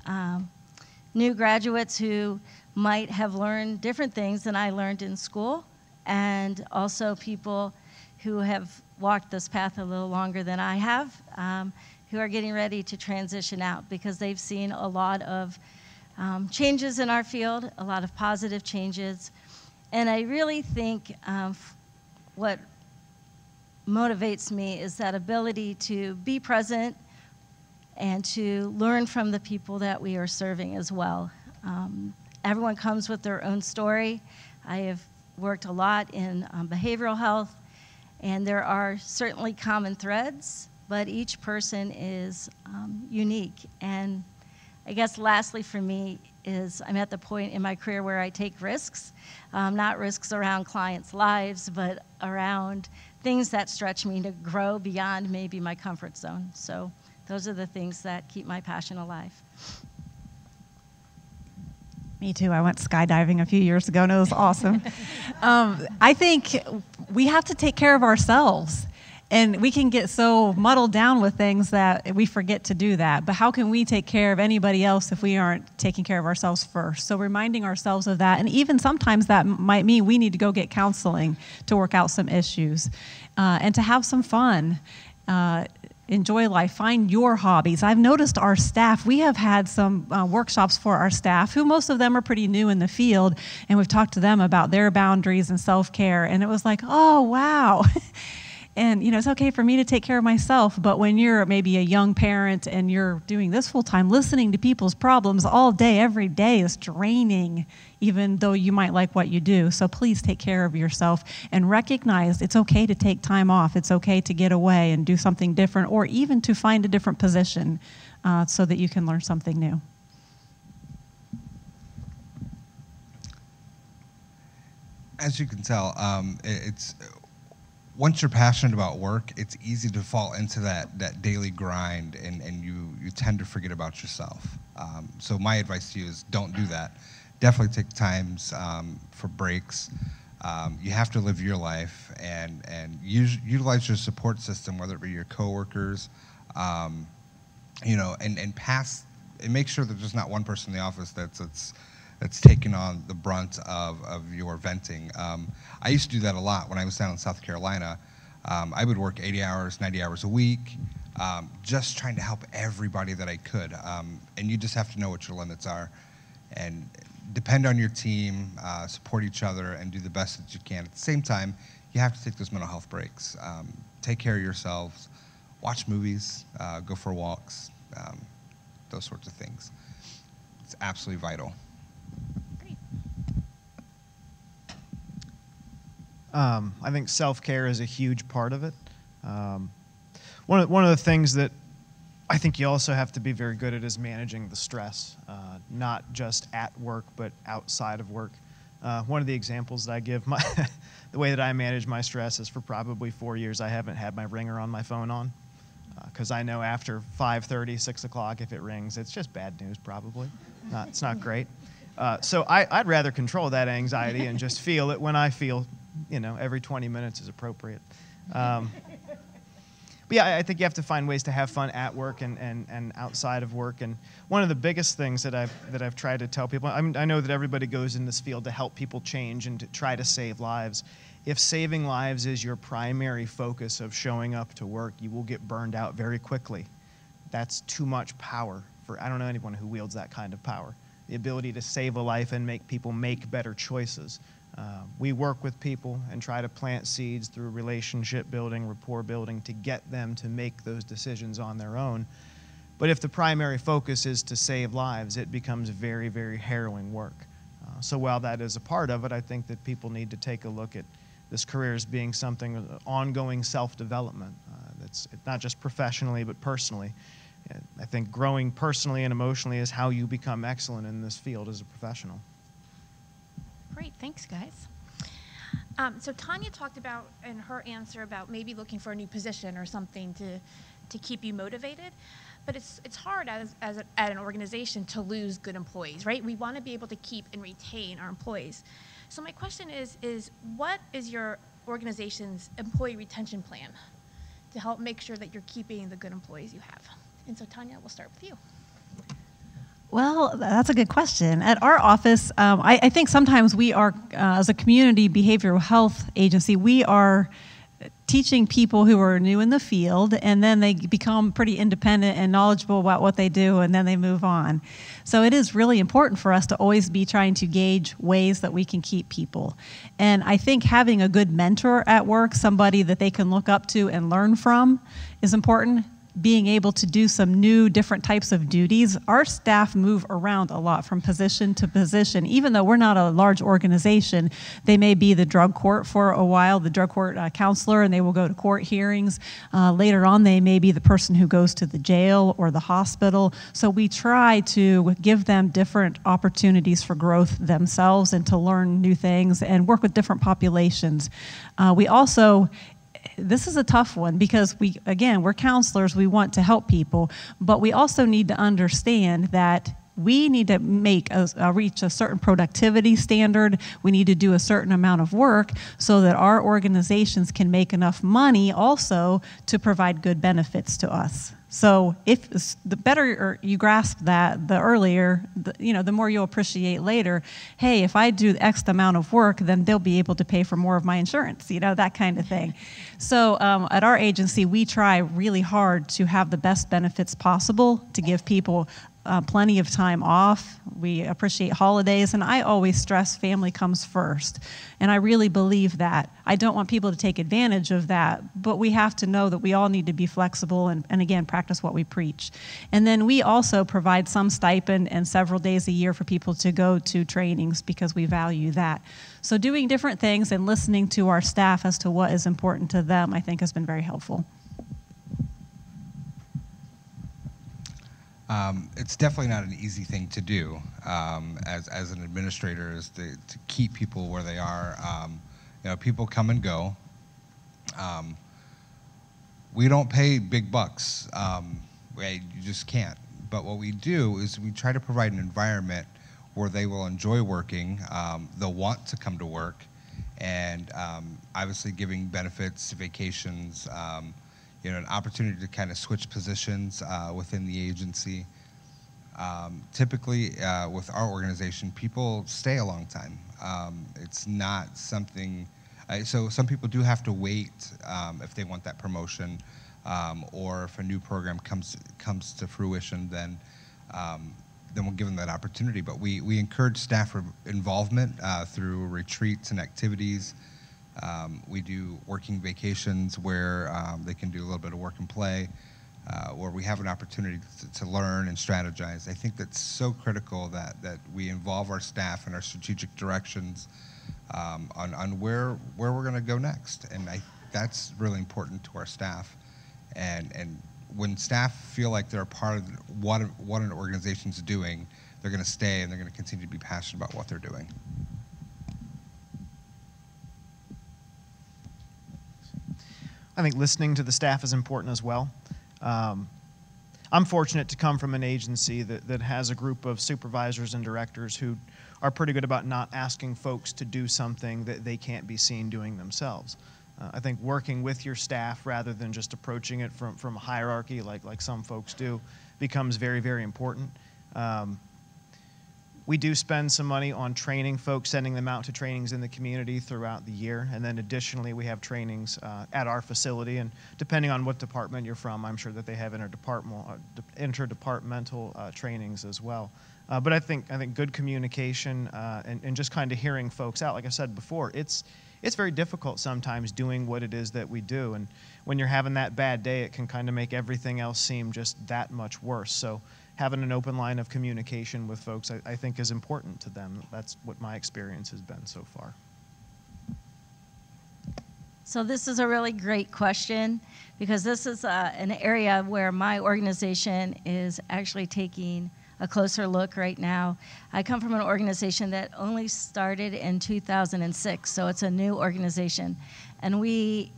[SPEAKER 10] new graduates who might have learned different things than I learned in school, and also people who have walked this path a little longer than I have, who are getting ready to transition out because they've seen a lot of changes in our field, a lot of positive changes. And I really think what motivates me is that ability to be present and to learn from the people that we are serving as well. Everyone comes with their own story. I have worked a lot in behavioral health, and there are certainly common threads, but each person is unique. And I guess lastly for me is I'm at the point in my career where I take risks, not risks around clients' lives, but around things that stretch me to grow beyond maybe my comfort zone. So those are the things that keep my passion alive.
[SPEAKER 11] Me too. I went skydiving a few years ago, and it was awesome. I think we have to take care of ourselves. And we can get so muddled down with things that we forget to do that. But how can we take care of anybody else if we aren't taking care of ourselves first? So reminding ourselves of that. And even sometimes that might mean we need to go get counseling to work out some issues and to have some fun. enjoy life, find your hobbies. I've noticed our staff, we have had some workshops for our staff, who most of them are pretty new in the field, and we've talked to them about their boundaries and self-care, and it was like, oh, wow. And, you know, it's okay for me to take care of myself, but when you're maybe a young parent and you're doing this full time, listening to people's problems all day, every day is draining, even though you might like what you do. So please take care of yourself and recognize it's okay to take time off. It's okay to get away and do something different, or even to find a different position so that you can learn something new.
[SPEAKER 12] As you can tell, once you're passionate about work, it's easy to fall into that daily grind, and you tend to forget about yourself. So my advice to you is don't do that. Definitely take times for breaks. You have to live your life and utilize your support system, whether it be your coworkers, you know, and make sure that there's not one person in the office that's taking on the brunt of your venting. I used to do that a lot when I was down in South Carolina. I would work 80 hours, 90 hours a week, just trying to help everybody that I could. And you just have to know what your limits are and depend on your team, support each other, and do the best that you can. At the same time, you have to take those mental health breaks. Take care of yourselves, watch movies, go for walks, those sorts of things. It's absolutely vital.
[SPEAKER 9] I think self-care is a huge part of it. One of the things that I think you also have to be very good at is managing the stress, not just at work, but outside of work. One of the examples that I give, the way that I manage my stress is for probably 4 years I haven't had my ringer on my phone on, because I know after 5:30, 6 o'clock, if it rings, it's just bad news probably. It's not great. So I'd rather control that anxiety and just feel it when I feel, you know, every 20 minutes is appropriate. But yeah, I think you have to find ways to have fun at work and outside of work. And one of the biggest things that I've tried to tell people, I know that everybody goes in this field to help people change and to try to save lives. If saving lives is your primary focus of showing up to work, you will get burned out very quickly. That's too much power I don't know anyone who wields that kind of power. The ability to save a life and make people make better choices. We work with people and try to plant seeds through relationship building, rapport building, to get them to make those decisions on their own. But if the primary focus is to save lives, it becomes very, very harrowing work. So while that is a part of it, I think that people need to take a look at this career as being something, ongoing self-development. That's not just professionally, but personally. I think growing personally and emotionally is how you become excellent in this field as a professional.
[SPEAKER 6] Great, thanks guys. So Tanya talked about in her answer about maybe looking for a new position or something to keep you motivated, but it's hard at an organization to lose good employees, right? We want to be able to keep and retain our employees. So my question is what is your organization's employee retention plan to help make sure that you're keeping the good employees you have? And so Tanya, we'll start with you.
[SPEAKER 11] Well, that's a good question. At our office, I think sometimes we are, as a community behavioral health agency, we are teaching people who are new in the field, and then they become pretty independent and knowledgeable about what they do, and then they move on. So it is really important for us to always be trying to gauge ways that we can keep people. And I think having a good mentor at work, somebody that they can look up to and learn from, is important. Being able to do some new, different types of duties. Our staff move around a lot from position to position. Even though we're not a large organization, they may be the drug court for a while, the drug court counselor, and they will go to court hearings. Later on, they may be the person who goes to the jail or the hospital. So we try to give them different opportunities for growth themselves and to learn new things and work with different populations. We also, this is a tough one because we're counselors, we want to help people, but we also need to understand that we need to reach a certain productivity standard. We need to do a certain amount of work so that our organizations can make enough money also to provide good benefits to us. So if the better you grasp that, the earlier, the more you'll appreciate later, hey, if I do X amount of work, then they'll be able to pay for more of my insurance, that kind of thing. So at our agency, we try really hard to have the best benefits possible to give people plenty of time off. We appreciate holidays, and I always stress family comes first. And I really believe that. I don't want people to take advantage of that, but we have to know that we all need to be flexible and again, practice what we preach. And then we also provide some stipend and several days a year for people to go to trainings because we value that. So doing different things and listening to our staff as to what is important to them, I think has been very helpful.
[SPEAKER 12] It's definitely not an easy thing to do as an administrator, is to keep people where they are. People come and go. We don't pay big bucks. You just can't. But what we do is we try to provide an environment where they will enjoy working, they'll want to come to work, and obviously giving benefits, vacations, an opportunity to kind of switch positions within the agency. Typically, with our organization, people stay a long time. It's not something, so some people do have to wait if they want that promotion, or if a new program comes to fruition, then we'll give them that opportunity. But we encourage staff involvement through retreats and activities. We do working vacations where they can do a little bit of work and play, where we have an opportunity to learn and strategize. I think that's so critical that we involve our staff in our strategic directions on where we're going to go next. And that's really important to our staff. And when staff feel like they're a part of what an organization's doing, they're going to stay and they're going to continue to be passionate about what they're doing.
[SPEAKER 9] I think listening to the staff is important as well. I'm fortunate to come from an agency that has a group of supervisors and directors who are pretty good about not asking folks to do something that they can't be seen doing themselves. I think working with your staff rather than just approaching it from a hierarchy like some folks do becomes very, very important. We do spend some money on training folks, sending them out to trainings in the community throughout the year. And then additionally, we have trainings at our facility. And depending on what department you're from, I'm sure that they have interdepartmental trainings as well. But I think good communication and just kind of hearing folks out, like I said before, it's very difficult sometimes doing what it is that we do. And when you're having that bad day, it can kind of make everything else seem just that much worse. So having an open line of communication with folks, I think, is important to them. That's what my experience has been so far.
[SPEAKER 10] So this is a really great question, because this is an area where my organization is actually taking a closer look right now. I come from an organization that only started in 2006, so it's a new organization. And we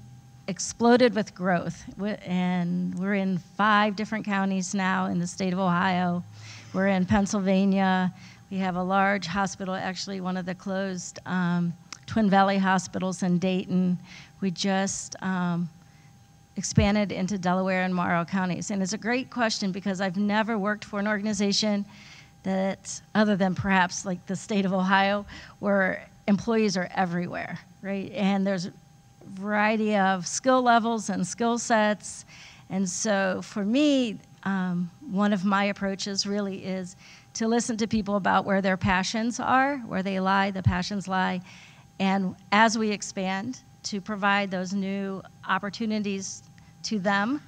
[SPEAKER 10] exploded with growth, and we're in 5 different counties now in the state of Ohio. We're in Pennsylvania. We have a large hospital, actually one of the closed Twin Valley hospitals in Dayton. We just expanded into Delaware and Morrow counties. And it's a great question, because I've never worked for an organization that, other than perhaps like the state of Ohio, where employees are everywhere, right? And there's variety of skill levels and skill sets. And so for me, one of my approaches really is to listen to people about where their passions are, where they lie, the passions lie, and as we expand, to provide those new opportunities to them,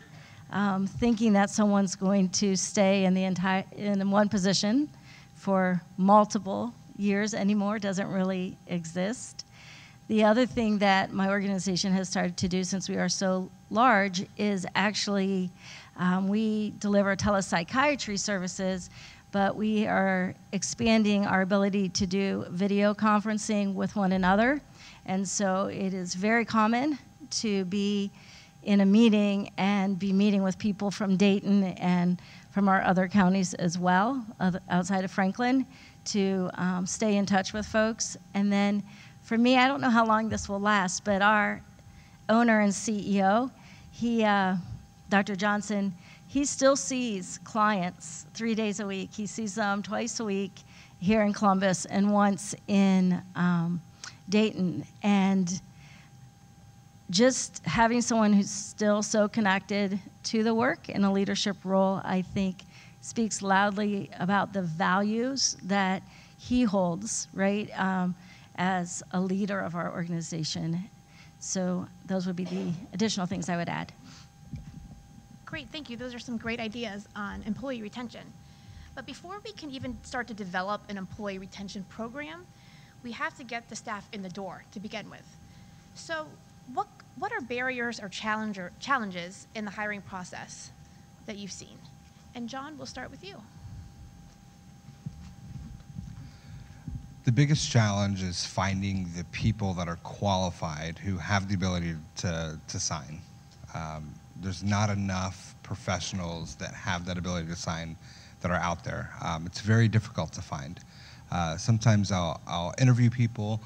[SPEAKER 10] thinking that someone's going to stay in one position for multiple years anymore doesn't really exist. The other thing that my organization has started to do, since we are so large, is actually we deliver telepsychiatry services, but we are expanding our ability to do video conferencing with one another. And so it is very common to be in a meeting and be meeting with people from Dayton and from our other counties as well, outside of Franklin, to stay in touch with folks. And then for me, I don't know how long this will last, but our owner and CEO, Dr. Johnson, he still sees clients 3 days a week. He sees them twice a week here in Columbus and once in Dayton. And just having someone who's still so connected to the work in a leadership role, I think speaks loudly about the values that he holds, right, as a leader of our organization. So those would be the additional things I would add.
[SPEAKER 6] Great, thank you. Those are some great ideas on employee retention. But before we can even start to develop an employee retention program, we have to get the staff in the door to begin with. So what are barriers or challenges in the hiring process that you've seen? And John, we'll start with you.
[SPEAKER 12] The biggest challenge is finding the people that are qualified who have the ability to sign. There's not enough professionals that have that ability to sign that are out there. It's very difficult to find. Sometimes I'll interview people.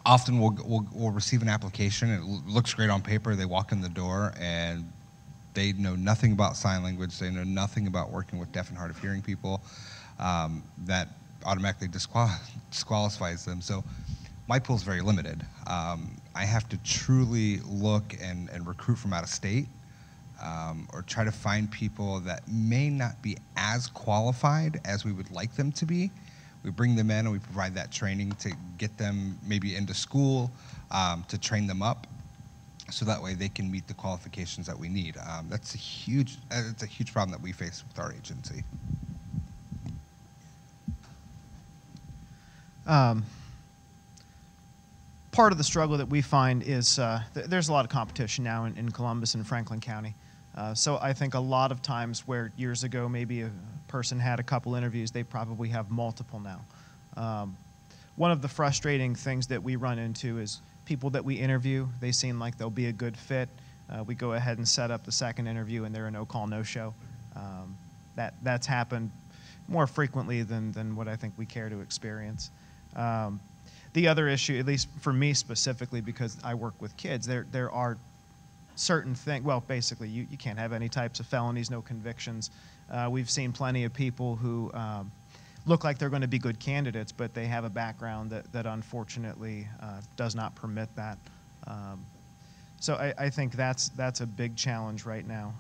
[SPEAKER 12] Often we'll receive an application. It looks great on paper. They walk in the door and they know nothing about sign language. They know nothing about working with deaf and hard of hearing people. That automatically disqualifies them. So my pool is very limited. I have to truly look and recruit from out of state, or try to find people that may not be as qualified as we would like them to be. We bring them in and we provide that training to get them maybe into school, to train them up, so that way they can meet the qualifications that we need. It's a huge problem that we face with our agency.
[SPEAKER 9] Part of the struggle that we find is there's a lot of competition now in Columbus and Franklin County. So I think a lot of times where years ago maybe a person had a couple interviews, they probably have multiple now. One of the frustrating things that we run into is people that we interview, they seem like they'll be a good fit. We go ahead and set up the second interview and they're a no-call, no-show. That's happened more frequently than what I think we care to experience. The other issue, at least for me specifically, because I work with kids, there are certain things, well, basically, you can't have any types of felonies, no convictions. We've seen plenty of people who look like they're going to be good candidates, but they have a background that unfortunately does not permit that. So I think that's a big challenge right now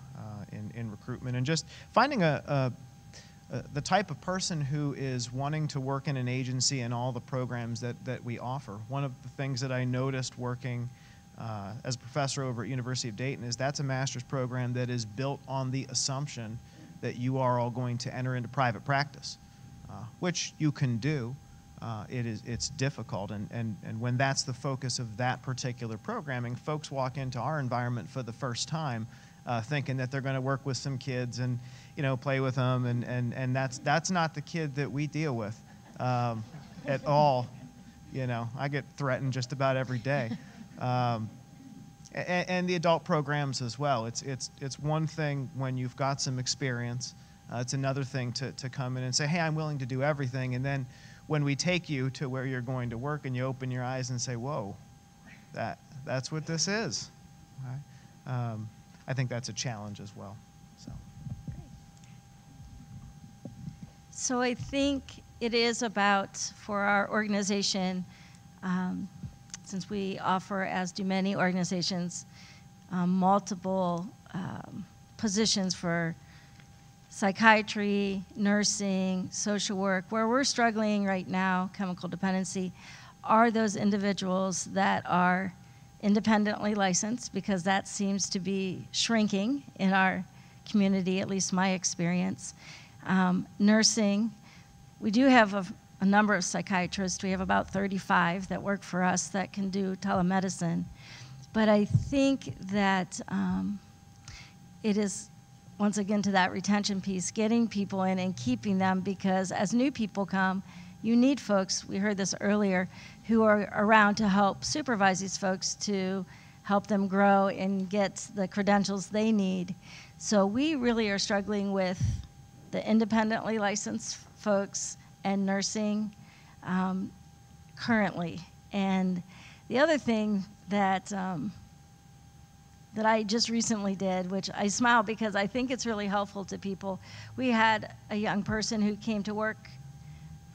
[SPEAKER 9] in recruitment, and just finding the type of person who is wanting to work in an agency and all the programs that we offer. One of the things that I noticed working as a professor over at University of Dayton is that's a master's program that is built on the assumption that you are all going to enter into private practice, which you can do. It's difficult, and when that's the focus of that particular programming, folks walk into our environment for the first time thinking that they're going to work with some kids and play with them, and that's not the kid that we deal with at all. I get threatened just about every day. And the adult programs as well. It's one thing when you've got some experience. It's another thing to come in and say, hey, I'm willing to do everything. And then when we take you to where you're going to work and you open your eyes and say, whoa, that's what this is. Right? I think that's a challenge as well.
[SPEAKER 10] So I think it is about, for our organization, since we offer, as do many organizations, multiple positions for psychiatry, nursing, social work. Where we're struggling right now, chemical dependency, are those individuals that are independently licensed, because that seems to be shrinking in our community, at least my experience. Nursing, we do have a number of psychiatrists. We have about 35 that work for us that can do telemedicine. But I think that it is, once again, to that retention piece, getting people in and keeping them, because as new people come, you need folks, we heard this earlier, who are around to help supervise these folks to help them grow and get the credentials they need. So we really are struggling with the independently licensed folks and nursing currently. And the other thing that that I just recently did, which I smile because I think it's really helpful to people. We had a young person who came to work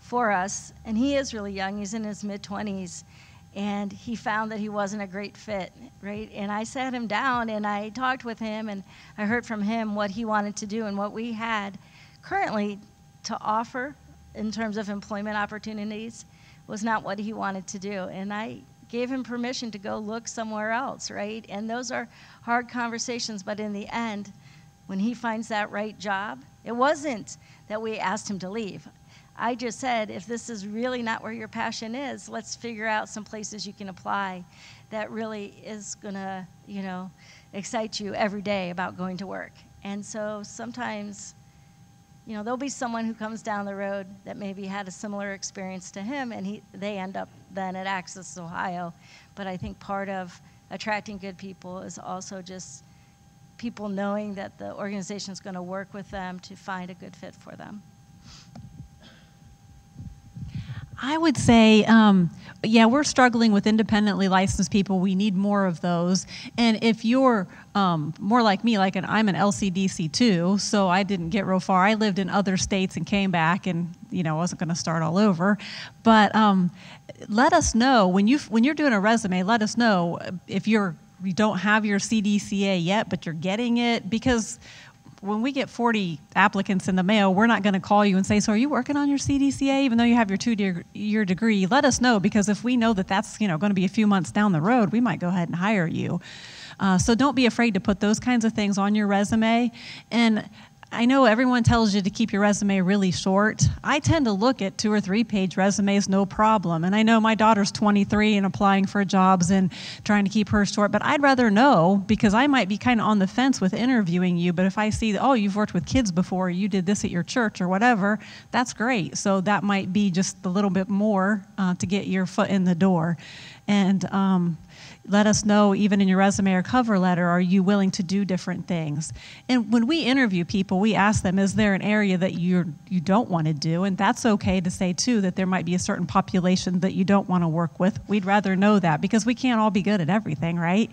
[SPEAKER 10] for us, and he is really young, he's in his mid-20s, and he found that he wasn't a great fit, right? And I sat him down and I talked with him, and I heard from him what he wanted to do and what we had currently to offer in terms of employment opportunities was not what he wanted to do. And I gave him permission to go look somewhere else, right? And those are hard conversations, but in the end, when he finds that right job, it wasn't that we asked him to leave. I just said, if this is really not where your passion is, let's figure out some places you can apply that really is gonna, you know, excite you every day about going to work. And so sometimes, you know, there'll be someone who comes down the road that maybe had a similar experience to him, and they end up then at Access Ohio. But I think part of attracting good people is also just people knowing that the organization is going to work with them to find a good fit for them.
[SPEAKER 11] I would say, yeah, we're struggling with independently licensed people. We need more of those. And if you're more like me, I'm an LCDC too, so I didn't get real far. I lived in other states and came back, and I wasn't going to start all over. But let us know when you're doing a resume. Let us know if you don't have your CDCA yet, but you're getting it, because when we get 40 applicants in the mail, we're not going to call you and say, so are you working on your CDCA, even though you have your 2-year degree? Let us know, because if we know that that's going to be a few months down the road, we might go ahead and hire you. So don't be afraid to put those kinds of things on your resume. And I know everyone tells you to keep your resume really short. I tend to look at 2- or 3-page resumes, no problem. And I know my daughter's 23 and applying for jobs and trying to keep her short, but I'd rather know, because I might be kind of on the fence with interviewing you, but if I see, oh, you've worked with kids before, you did this at your church or whatever, that's great. So that might be just a little bit more to get your foot in the door. And let us know, even in your resume or cover letter, are you willing to do different things? And when we interview people, we ask them, is there an area that you don't want to do? And that's okay to say, too, that there might be a certain population that you don't want to work with. We'd rather know that, because we can't all be good at everything, right?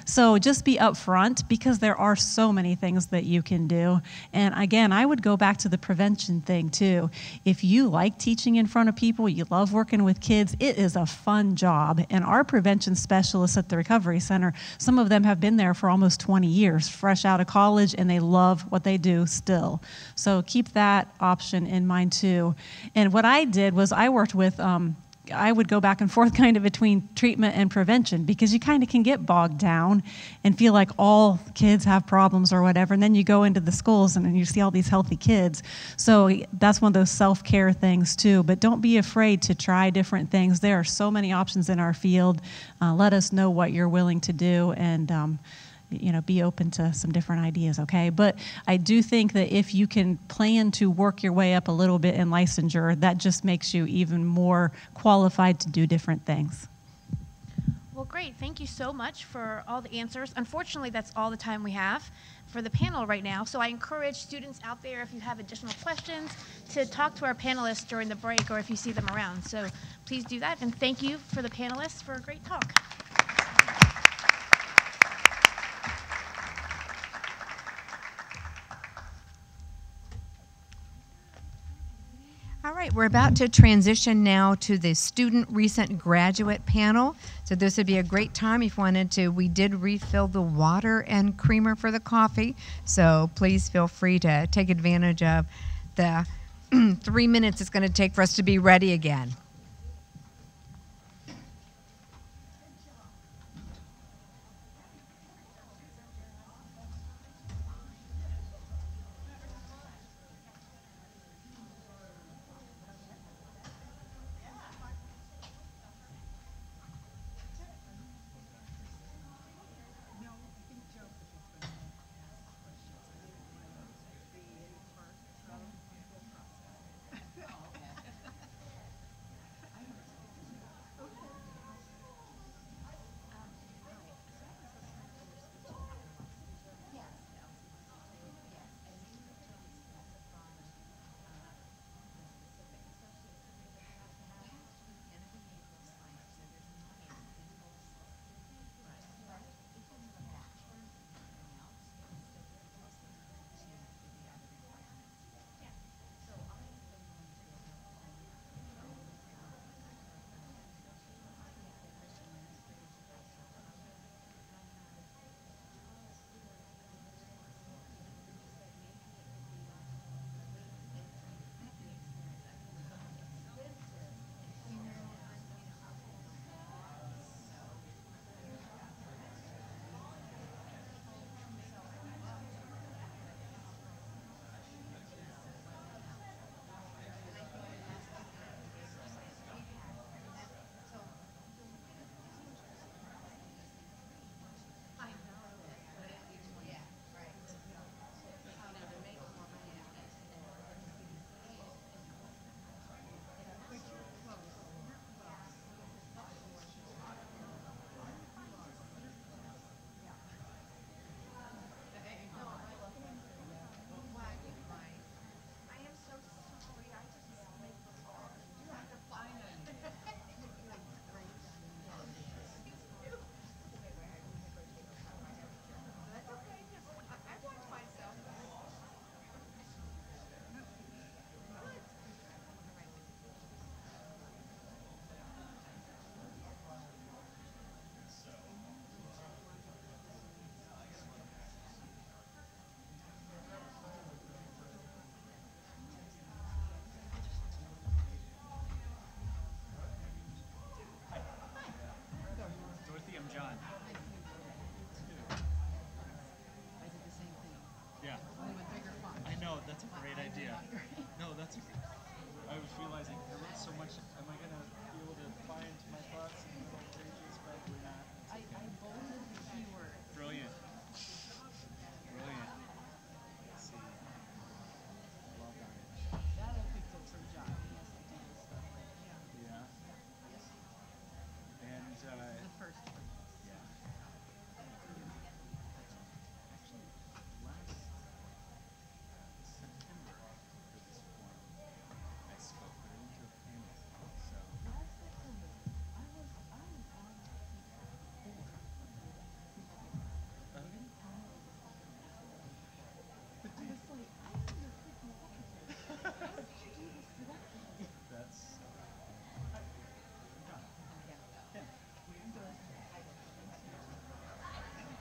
[SPEAKER 11] So just be upfront, because there are so many things that you can do. And again, I would go back to the prevention thing too. If you like teaching in front of people, you love working with kids, it is a fun job. And our prevention specialists at the Recovery Center, some of them have been there for almost 20 years, fresh out of college, and they love what they do still. So keep that option in mind too. And what I did was I worked with I would go back and forth kind of between treatment and prevention, because you kind of can get bogged down and feel like all kids have problems or whatever, and then you go into the schools and you see all these healthy kids. So that's one of those self-care things too, but don't be afraid to try different things. There are so many options in our field. Let us know what you're willing to do, and be open to some different ideas, okay? But I do think that if you can plan to work your way up a little bit in licensure, that just makes you even more qualified to do different things.
[SPEAKER 6] Well, great. Thank you so much for all the answers. Unfortunately, that's all the time we have for the panel right now. So I encourage students out there, if you have additional questions, to talk to our panelists during the break, or if you see them around. So please do that. And thank you for the panelists for a great talk.
[SPEAKER 3] All right, we're about to transition now to the student recent graduate panel. So this would be a great time if you wanted to. We did refill the water and creamer for the coffee, so please feel free to take advantage of the 3 minutes it's going to take for us to be ready again.
[SPEAKER 13] That's okay. I was realizing I wrote so much. Am I gonna be able to find my thoughts in the middle pages? Probably not.
[SPEAKER 8] I bolded the keyword.
[SPEAKER 13] Brilliant. Brilliant. Let's see. Well done.
[SPEAKER 8] That I picked up from John. He has to do this stuff like
[SPEAKER 13] Yeah. And
[SPEAKER 8] the first one.
[SPEAKER 13] yeah. Actually, last September for this forum, I spoke, but I went to a panel. So
[SPEAKER 8] Last September, I was on
[SPEAKER 13] that's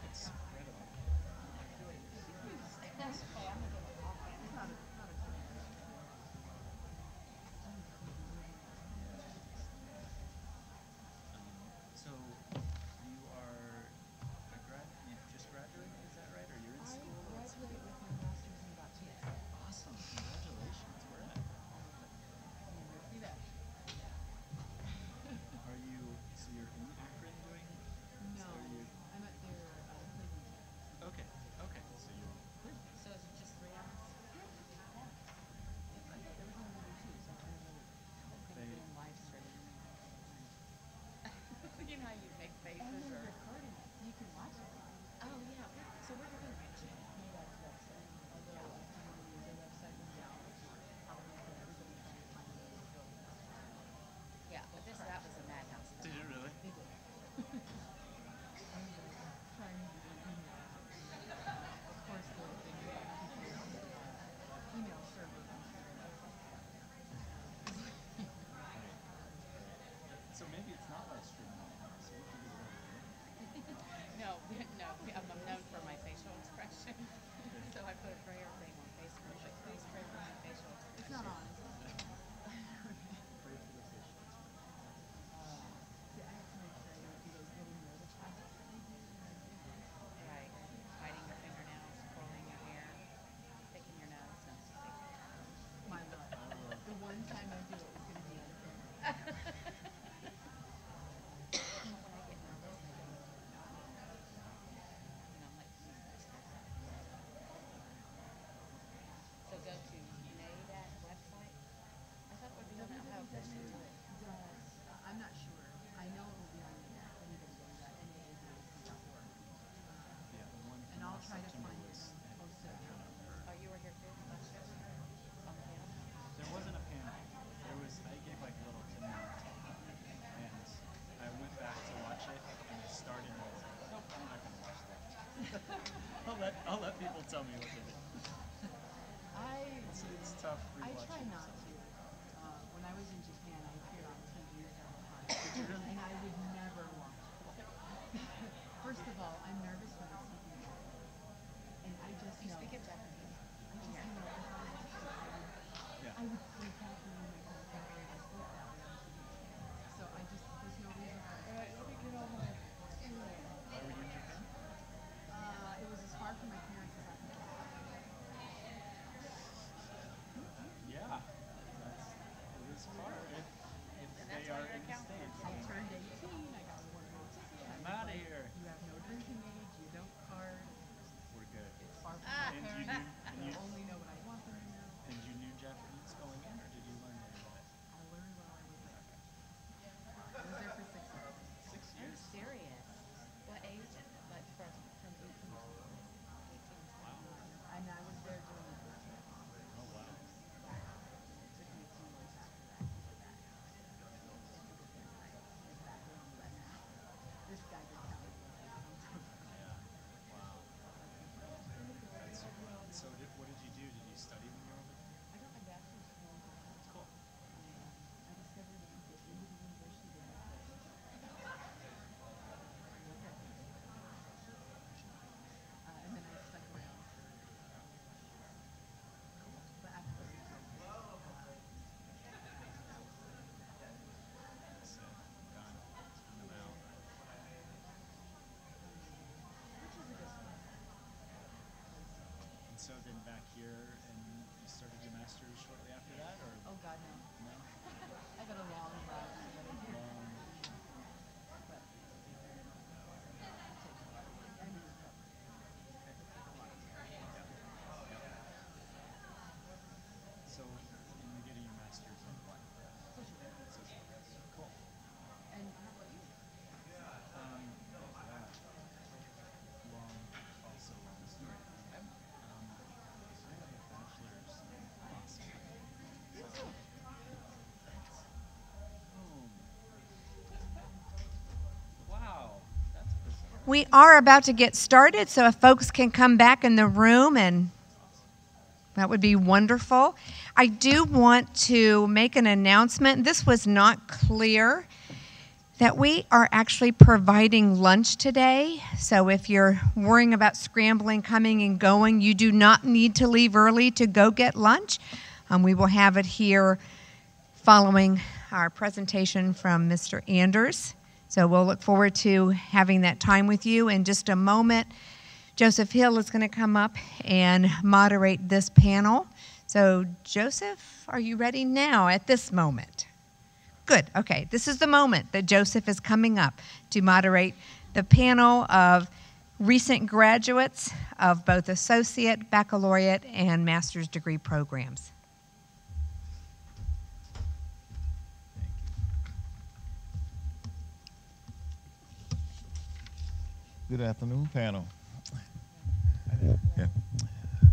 [SPEAKER 13] it's incredible. So you are you just graduated, is that right? Or you're in school?
[SPEAKER 8] I graduated with my master's in about 2 years.
[SPEAKER 13] Awesome, congratulations. Where at?
[SPEAKER 8] University of
[SPEAKER 13] Are you, so you're in Akron doing this?
[SPEAKER 8] No,
[SPEAKER 13] Or are you,
[SPEAKER 8] I'm at their Cleveland campus.
[SPEAKER 13] okay, so you're,
[SPEAKER 8] So is it just 3 hours? There was another 2, so I don't know.
[SPEAKER 13] They-
[SPEAKER 8] Doing live streaming. You know how you make faces or recording it. You can watch it. Oh yeah. So we're doing NAADAC's website. Although if you want to use their website and download it, probably put everybody trying to find it. Yeah, but that was a madhouse.
[SPEAKER 13] did you really?
[SPEAKER 8] They did. Trying to do email. Of course, the thing about people's email server.
[SPEAKER 13] So maybe it's not live streaming. So we can do that.
[SPEAKER 8] No, I'm known for my facial expression. So I put a prayer thing on Facebook. Like, please pray for my facial expression. It's not on, is it?
[SPEAKER 13] Pray for the fish.
[SPEAKER 8] See, I have to make sure I don't do those little notifiers that they do.
[SPEAKER 14] Right. Biting your fingernails, curling your hair, picking your nose.
[SPEAKER 8] My luck. The one time I do it is going to be on camera.
[SPEAKER 14] So go to NAADAC website. I thought it would be on the Ohio Christian.
[SPEAKER 8] I'm not sure. I know it will be on there. NAADAC.org.
[SPEAKER 13] Yeah, the one
[SPEAKER 8] And I'll try to find it
[SPEAKER 13] was,
[SPEAKER 8] and post it.
[SPEAKER 14] Oh, you were here too last year? On the panel?
[SPEAKER 13] there wasn't a panel. There was, I gave like a little 10-minute talk. And I went back to watch it and I started and I was like, nope, I'm not gonna watch that. I'll let people tell me what they did. It's tough
[SPEAKER 8] I
[SPEAKER 13] rewatching
[SPEAKER 8] try not
[SPEAKER 13] yourself.
[SPEAKER 8] to. When I was in Japan, I appeared on TV all the time. And I would never watch it. First of all, I'm nervous when I speak in Japanese. And I just
[SPEAKER 14] You
[SPEAKER 8] know.
[SPEAKER 14] speak in Japanese?
[SPEAKER 8] I just know if I watched it, I would freak out when my country and I spoke that way on TV. So I just, there's no reason why. Alright, let me get on my...
[SPEAKER 13] Why were you in Japan?
[SPEAKER 8] It was as far from my parents as I could get.
[SPEAKER 13] Yeah, it is far if they are in the States.
[SPEAKER 8] I turned 18, I got a one-way ticket.
[SPEAKER 13] I'm out of here.
[SPEAKER 8] You have no drinking age, you don't card.
[SPEAKER 13] We're good.
[SPEAKER 8] It's far from
[SPEAKER 13] And
[SPEAKER 8] my
[SPEAKER 13] you
[SPEAKER 8] parents.
[SPEAKER 13] knew-
[SPEAKER 8] I only know what I want them to know.
[SPEAKER 13] And you knew Japanese going in, or did you learn any of it?
[SPEAKER 8] I learned while I was there. I was there for 6 years.
[SPEAKER 13] 6
[SPEAKER 14] Are you
[SPEAKER 13] years?
[SPEAKER 14] serious? What age? Like from
[SPEAKER 8] 18 to 29. And I was there during the first year.
[SPEAKER 13] Oh wow.
[SPEAKER 8] It took me 2 months after that to get back. This guy did tell me.
[SPEAKER 13] Yeah. Wow. That's wild. So what did you do? Did you study when you were over there?
[SPEAKER 8] I got my bachelor's from
[SPEAKER 13] Cool.
[SPEAKER 8] I discovered that you get into the university to have and then I stuck around for but after
[SPEAKER 13] That's it. Done. I'm out.
[SPEAKER 8] which is a good sign.
[SPEAKER 13] And so then back here, and you started your master's shortly after that, or?
[SPEAKER 14] Oh God, no.
[SPEAKER 13] No?
[SPEAKER 14] I got a long route.
[SPEAKER 13] So, you're getting your master's in what? Social work. Cool.
[SPEAKER 14] And how about you?
[SPEAKER 13] Also long story. I have a bachelor's in philosophy. Wow, that's bizarre.
[SPEAKER 3] We are about to get started, so if folks can come back in the room, and that would be wonderful. I do want to make an announcement. This was not clear, that we are actually providing lunch today. So if you're worrying about scrambling, coming and going, you do not need to leave early to go get lunch. We will have it here following our presentation from Mr. Anders. So we'll look forward to having that time with you. In just a moment, Joseph Hill is going to come up and moderate this panel. So Joseph, are you ready now at this moment? Good. Okay. This is the moment that Joseph is coming up to moderate the panel of recent graduates of both associate, baccalaureate, and master's degree programs.
[SPEAKER 1] Good afternoon, panel. Yeah.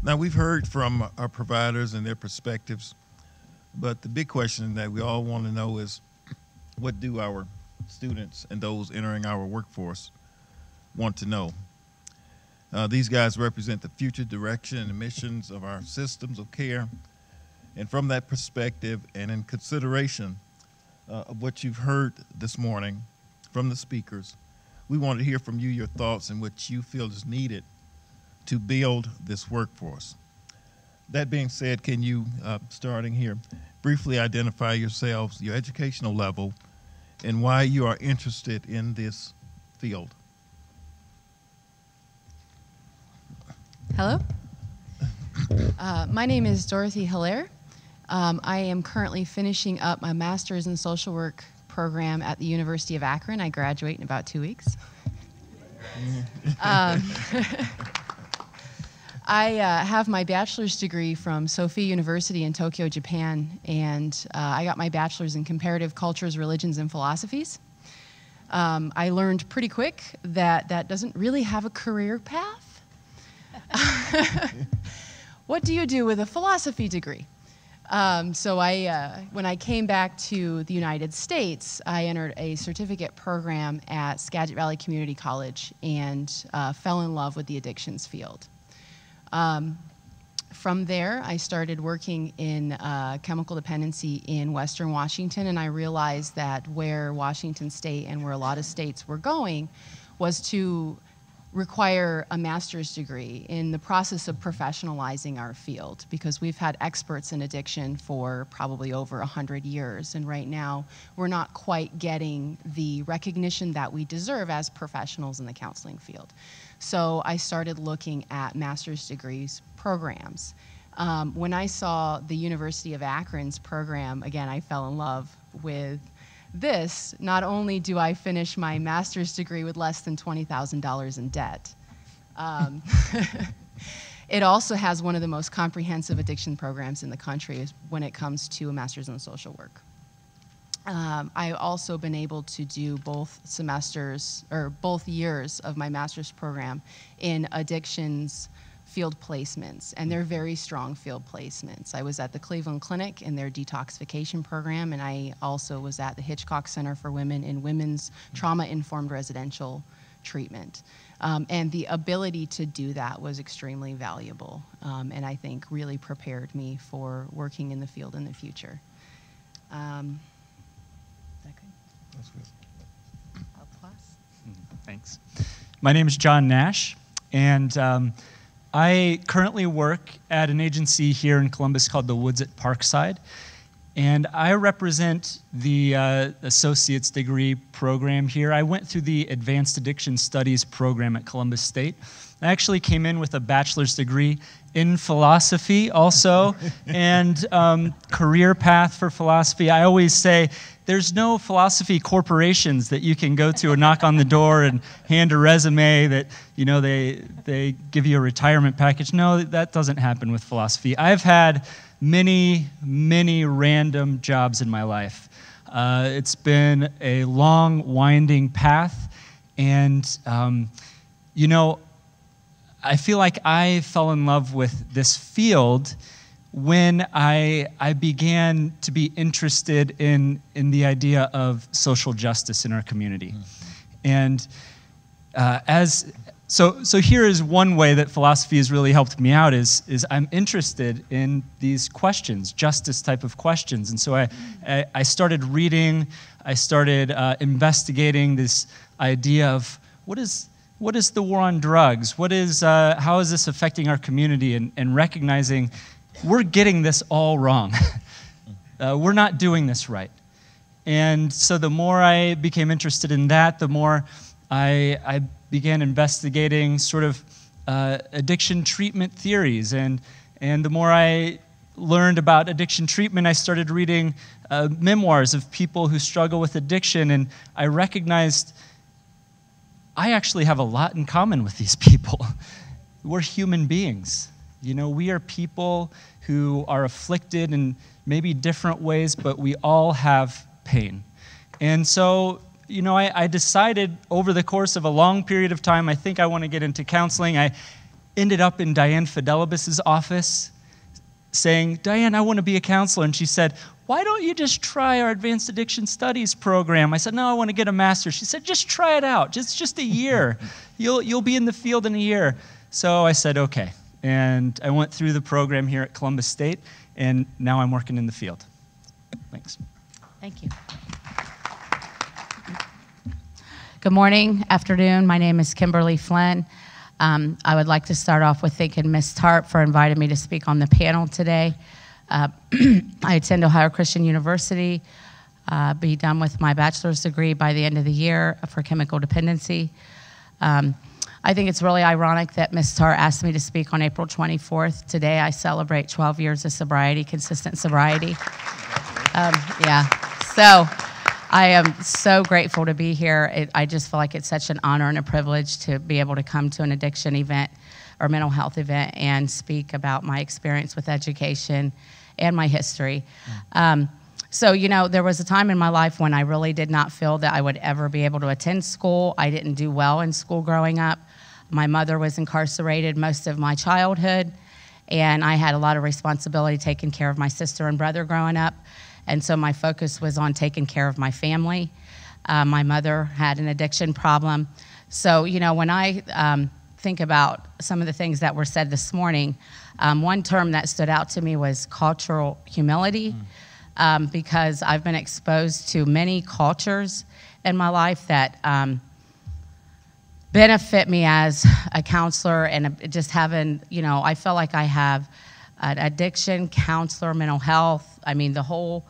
[SPEAKER 1] Now, we've heard from our providers and their perspectives, but the big question that we all want to know is, what do our students and those entering our workforce want to know? These guys represent the future direction and missions of our systems of care. And from that perspective and in consideration of what you've heard this morning from the speakers, we want to hear from you your thoughts and what you feel is needed to build this workforce. That being said, can you, starting here, briefly identify yourselves, your educational level, and why you are interested in this field?
[SPEAKER 14] Hello. My name is Dorothy Hilaire. I am currently finishing up my master's in social work program at the University of Akron. I graduate in about 2 weeks. I have my bachelor's degree from Sophia University in Tokyo, Japan, and I got my bachelor's in comparative cultures, religions, and philosophies. I learned pretty quick that that doesn't really have a career path. What do you do with a philosophy degree? So when I came back to the United States, I entered a certificate program at Skagit Valley Community College and fell in love with the addictions field. From there, I started working in chemical dependency in Western Washington, and I realized that where Washington State and where a lot of states were going was to require a master's degree in the process of professionalizing our field, because we've had experts in addiction for probably over 100 years, and right now we're not quite getting the recognition that we deserve as professionals in the counseling field. So I started looking at master's degrees programs. When I saw the University of Akron's program, again, I fell in love with this. Not only do I finish my master's degree with less than $20,000 in debt, it also has one of the most comprehensive addiction programs in the country when it comes to a master's in social work. I've also been able to do both semesters, or both years of my master's program in addictions field placements, and they're very strong field placements. I was at the Cleveland Clinic in their detoxification program, and I also was at the Hitchcock Center for Women in women's trauma-informed residential treatment. And the ability to do that was extremely valuable, and I think really prepared me for working in the field in the future. Is that good?
[SPEAKER 1] That's good.
[SPEAKER 13] Thanks. My name is John Nash, and I currently work at an agency here in Columbus called the Woods at Parkside, and I represent the associate's degree program here. I went through the Advanced Addiction Studies program at Columbus State. I actually came in with a bachelor's degree in philosophy also, and career path for philosophy. I always say there's no philosophy corporations that you can go to and knock on the door and hand a resume that, you know, they give you a retirement package. No, that doesn't happen with philosophy. I've had many, many random jobs in my life. It's been a long, winding path, and you know, I feel like I fell in love with this field when I began to be interested in the idea of social justice in our community. And so here is one way that philosophy has really helped me out is I'm interested in these questions, justice type of questions. And so I started reading, I started investigating this idea of what is the war on drugs? How is this affecting our community? And recognizing we're getting this all wrong. We're not doing this right. And so the more I became interested in that, the more I began investigating sort of addiction treatment theories. And the more I learned about addiction treatment, I started reading memoirs of people who struggle with addiction. And I recognized I actually have a lot in common with these people. We're human beings. You know, we are people who are afflicted in maybe different ways, but we all have pain. And so, you know, I decided over the course of a long period of time, I think I want to get into counseling. I ended up in Diane Fidelibus's office saying, Diane, I want to be a counselor. And she said, why don't you just try our Advanced Addiction Studies program? I said, no, I want to get a master's. She said, just try it out. Just a year. You'll be in the field in a year. So I said, okay. And I went through the program here at Columbus State, and now I'm working in the field. Thanks.
[SPEAKER 14] Thank you. Good morning, afternoon. My name is Kimberly Flynn. I would like to start off with thanking Ms. Tarp for inviting me to speak on the panel today. I attend Ohio Christian University, be done with my bachelor's degree by the end of the year for chemical dependency. I think it's really ironic that Ms. Tarp asked me to speak on April 24th. Today I celebrate 12 years of sobriety, consistent sobriety. So I am so grateful to be here. I just feel like it's such an honor and a privilege to be able to come to an addiction event or mental health event and speak about my experience with education and my history. So, you know, there was a time in my life when I really did not feel that I would ever be able to attend school. I didn't do well in school growing up. My mother was incarcerated most of my childhood, and I had a lot of responsibility taking care of my sister and brother growing up. And so my focus was on taking care of my family. My mother had an addiction problem. So, you know, when I think about some of the things that were said this morning, one term that stood out to me was cultural humility, because I've been exposed to many cultures in my life that benefit me as a counselor, and just having, you know, I feel like I have an addiction counselor, mental health, I mean, the whole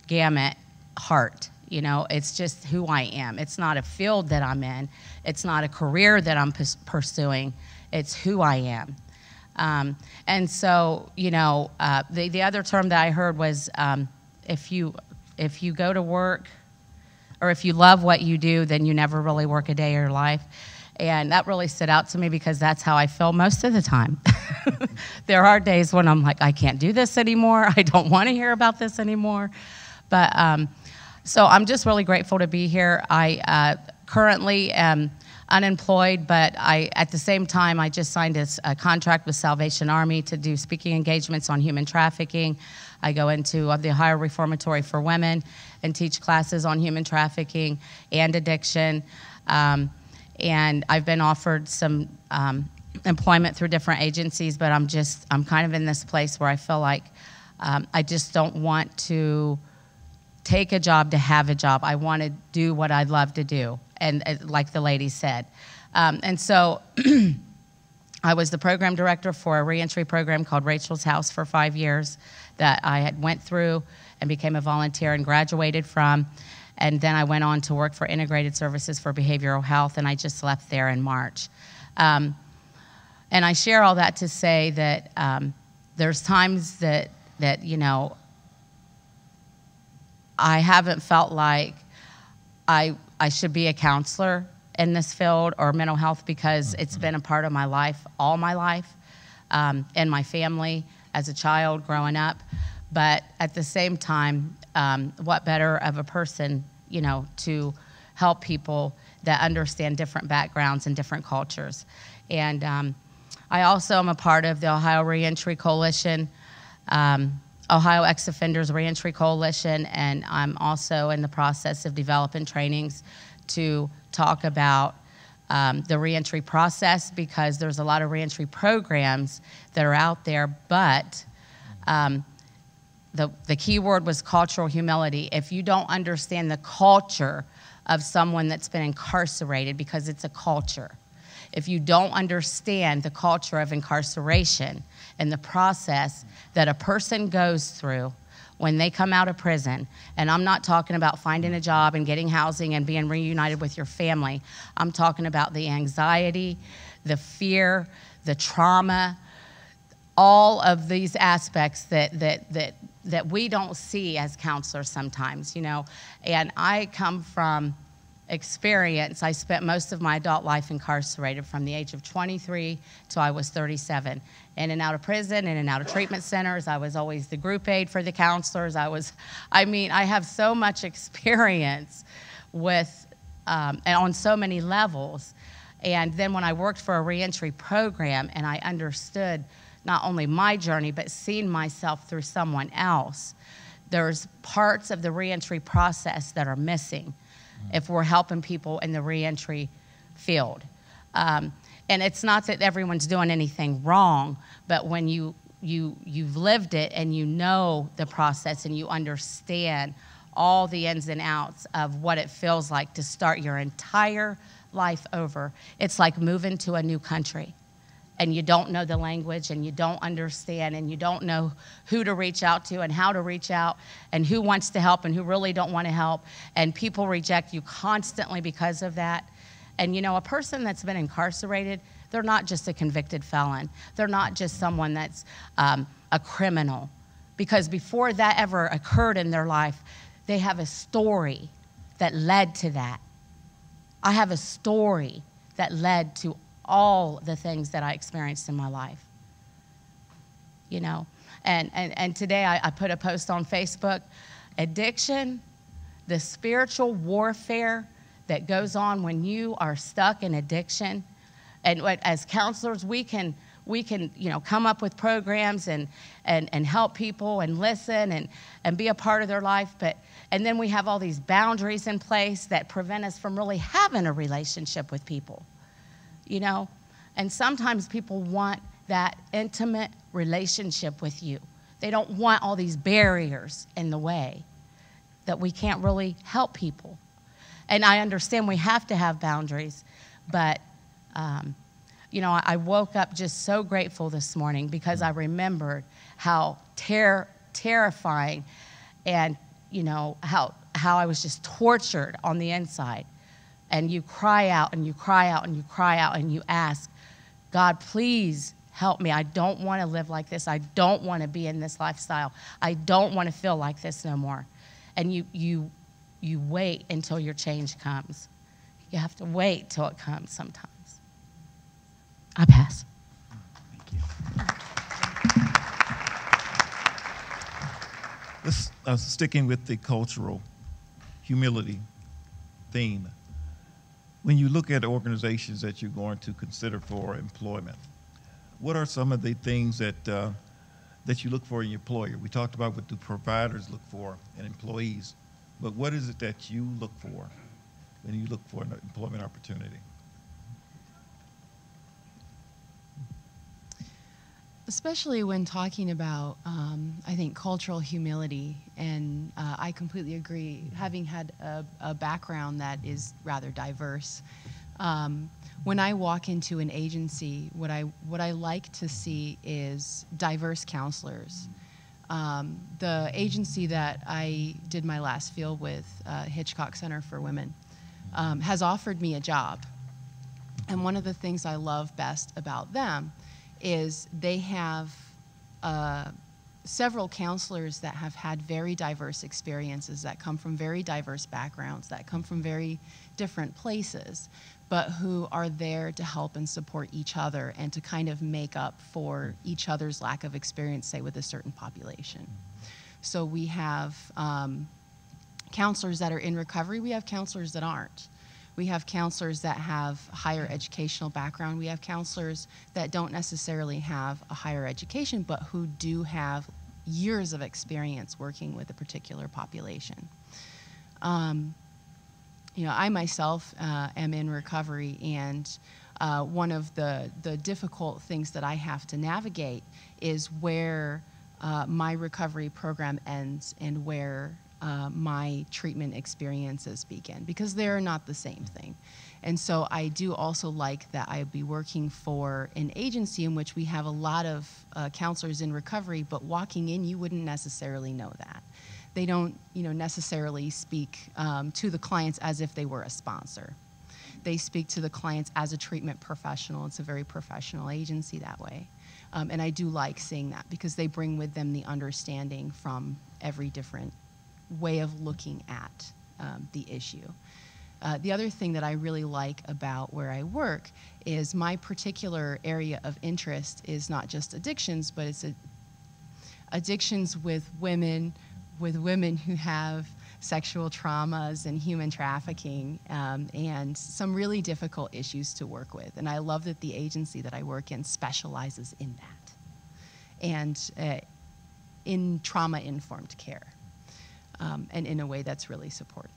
[SPEAKER 14] gamut heart. You know, it's just who I am. It's not a field that I'm in. It's not a career that I'm pursuing. It's who I am. And so, you know, the other term that I heard was if you go to work, or if you love what you do, then you never really work a day of your life. And that really stood out to me because that's how I feel most of the time. There are days when I'm like, I can't do this anymore. I don't want to hear about this anymore. But so I'm just really grateful to be here. I currently am unemployed, but at the same time, I just signed a contract with Salvation Army to do speaking engagements on human trafficking. I go into the Ohio Reformatory for Women and teach classes on human trafficking and addiction. And I've been offered some employment through different agencies, but I'm kind of in this place where I feel like I just don't want to take a job to have a job. I want to do what I'd love to do, and like the lady said. And so I was the program director for a reentry program called Rachel's House for 5 years that I had went through and became a volunteer and graduated from. And then I went on to work for Integrated Services for Behavioral Health, and I just left there in March. And I share all that to say that there's times that you know, I haven't felt like I should be a counselor in this field or mental health, because it's been a part of my life, all my life, and my family as a child growing up. But at the same time, what better of a person, you know, to help people that understand different backgrounds and different cultures. And I also am a part of the Ohio Reentry Coalition, Ohio Ex-Offenders Reentry Coalition, and I'm also in the process of developing trainings to talk about the reentry process, because there's a lot of reentry programs that are out there, but the key word was cultural humility. If you don't understand the culture of someone that's been incarcerated, because it's a culture, if you don't understand the culture of incarceration and the process that a person goes through when they come out of prison, and I'm not talking about finding a job and getting housing and being reunited with your family, I'm talking about the anxiety, the fear, the trauma, all of these aspects that we don't see as counselors sometimes, you know. And I come from experience. I spent most of my adult life incarcerated from the age of 23 till I was 37. In and out of prison, in and out of treatment centers. I was always the group aide for the counselors. I have so much experience with, and on so many levels. And then when I worked for a reentry program and I understood not only my journey, but seeing myself through someone else, there's parts of the reentry process that are missing if we're helping people in the reentry field. And it's not that everyone's doing anything wrong, but when you've lived it and you know the process and you understand all the ins and outs of what it feels like to start your entire life over, it's like moving to a new country. And you don't know the language, and you don't understand, and you don't know who to reach out to and how to reach out, and who wants to help and who really don't want to help. And people reject you constantly because of that. And you know, a person that's been incarcerated, they're not just a convicted felon. They're not just someone that's a criminal. Because before that ever occurred in their life, they have a story that led to that. I have a story that led to all the things that I experienced in my life, you know. And today I put a post on Facebook, addiction, the spiritual warfare that goes on when you are stuck in addiction. And as counselors, we can you know, come up with programs and help people and listen and be a part of their life. And then we have all these boundaries in place that prevent us from really having a relationship with people. You know, and sometimes people want that intimate relationship with you. They don't want all these barriers in the way that we can't really help people. And I understand we have to have boundaries, but, you know, I woke up just so grateful this morning because I remembered how terrifying and, you know, how I was just tortured on the inside. And you cry out and you cry out and you cry out and you ask, God, please help me. I don't want to live like this. I don't want to be in this lifestyle. I don't want to feel like this no more. And you wait until your change comes. You have to wait till it comes sometimes. I pass.
[SPEAKER 1] Let's sticking with the cultural humility theme. When you look at organizations that you're going to consider for employment, what are some of the things that you look for in your employer? We talked about what do providers look for in employees, but what is it that you look for when you look for an employment opportunity?
[SPEAKER 14] Especially when talking about, I think, cultural humility, and I completely agree. Having had a background that is rather diverse, when I walk into an agency, what I like to see is diverse counselors. The agency that I did my last field with, Hitchcock Center for Women, has offered me a job. And one of the things I love best about them is they have several counselors that have had very diverse experiences, that come from very diverse backgrounds, that come from very different places, but who are there to help and support each other and to kind of make up for each other's lack of experience, say, with a certain population. So we have counselors that are in recovery. We have counselors that aren't. We have counselors that have higher educational background. We have counselors that don't necessarily have a higher education, but who do have years of experience working with a particular population. You know, I myself am in recovery, and one of the difficult things that I have to navigate is where my recovery program ends and where my treatment experiences begin, because they're not the same thing. And so I do also like that I'd be working for an agency in which we have a lot of counselors in recovery, but walking in, you wouldn't necessarily know that. They don't, you know, necessarily speak to the clients as if they were a sponsor. They speak to the clients as a treatment professional. It's a very professional agency that way. And I do like seeing that, because they bring with them the understanding from every different way of looking at the issue. The other thing that I really like about where I work is my particular area of interest is not just addictions, but it's addictions with women who have sexual traumas and human trafficking, and some really difficult issues to work with. And I love that the agency that I work in specializes in that, and in trauma-informed care, and in a way that's really supportive.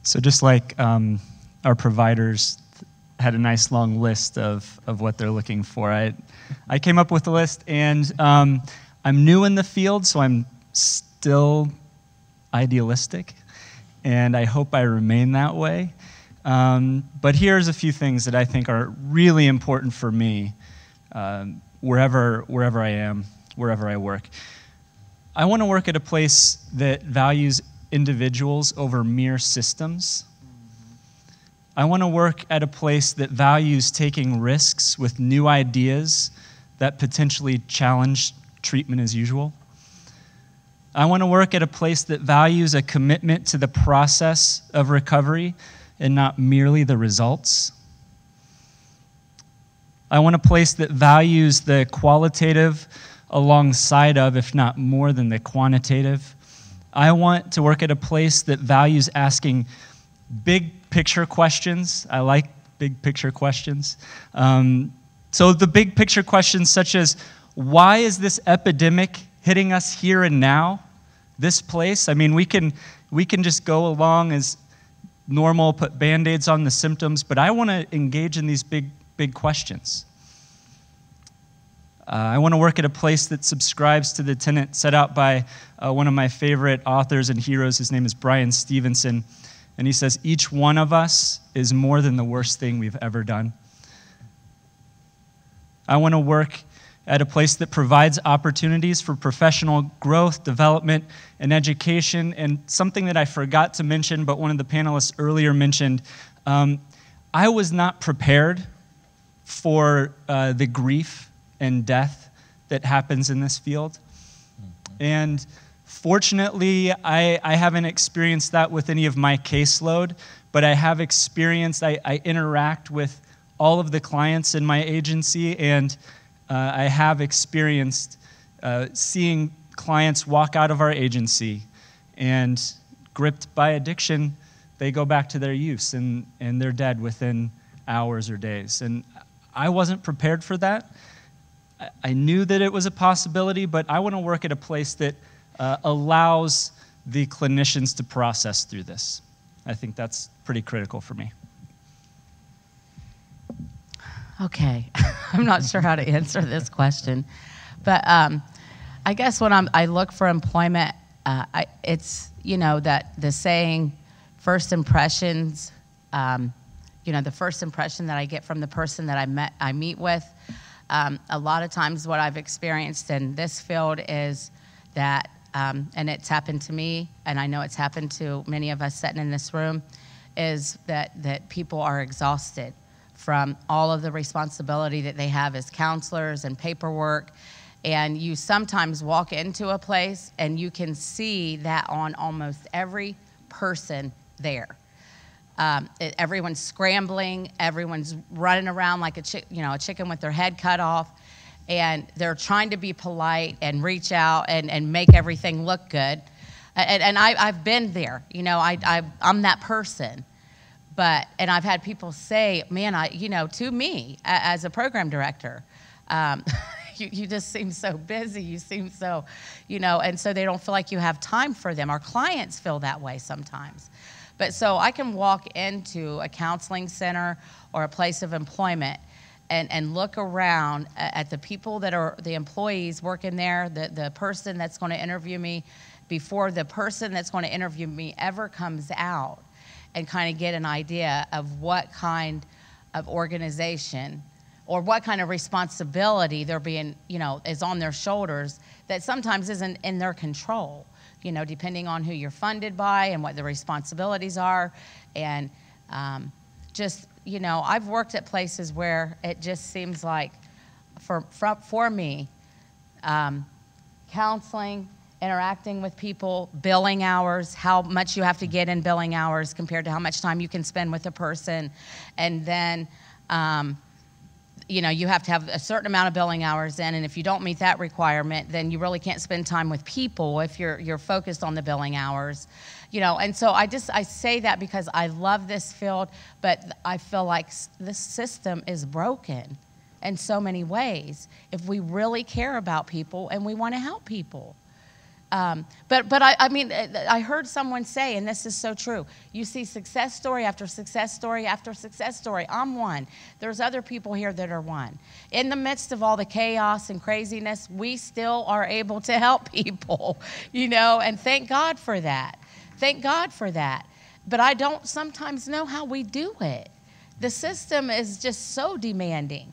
[SPEAKER 13] So just like our providers had a nice long list of what they're looking for, I came up with a list, and I'm new in the field, so I'm still idealistic, and I hope I remain that way. But here's a few things that I think are really important for me, wherever I am, wherever I work. I want to work at a place that values individuals over mere systems. I want to work at a place that values taking risks with new ideas that potentially challenge treatment as usual. I want to work at a place that values a commitment to the process of recovery and not merely the results. I want a place that values the qualitative alongside of, if not more than the quantitative. I want to work at a place that values asking big picture questions. I like big picture questions. So the big picture questions such as, why is this epidemic hitting us here and now, this place? I mean, we can just go along as normal, put Band-Aids on the symptoms, but I want to engage in these big questions. I want to work at a place that subscribes to the tenet set out by one of my favorite authors and heroes. His name is Brian Stevenson. And he says, each one of us is more than the worst thing we've ever done. I want to work at a place that provides opportunities for professional growth, development, and education. And something that I forgot to mention, but one of the panelists earlier mentioned, I was not prepared for the grief and death that happens in this field. And fortunately, I haven't experienced that with any of my caseload, but I have experienced, I interact with all of the clients in my agency, and I have experienced seeing clients walk out of our agency and gripped by addiction, they go back to their use and they're dead within hours or days. And I wasn't prepared for that. I knew that it was a possibility, but I want to work at a place that allows the clinicians to process through this. I think that's pretty critical for me.
[SPEAKER 15] Okay, I'm not sure how to answer this question, but I guess when I look for employment, it's, you know, that the saying, first impressions, you know, the first impression that I get from the person that I meet with. A lot of times what I've experienced in this field is that, and it's happened to me, and I know it's happened to many of us sitting in this room, is that people are exhausted from all of the responsibility that they have as counselors and paperwork. And you sometimes walk into a place and you can see that on almost every person there. Everyone's scrambling, everyone's running around like a chicken with their head cut off, and they're trying to be polite and reach out and make everything look good. And I've been there, I'm that person. And I've had people say, man, to me as a program director, you just seem so busy. You seem so, and so they don't feel like you have time for them. Our clients feel that way sometimes. But so I can walk into a counseling center or a place of employment and look around at the people that are the employees working there, the person that's going to interview me before the person that's going to interview me ever comes out, and kind of get an idea of what kind of organization or what kind of responsibility they're being, is on their shoulders that sometimes isn't in their control, depending on who you're funded by and what the responsibilities are. And I've worked at places where it just seems like, for me, counseling, interacting with people, billing hours, how much you have to get in billing hours compared to how much time you can spend with a person. And then, you have to have a certain amount of billing hours in, and if you don't meet that requirement, then you really can't spend time with people if you're focused on the billing hours. And so I say that because I love this field, but I feel like this system is broken in so many ways if we really care about people and we want to help people. I heard someone say, and this is so true, you see success story after success story after success story. I'm one. There's other people here that are one. In the midst of all the chaos and craziness, we still are able to help people, and thank God for that. Thank God for that. But I don't sometimes know how we do it. The system is just so demanding.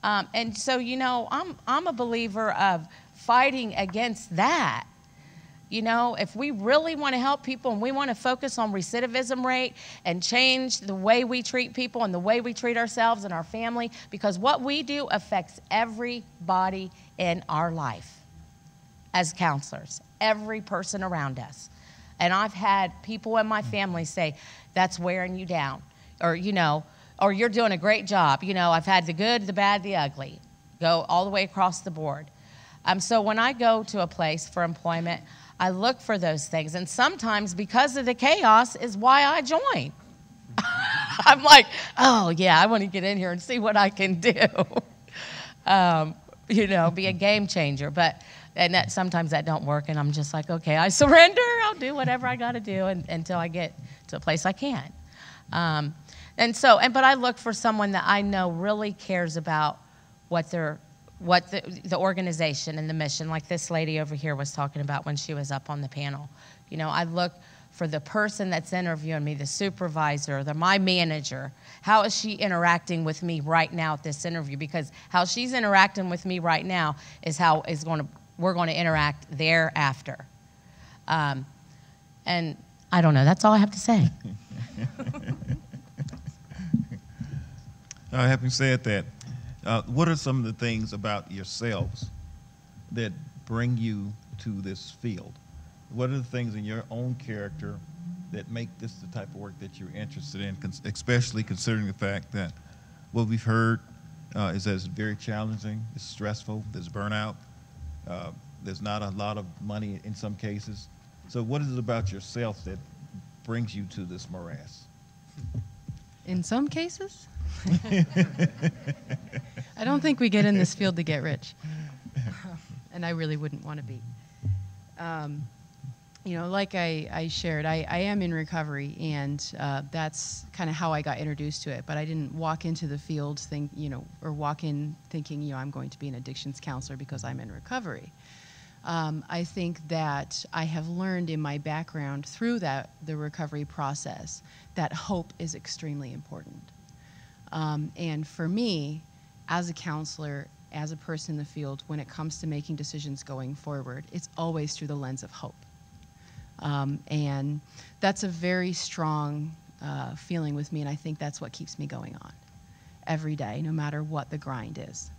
[SPEAKER 15] And so, I'm a believer of fighting against that. If we really want to help people and we want to focus on recidivism rate and change the way we treat people and the way we treat ourselves and our family, because what we do affects everybody in our life as counselors, every person around us. And I've had people in my family say, that's wearing you down, or you're doing a great job. I've had the good, the bad, the ugly, go all the way across the board. So when I go to a place for employment, I look for those things. And sometimes because of the chaos is why I join. I'm like, oh, yeah, I want to get in here and see what I can do. Be a game changer. Sometimes that don't work, and I'm just like, okay, I surrender. I'll do whatever I got to do until I get to a place I can. But I look for someone that I know really cares about what the organization and the mission, like this lady over here was talking about when she was up on the panel. I look for the person that's interviewing me, the supervisor, my manager. How is she interacting with me right now at this interview? Because how she's interacting with me right now is how we're going to interact thereafter. And I don't know. That's all I have to say.
[SPEAKER 1] Having said that, what are some of the things about yourselves that bring you to this field? What are the things in your own character that make this the type of work that you're interested in, especially considering the fact that what we've heard is that it's very challenging, it's stressful, there's burnout, there's not a lot of money in some cases. So what is it about yourself that brings you to this morass?
[SPEAKER 14] In some cases? I don't think we get in this field to get rich. And I really wouldn't want to be. Like I shared, I am in recovery, and that's kind of how I got introduced to it. But I didn't walk into the field walk in thinking, I'm going to be an addictions counselor because I'm in recovery. I think that I have learned in my background through the recovery process that hope is extremely important. And for me, as a counselor, as a person in the field, when it comes to making decisions going forward, it's always through the lens of hope. And that's a very strong feeling with me, and I think that's what keeps me going on every day, no matter what the grind is.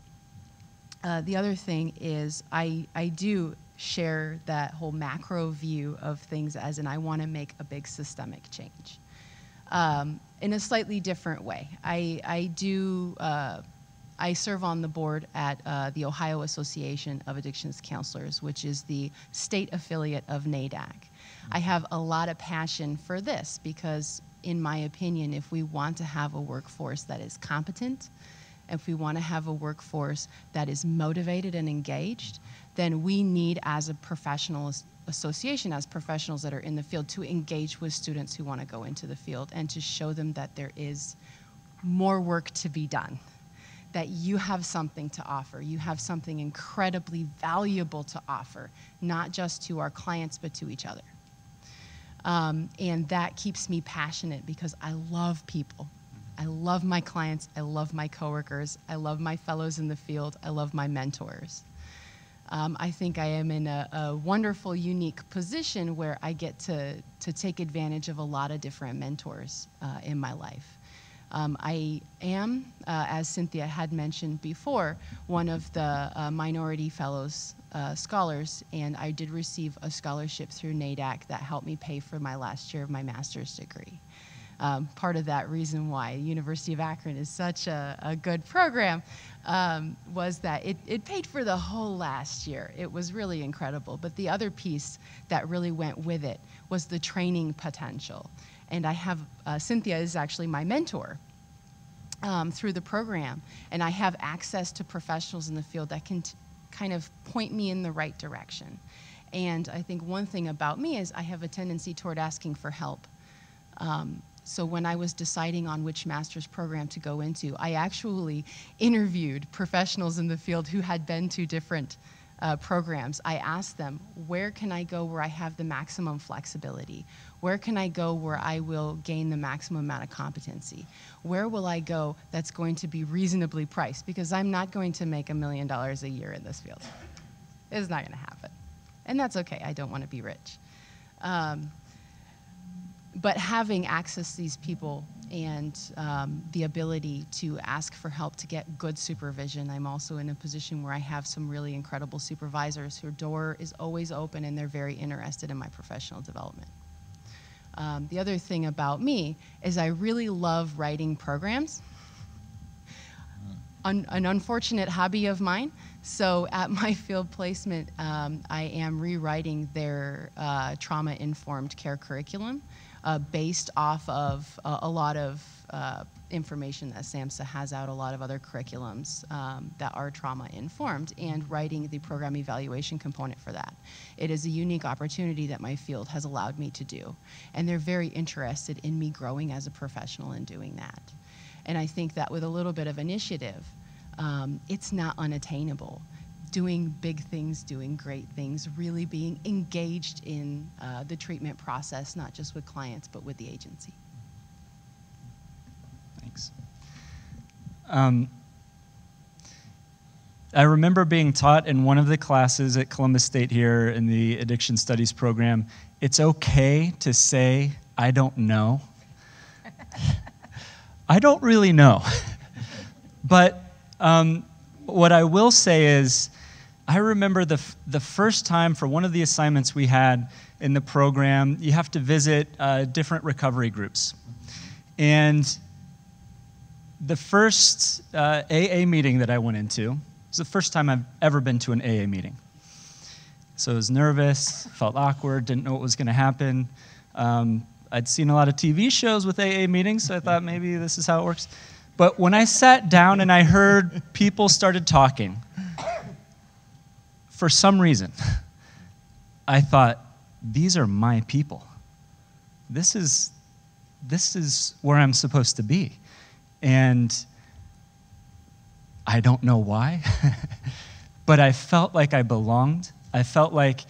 [SPEAKER 14] The other thing is I do share that whole macro view of things as in I want to make a big systemic change in a slightly different way. I serve on the board at the Ohio Association of Addictions Counselors, which is the state affiliate of NAADAC. I have a lot of passion for this because, in my opinion, if we want to have a workforce that is competent, if we want to have a workforce that is motivated and engaged, then we need, as a professional association, as professionals that are in the field, to engage with students who want to go into the field and to show them that there is more work to be done, that you have something to offer. You have something incredibly valuable to offer, not just to our clients, but to each other. And that keeps me passionate because I love people. I love my clients, I love my coworkers, I love my fellows in the field, I love my mentors. I think I am in a wonderful, unique position where I get to take advantage of a lot of different mentors in my life. I am, as Cynthia had mentioned before, one of the Minority Fellows scholars, and I did receive a scholarship through NAADAC that helped me pay for my last year of my master's degree. Part of that reason why University of Akron is such a good program was that it paid for the whole last year. It was really incredible. But the other piece that really went with it was the training potential. And I have, Cynthia is actually my mentor through the program. And I have access to professionals in the field that can kind of point me in the right direction. And I think one thing about me is I have a tendency toward asking for help. So when I was deciding on which master's program to go into, I actually interviewed professionals in the field who had been to different programs. I asked them, where can I go where I have the maximum flexibility? Where can I go where I will gain the maximum amount of competency? Where will I go that's going to be reasonably priced? Because I'm not going to make $1 million a year in this field. It's not going to happen. And that's okay. I don't want to be rich. But having access to these people and the ability to ask for help to get good supervision, I'm also in a position where I have some really incredible supervisors whose door is always open and they're very interested in my professional development. The other thing about me is I really love writing programs. An unfortunate hobby of mine. So at my field placement, I am rewriting their trauma-informed care curriculum based off of a lot of information that SAMHSA has out, a lot of other curriculums that are trauma-informed, and writing the program evaluation component for that. It is a unique opportunity that my field has allowed me to do, and they're very interested in me growing as a professional in doing that. And I think that with a little bit of initiative, it's not unattainable. Doing big things, doing great things, really being engaged in the treatment process, not just with clients, but with the agency.
[SPEAKER 13] Thanks. I remember being taught in one of the classes at Columbus State here in the Addiction Studies program, it's okay to say, I don't know. I don't really know. But what I will say is, I remember the first time for one of the assignments we had in the program, you have to visit different recovery groups. And the first AA meeting that I went into was the first time I've ever been to an AA meeting. So I was nervous, felt awkward, didn't know what was going to happen. I'd seen a lot of TV shows with AA meetings, so I thought maybe this is how it works. But when I sat down and I heard people started talking, for some reason, I thought, these are my people. This is where I'm supposed to be. And I don't know why, but I felt like I belonged. I felt like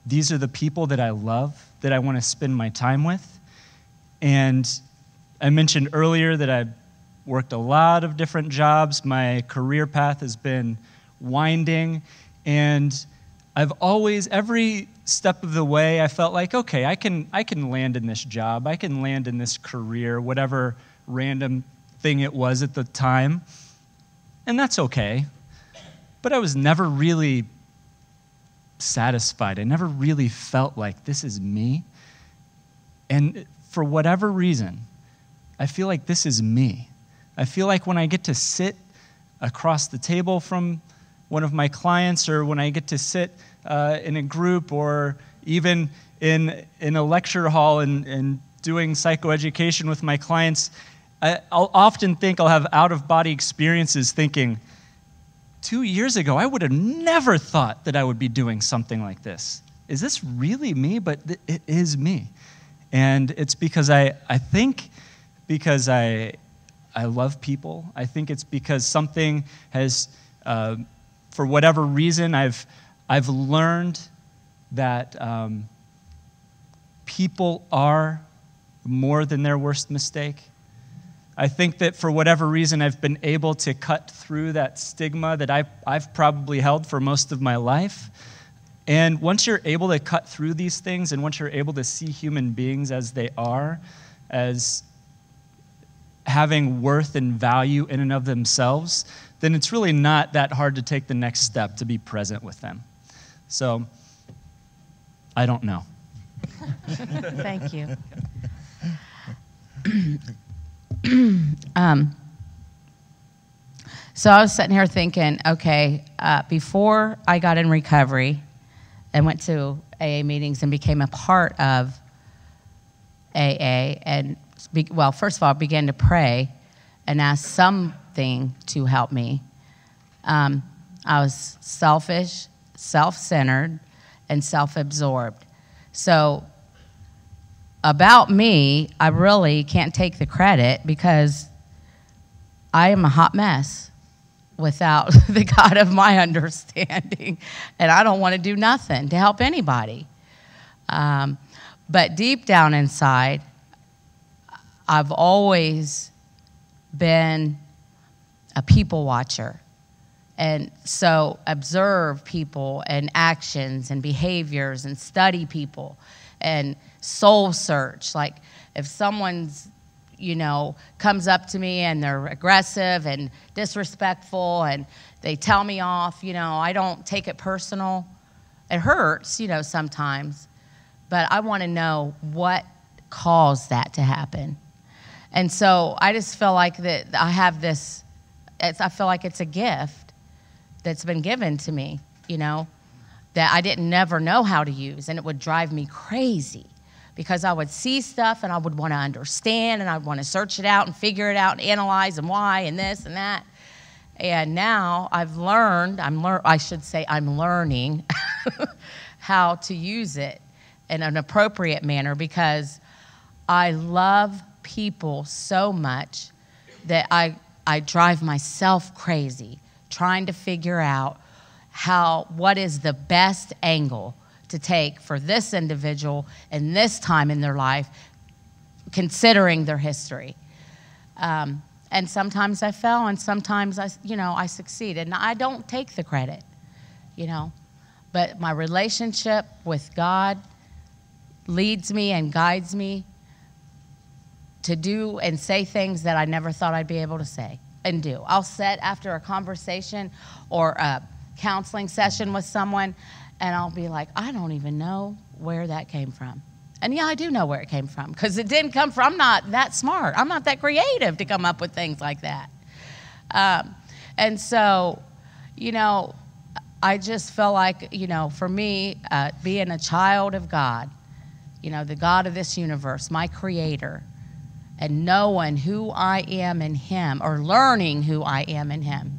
[SPEAKER 13] these are the people that I love, that I want to spend my time with. And I mentioned earlier that I've worked a lot of different jobs. My career path has been winding, and I've always, every step of the way, I felt like, okay, I can land in this job. I can land in this career, whatever random thing it was at the time. And that's okay. But I was never really satisfied. I never really felt like this is me. And for whatever reason, I feel like this is me. I feel like when I get to sit across the table from one of my clients, or when I get to sit in a group, or even in a lecture hall and doing psychoeducation with my clients, I'll often think I'll have out-of-body experiences thinking, 2 years ago, I would have never thought that I would be doing something like this. Is this really me? But it is me. And it's because I think because I love people. I think it's because something has, for whatever reason, I've learned that people are more than their worst mistake. I think that for whatever reason, I've been able to cut through that stigma that I've probably held for most of my life. And once you're able to cut through these things, and once you're able to see human beings as they are, as having worth and value in and of themselves, then it's really not that hard to take the next step to be present with them. So, I don't know.
[SPEAKER 15] Thank you. So I was sitting here thinking, okay, before I got in recovery and went to AA meetings and became a part of AA, and well, first of all, I began to pray and ask something to help me. I was selfish, self-centered, and self-absorbed. So about me, I really can't take the credit because I am a hot mess without the God of my understanding, and I don't want to do nothing to help anybody. But deep down inside, I've always been a people watcher. And so observe people and actions and behaviors and study people and soul search. Like if someone's, comes up to me and they're aggressive and disrespectful and they tell me off, I don't take it personal. It hurts, sometimes. But I want to know what caused that to happen. And so I just feel like that I have this, I feel like it's a gift that's been given to me, that I didn't never know how to use, and it would drive me crazy because I would see stuff and I would want to understand and I would want to search it out and figure it out and analyze and why and this and that. And now I've learned, I'm learning how to use it in an appropriate manner because I love people so much that I drive myself crazy trying to figure out what is the best angle to take for this individual in this time in their life, considering their history. And sometimes I fell, and sometimes I succeeded. And I don't take the credit, but my relationship with God leads me and guides me to do and say things that I never thought I'd be able to say and do. I'll sit after a conversation or a counseling session with someone, and I'll be like, I don't even know where that came from. And yeah, I do know where it came from, because it didn't come from, I'm not that smart. I'm not that creative to come up with things like that. And so, I just feel like, for me, being a child of God, the God of this universe, my creator, and knowing who I am in him, or learning who I am in him,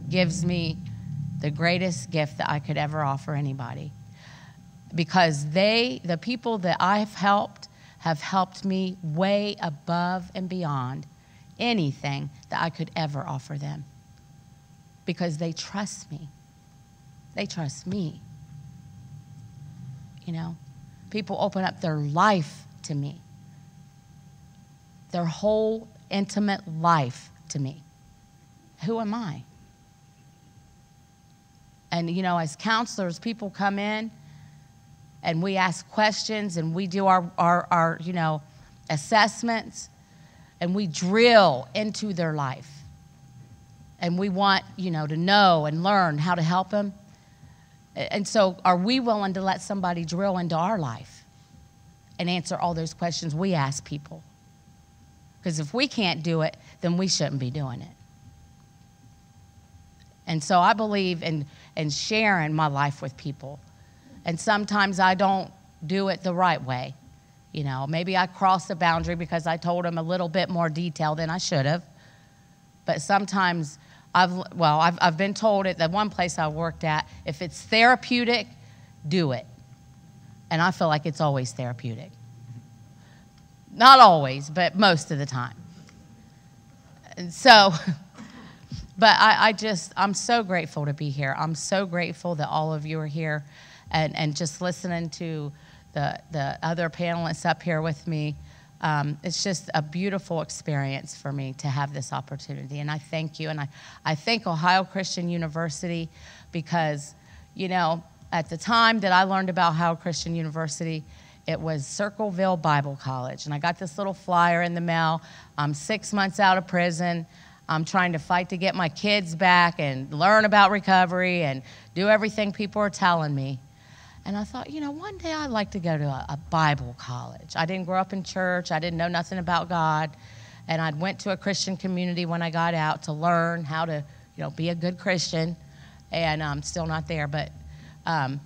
[SPEAKER 15] gives me the greatest gift that I could ever offer anybody. Because the people that I've helped have helped me way above and beyond anything that I could ever offer them. Because they trust me. They trust me. People open up their life to me. Their whole intimate life to me. Who am I? And, you know, as counselors, people come in and we ask questions and we do our you know, assessments, and we drill into their life. And we want, you know, to know and learn how to help them. And so are we willing to let somebody drill into our life and answer all those questions we ask people? Because if we can't do it, then we shouldn't be doing it. And so I believe in sharing my life with people. And sometimes I don't do it the right way. You know, maybe I crossed the boundary because I told them a little bit more detail than I should have. But sometimes I've been told at the one place I worked at, if it's therapeutic, do it. And I feel like it's always therapeutic. Not always, but most of the time. And so, but I'm so grateful to be here. I'm so grateful that all of you are here and just listening to the other panelists up here with me. It's just a beautiful experience for me to have this opportunity. And I thank you. And I thank Ohio Christian University because, you know, at the time that I learned about Ohio Christian University, it was Circleville Bible College. And I got this little flyer in the mail. I'm 6 months out of prison. I'm trying to fight to get my kids back and learn about recovery and do everything people are telling me. And I thought, you know, one day I'd like to go to a Bible college. I didn't grow up in church. I didn't know nothing about God. And I went to a Christian community when I got out to learn how to, you know, be a good Christian. And I'm still not there, but I'm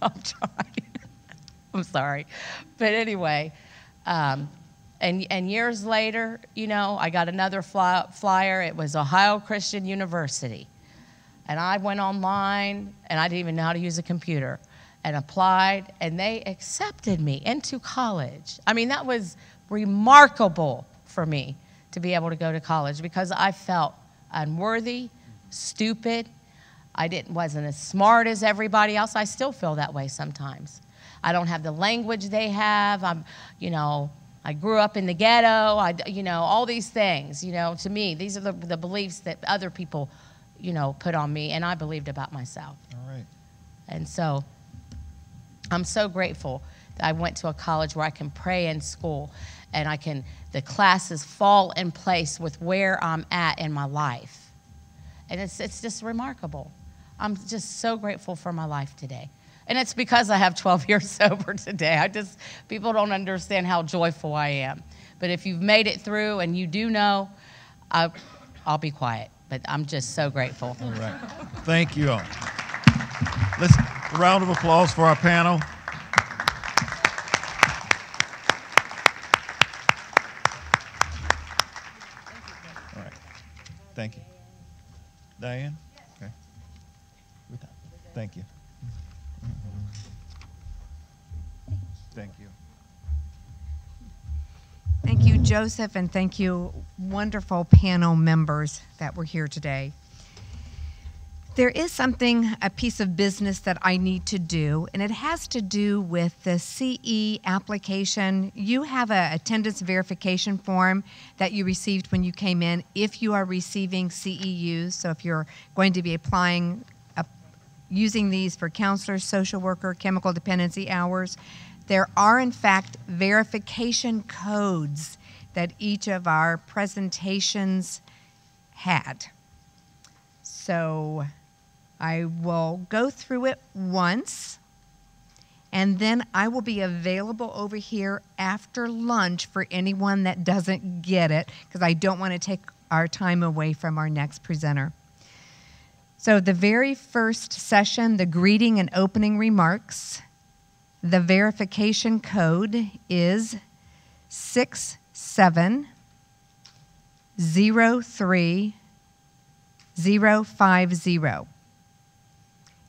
[SPEAKER 15] trying. I'm sorry. But anyway, and years later, you know, I got another flyer. It was Ohio Christian University. And I went online, and I didn't even know how to use a computer, and applied, and they accepted me into college. I mean, that was remarkable for me to be able to go to college because I felt unworthy, stupid. I wasn't as smart as everybody else. I still feel that way sometimes. I don't have the language they have. You know, I grew up in the ghetto. You know, all these things. You know, to me, these are the beliefs that other people, you know, put on me, and I believed about myself.
[SPEAKER 1] All right.
[SPEAKER 15] And so I'm so grateful that I went to a college where I can pray in school, and the classes fall in place with where I'm at in my life. And it's just remarkable. I'm just so grateful for my life today. And it's because I have 12 years sober today. People don't understand how joyful I am. But if you've made it through and you do know, I'll be quiet. But I'm just so grateful.
[SPEAKER 1] All right. Thank you all. Let's a round of applause for our panel. All right. Thank you. Diane? Okay. Thank you. Thank you.
[SPEAKER 3] Thank you, Joseph, and thank you, wonderful panel members that were here today. There is a piece of business that I need to do, and it has to do with the CE application. You have an attendance verification form that you received when you came in if you are receiving CEUs. So if you're going to be applying, using these for counselor, social worker, chemical dependency hours, there are, in fact, verification codes that each of our presentations had. So I will go through it once, and then I will be available over here after lunch for anyone that doesn't get it, because I don't want to take our time away from our next presenter. So the very first session, the greeting and opening remarks, the verification code is 6703050.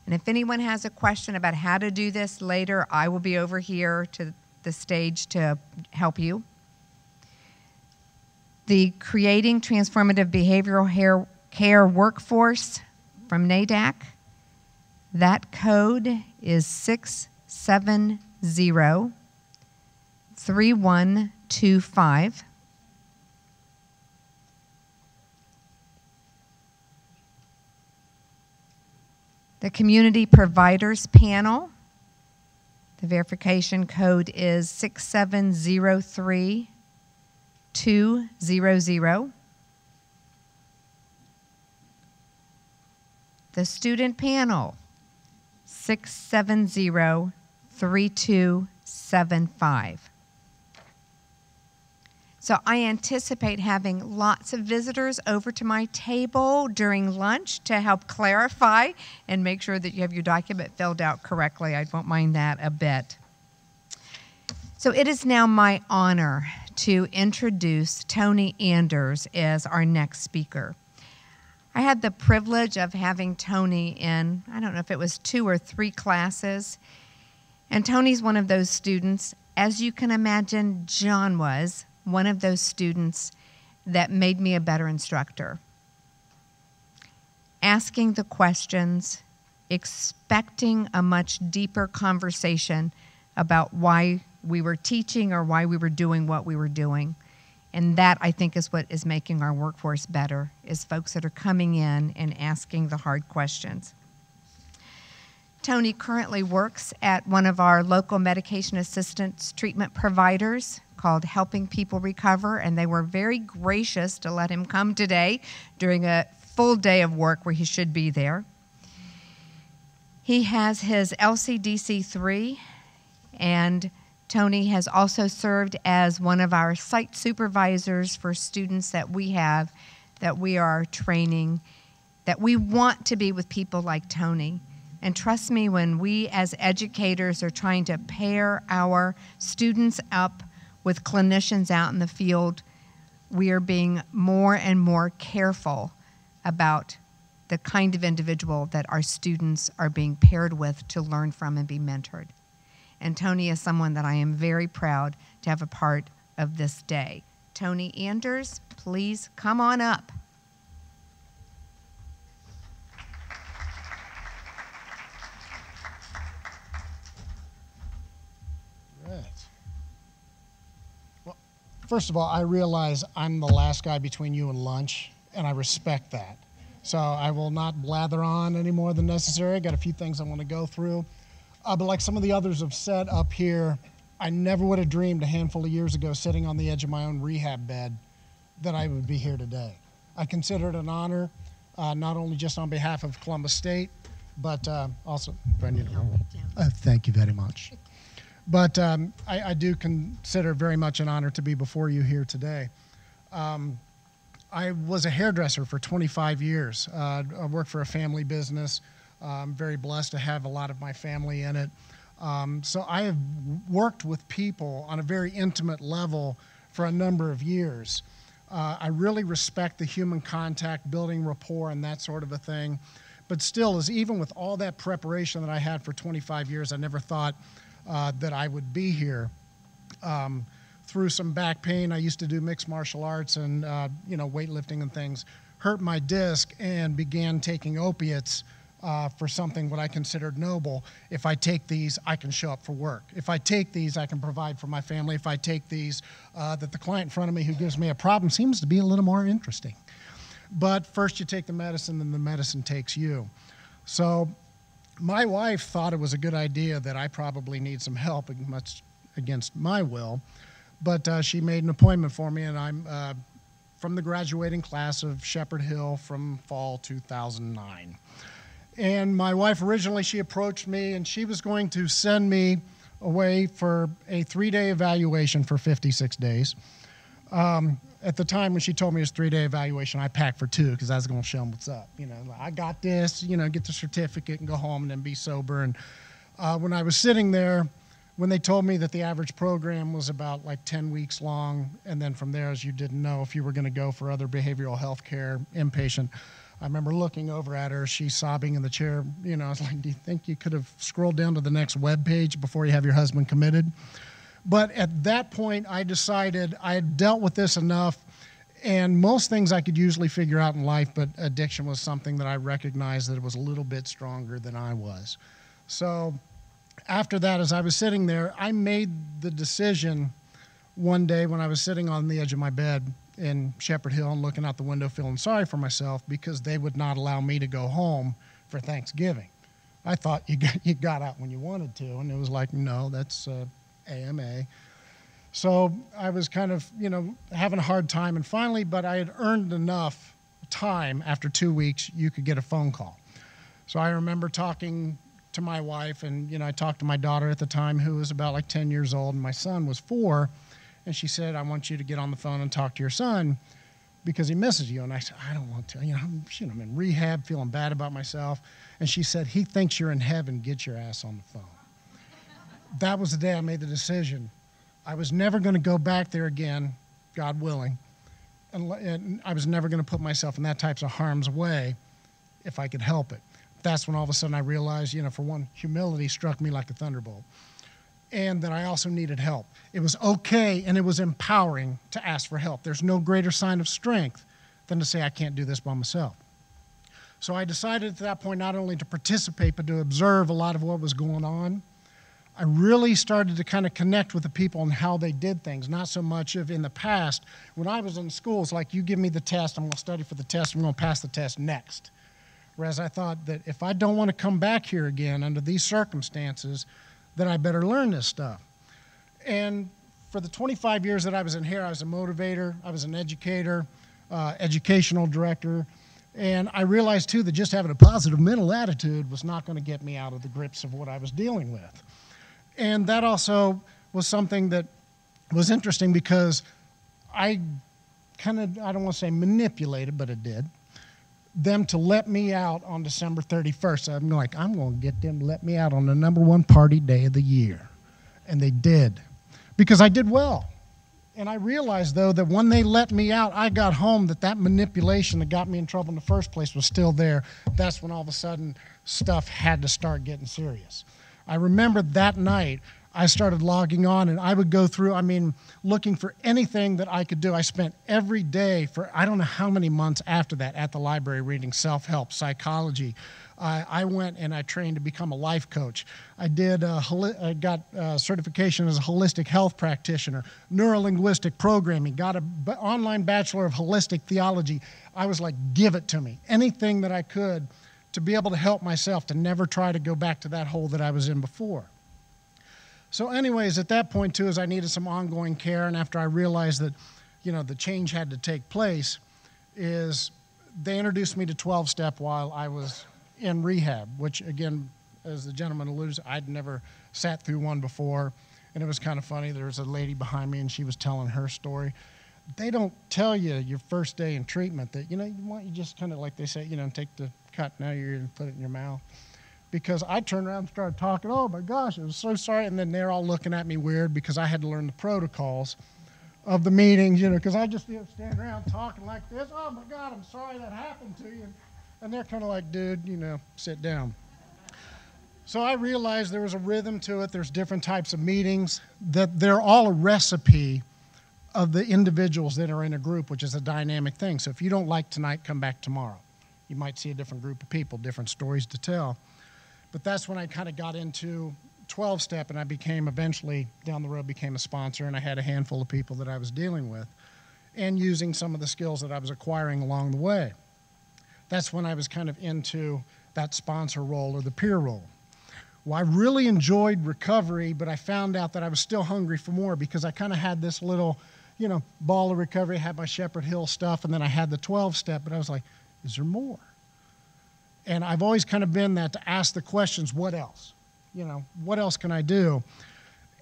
[SPEAKER 3] And if anyone has a question about how to do this later, I will be over here to the stage to help you. The Creating Transformative Behavioral Care Workforce from NAADAC, that code is 6703125. The Community Providers Panel. The verification code is 6703200. The Student Panel, 6703275. So I anticipate having lots of visitors over to my table during lunch to help clarify and make sure that you have your document filled out correctly. I won't mind that a bit. So it is now my honor to introduce Tony Anders as our next speaker. I had the privilege of having Tony in, I don't know if it was 2 or 3 classes, and Tony's one of those students, as you can imagine, John was one of those students that made me a better instructor. Asking the questions, expecting a much deeper conversation about why we were teaching or why we were doing what we were doing. And that, I think, is what is making our workforce better, is folks that are coming in and asking the hard questions. Tony currently works at one of our local medication assistance treatment providers called Helping People Recover, and they were very gracious to let him come today during a full day of work where he should be there. He has his LCDC-3, and Tony has also served as one of our site supervisors for students that we have, that we are training, that we want to be with people like Tony. And trust me, when we as educators are trying to pair our students up with clinicians out in the field, we are being more and more careful about the kind of individual that our students are being paired with to learn from and be mentored. And Tony is someone that I am very proud to have a part of this day. Tony Anders, please come on up.
[SPEAKER 16] Right. Well, first of all, I realize I'm the last guy between you and lunch, and I respect that. So I will not blather on any more than necessary. I got a few things I want to go through. But like some of the others have said up here, I never would have dreamed a handful of years ago, sitting on the edge of my own rehab bed, that I would be here today. I consider it an honor, not only just on behalf of Columbus State, but also, Brendan, thank you very much. But I do consider it very much an honor to be before you here today. I was a hairdresser for 25 years. I worked for a family business. I'm very blessed to have a lot of my family in it. So I have worked with people on a very intimate level for a number of years. I really respect the human contact, building rapport and that sort of a thing. But still, even with all that preparation that I had for 25 years, I never thought that I would be here. Through some back pain, I used to do mixed martial arts and weightlifting and things, hurt my disc and began taking opiates for something what I considered noble. If I take these, I can show up for work. If I take these, I can provide for my family. If I take these, that the client in front of me who gives me a problem seems to be a little more interesting. But first you take the medicine, then the medicine takes you. So my wife thought it was a good idea that I probably need some help, much against my will. But she made an appointment for me, and I'm from the graduating class of Shepherd Hill from fall 2009. And my wife originally, she approached me and she was going to send me away for a 3-day evaluation for 56 days. At the time when she told me it was a 3-day evaluation, I packed for 2 because I was going to show them what's up. I got this, get the certificate and go home and then be sober. And when I was sitting there, when they told me that the average program was about like 10 weeks long, and then from there, as you didn't know if you were going to go for other behavioral health care, inpatient, I remember looking over at her, she's sobbing in the chair. I was like, do you think you could have scrolled down to the next web page before you have your husband committed? But at that point, I decided I had dealt with this enough, and most things I could usually figure out in life, but addiction was something that I recognized that it was a little bit stronger than I was. So after that, as I was sitting there, I made the decision one day when I was sitting on the edge of my bed in Shepherd Hill and looking out the window feeling sorry for myself because they would not allow me to go home for Thanksgiving. I thought you got out when you wanted to. And it was like, no, that's AMA. So I was kind of, having a hard time. And finally, but I had earned enough time after 2 weeks, you could get a phone call. So I remember talking to my wife, and, I talked to my daughter at the time, who was about like 10 years old, and my son was 4. And she said, I want you to get on the phone and talk to your son because he misses you. And I said, I don't want to. I'm in rehab, feeling bad about myself. And she said, he thinks you're in heaven. Get your ass on the phone. That was the day I made the decision. I was never going to go back there again, God willing. And I was never going to put myself in that type of harm's way if I could help it. That's when all of a sudden I realized, for one, humility struck me like a thunderbolt. And that I also needed help. It was okay and it was empowering to ask for help. There's no greater sign of strength than to say, I can't do this by myself. So I decided at that point not only to participate, but to observe a lot of what was going on. I really started to kind of connect with the people and how they did things, not so much of in the past. When I was in school, it's like, you give me the test, I'm going to study for the test, I'm going to pass the test next. Whereas I thought that if I don't want to come back here again under these circumstances, that I better learn this stuff. And for the 25 years that I was in here, I was a motivator, I was an educator, educational director, and I realized too that just having a positive mental attitude was not going to get me out of the grips of what I was dealing with. And that also was something that was interesting because I kind of, I don't want to say manipulated, but it did, them to let me out on December 31st. I'm like, I'm going to get them to let me out on the #1 party day of the year. And they did, because I did well. And I realized, though, that when they let me out, I got home, that manipulation that got me in trouble in the first place was still there. That's when all of a sudden stuff had to start getting serious. I remember that night, I started logging on, and I would go through, looking for anything that I could do. I spent every day for I don't know how many months after that at the library reading self-help, psychology. I went and I trained to become a life coach. I got certification as a holistic health practitioner, neuro-linguistic programming, got an online bachelor of holistic theology. I was like, give it to me. Anything that I could to be able to help myself, to never try to go back to that hole that I was in before. So anyways, at that point too, as I needed some ongoing care, and after I realized that, the change had to take place, is they introduced me to 12-step while I was in rehab, which again, as the gentleman alludes, I'd never sat through one before. And it was kind of funny. There was a lady behind me and she was telling her story. They don't tell you your first day in treatment that, you just kind of, like they say, take the cut now you're going to put it in your mouth. Because I turned around and started talking, oh my gosh, I was so sorry. And then they're all looking at me weird because I had to learn the protocols of the meetings, because I just stand around talking like this. Oh my God, I'm sorry that happened to you. And they're kind of like, dude, sit down. So I realized there was a rhythm to it. There's different types of meetings, that they're all a recipe of the individuals that are in a group, which is a dynamic thing. So if you don't like tonight, come back tomorrow. You might see a different group of people, different stories to tell. But that's when I kind of got into 12-step, and I eventually down the road became a sponsor, and I had a handful of people that I was dealing with and using some of the skills that I was acquiring along the way. That's when I was kind of into that sponsor role or the peer role. Well, I really enjoyed recovery, but I found out that I was still hungry for more because I kind of had this little, ball of recovery. I had my Shepherd Hill stuff, and then I had the 12-step, but I was like, is there more? And I've always kind of been that to ask the questions, what else? What else can I do?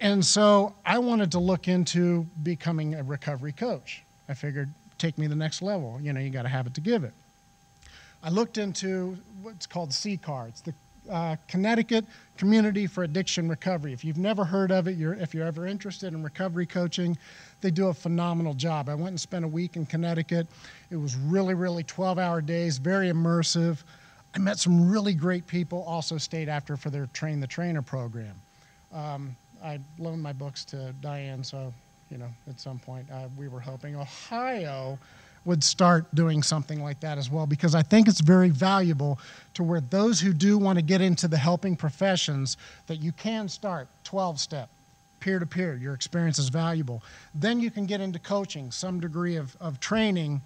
[SPEAKER 16] And so I wanted to look into becoming a recovery coach. I figured, take me to the next level. You got to have it to give it. I looked into what's called CCAR. It's the Connecticut Community for Addiction Recovery. If you've never heard of it, if you're ever interested in recovery coaching, they do a phenomenal job. I went and spent a week in Connecticut. It was really, really 12-hour days, very immersive. I met some really great people, also stayed after for their Train the Trainer program. I loaned my books to Diane, so, at some point we were hoping Ohio would start doing something like that as well, because I think it's very valuable to where those who do want to get into the helping professions, that you can start 12-step, peer-to-peer. Your experience is valuable. Then you can get into coaching, some degree of training,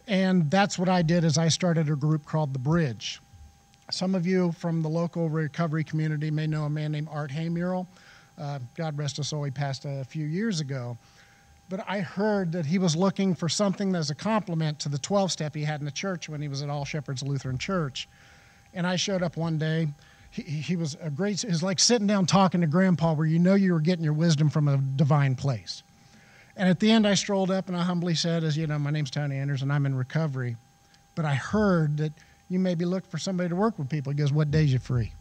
[SPEAKER 16] and that's what I did. Is I started a group called The Bridge. Some of you from the local recovery community may know a man named Art Haymural. God rest his soul, he passed a few years ago. But I heard that he was looking for something as a compliment to the 12-step he had in the church when he was at All Shepherds Lutheran Church. And I showed up one day. He was a great, it was like sitting down talking to Grandpa where you know you were getting your wisdom from a divine place. And at the end I strolled up and I humbly said, as you know, my name's Tony Anders and I'm in recovery. But I heard that you maybe look for somebody to work with people. He goes, what days you free?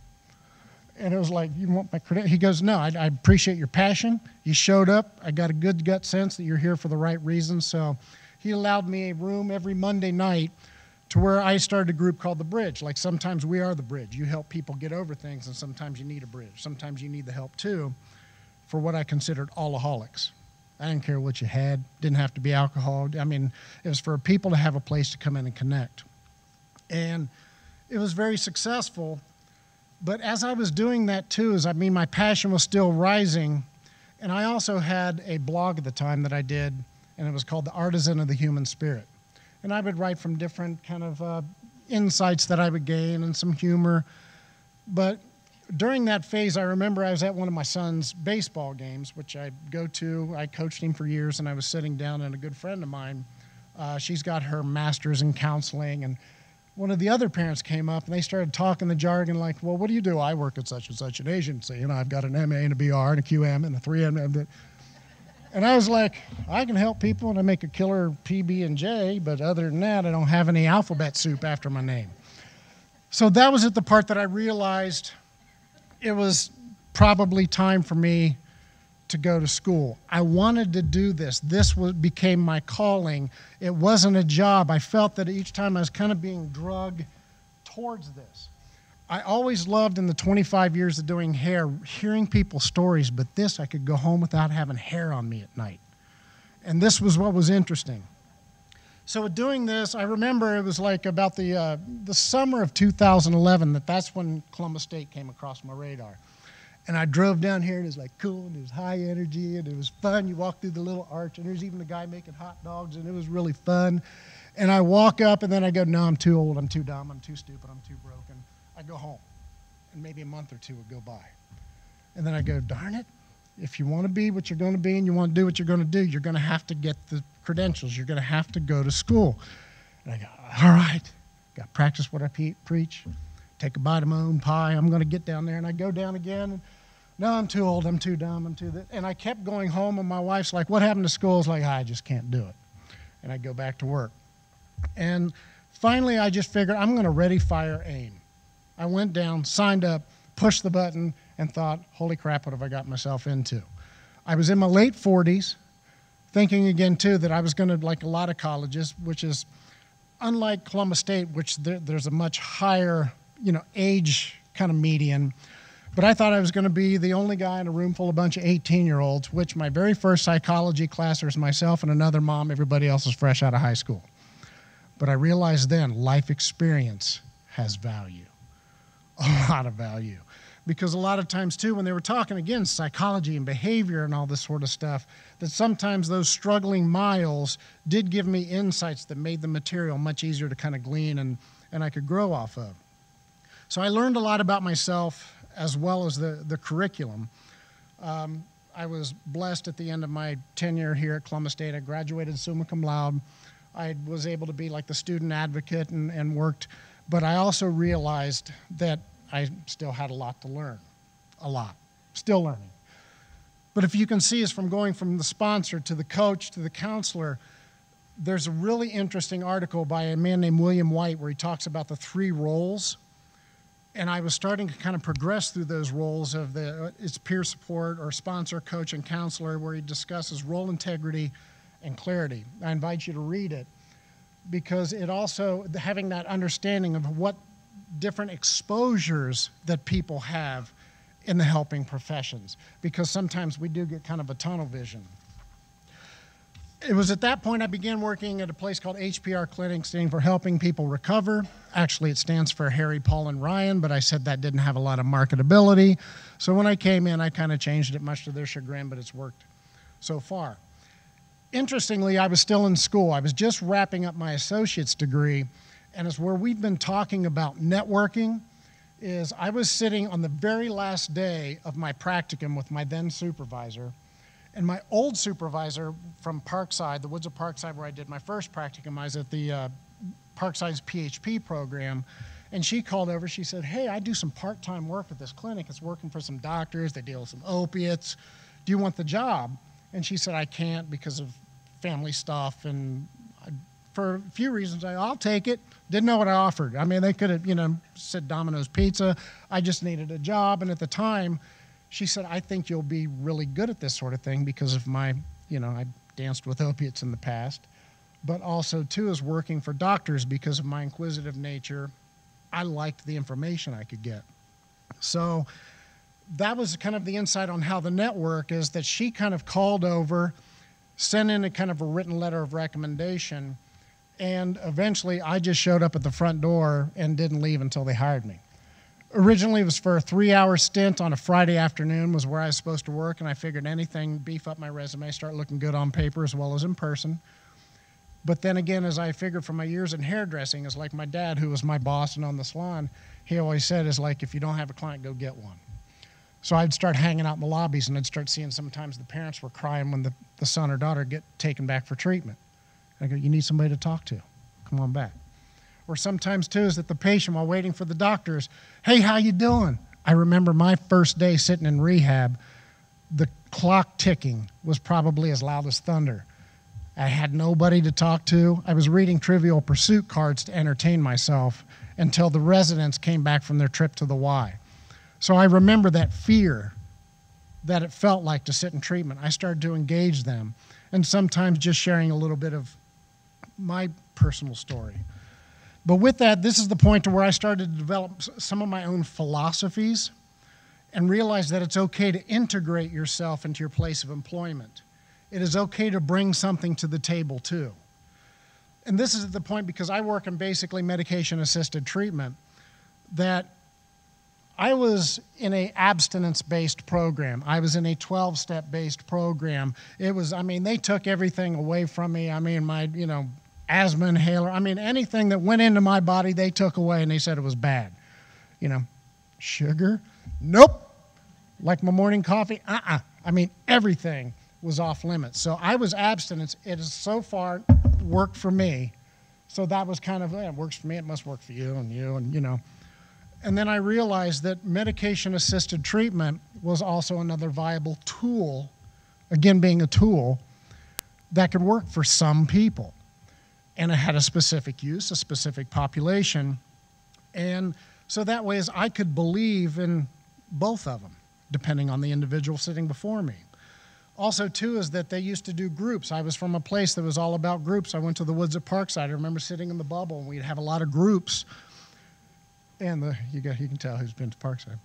[SPEAKER 16] And it was like, you want my credit? He goes, no, I appreciate your passion. You showed up. I got a good gut sense that you're here for the right reasons. So he allowed me a room every Monday night to where I started a group called The Bridge. Like sometimes we are the bridge. You help people get over things, and sometimes you need a bridge. Sometimes you need the help too for what I considered alcoholics. I didn't care what you had. Didn't have to be alcohol. I mean, it was for people to have a place to come in and connect. And it was very successful. But as I was doing that too, my passion was still rising. And I also had a blog at the time that I did, and it was called The Artisan of the Human Spirit. And I would write from different kind of insights that I would gain and some humor. But during that phase, I remember I was at one of my son's baseball games, which I go to. I coached him for years, and I was sitting down, and a good friend of mine, she's got her master's in counseling, and one of the other parents came up, and they started talking the jargon like, well, what do you do? I work at such and such an agency, and I've got an MA and a BR and a QM and a 3M. And I was like, I can help people, and I make a killer PB and J, but other than that, I don't have any alphabet soup after my name. So that was at the part that I realized it was probably time for me to go to school. I wanted to do this. This became my calling. It wasn't a job. I felt that each time I was kind of being drugged towards this. I always loved in the 25 years of doing hair, hearing people's stories, but this I could go home without having hair on me at night. And this was what was interesting. So doing this, I remember it was like about the summer of 2011 that's when Columbus State came across my radar. And I drove down here, and it was like cool, and it was high energy, and it was fun. You walk through the little arch, and there's even a guy making hot dogs, and it was really fun. And I walk up, and then I go, no, I'm too old, I'm too dumb, I'm too stupid, I'm too broken. I go home, and maybe a month or two would go by. And then I go, darn it, if you want to be what you're going to be and you want to do what you're going to do, you're going to have to get the credentials. You're going to have to go to school. And I go, all right, got to practice what I preach. Take a bite of my own pie. I'm going to get down there. And I go down again. And, no, I'm too old. I'm too dumb. I'm too this. And I kept going home, and my wife's like, what happened to school? I was like, I just can't do it. And I go back to work. And finally, I just figured I'm going to ready, fire, aim. I went down, signed up, pushed the button, and thought, holy crap, what have I got myself into? I was in my late 40s, thinking again, too, that I was going to, like a lot of colleges, which is unlike Columbus State, which there's a much higher age kind of median. But I thought I was going to be the only guy in a room full of a bunch of 18-year-olds, which my very first psychology class was myself and another mom. Everybody else is fresh out of high school. But I realized then life experience has value, a lot of value. Because a lot of times, too, when they were talking, again, psychology and behavior and all this sort of stuff, that sometimes those struggling miles did give me insights that made the material much easier to kind of glean and I could grow off of. So I learned a lot about myself as well as the curriculum. I was blessed at the end of my tenure here at Columbus State. I graduated summa cum laude. I was able to be like the student advocate and worked, but I also realized that I still had a lot to learn, a lot, still learning. But if you can see, is from going from the sponsor to the coach to the counselor, there's a really interesting article by a man named William White where he talks about the 3 roles. And I was starting to kind of progress through those roles of it's peer support or sponsor, coach, and counselor, where he discusses role integrity and clarity. I invite you to read it because it also, having that understanding of what different exposures that people have in the helping professions, because sometimes we do get kind of a tunnel vision. It was at that point I began working at a place called HPR Clinic, standing for Helping People Recover. Actually, it stands for Harry, Paul, and Ryan, but I said that didn't have a lot of marketability. So when I came in, I kind of changed it, much to their chagrin, but it's worked so far. Interestingly, I was still in school. I was just wrapping up my associate's degree, and it's where we've been talking about networking is I was sitting on the very last day of my practicum with my then supervisor, and my old supervisor from Parkside, the Woods of Parkside where I did my first practicum, I was at the Parkside's PHP program, and she called over, she said, hey, I do some part-time work at this clinic. It's working for some doctors, they deal with some opiates. Do you want the job? And she said, I can't because of family stuff, and for a few reasons, I'll take it. Didn't know what I offered. I mean, they could have, said Domino's Pizza. I just needed a job. And at the time, she said, I think you'll be really good at this sort of thing because of my, I danced with opiates in the past. But also, too, is working for doctors because of my inquisitive nature. I liked the information I could get. So that was kind of the insight on how the network is, that she kind of called over, sent in a kind of a written letter of recommendation, and eventually I just showed up at the front door and didn't leave until they hired me. Originally it was for a 3-hour stint on a Friday afternoon was where I was supposed to work, and I figured anything, beef up my resume, start looking good on paper as well as in person. But then again, as I figured from my years in hairdressing, it's like my dad, who was my boss and on the salon, he always said, is like, if you don't have a client, go get one. So I'd start hanging out in the lobbies, and I'd start seeing sometimes the parents were crying when the son or daughter get taken back for treatment. I go, you need somebody to talk to. Come on back. Or sometimes, too, is that the patient, while waiting for the doctors, hey, how you doing? I remember my first day sitting in rehab, the clock ticking was probably as loud as thunder. I had nobody to talk to. I was reading Trivial Pursuit cards to entertain myself until the residents came back from their trip to the Y. So I remember that fear that it felt like to sit in treatment. I started to engage them, and sometimes just sharing a little bit of my personal story. But with that, this is the point to where I started to develop some of my own philosophies and realize that it's okay to integrate yourself into your place of employment. It is okay to bring something to the table too. And this is the point, because I work in basically medication-assisted treatment, that I was in an abstinence-based program. I was in a 12-step-based program. It was, they took everything away from me. My, asthma inhaler. Anything that went into my body, they took away, and they said it was bad. Sugar? Nope. Like my morning coffee? Everything was off limits. So I was abstinence. It has so far worked for me. So that was kind of, it works for me, it must work for you, and And then I realized that medication-assisted treatment was also another viable tool, again being a tool, that could work for some people. And it had a specific use, a specific population. And so that way, as I could believe in both of them, depending on the individual sitting before me. Also, too, is that they used to do groups. I was from a place that was all about groups. I went to the Woods of Parkside. I remember sitting in the bubble, and we'd have a lot of groups. And you can tell who's been to Parkside.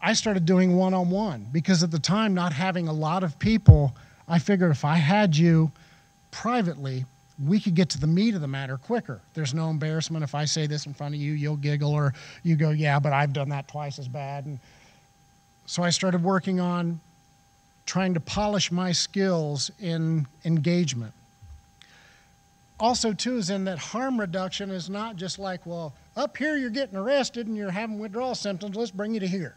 [SPEAKER 16] I started doing one-on-one, because at the time, not having a lot of people, I figured if I had you privately, we could get to the meat of the matter quicker. There's no embarrassment. If I say this in front of you, you'll giggle, or you go, yeah, but I've done that twice as bad. And so I started working on trying to polish my skills in engagement. Also, too, is in that harm reduction is not just like, well, up here you're getting arrested and you're having withdrawal symptoms, let's bring you to here.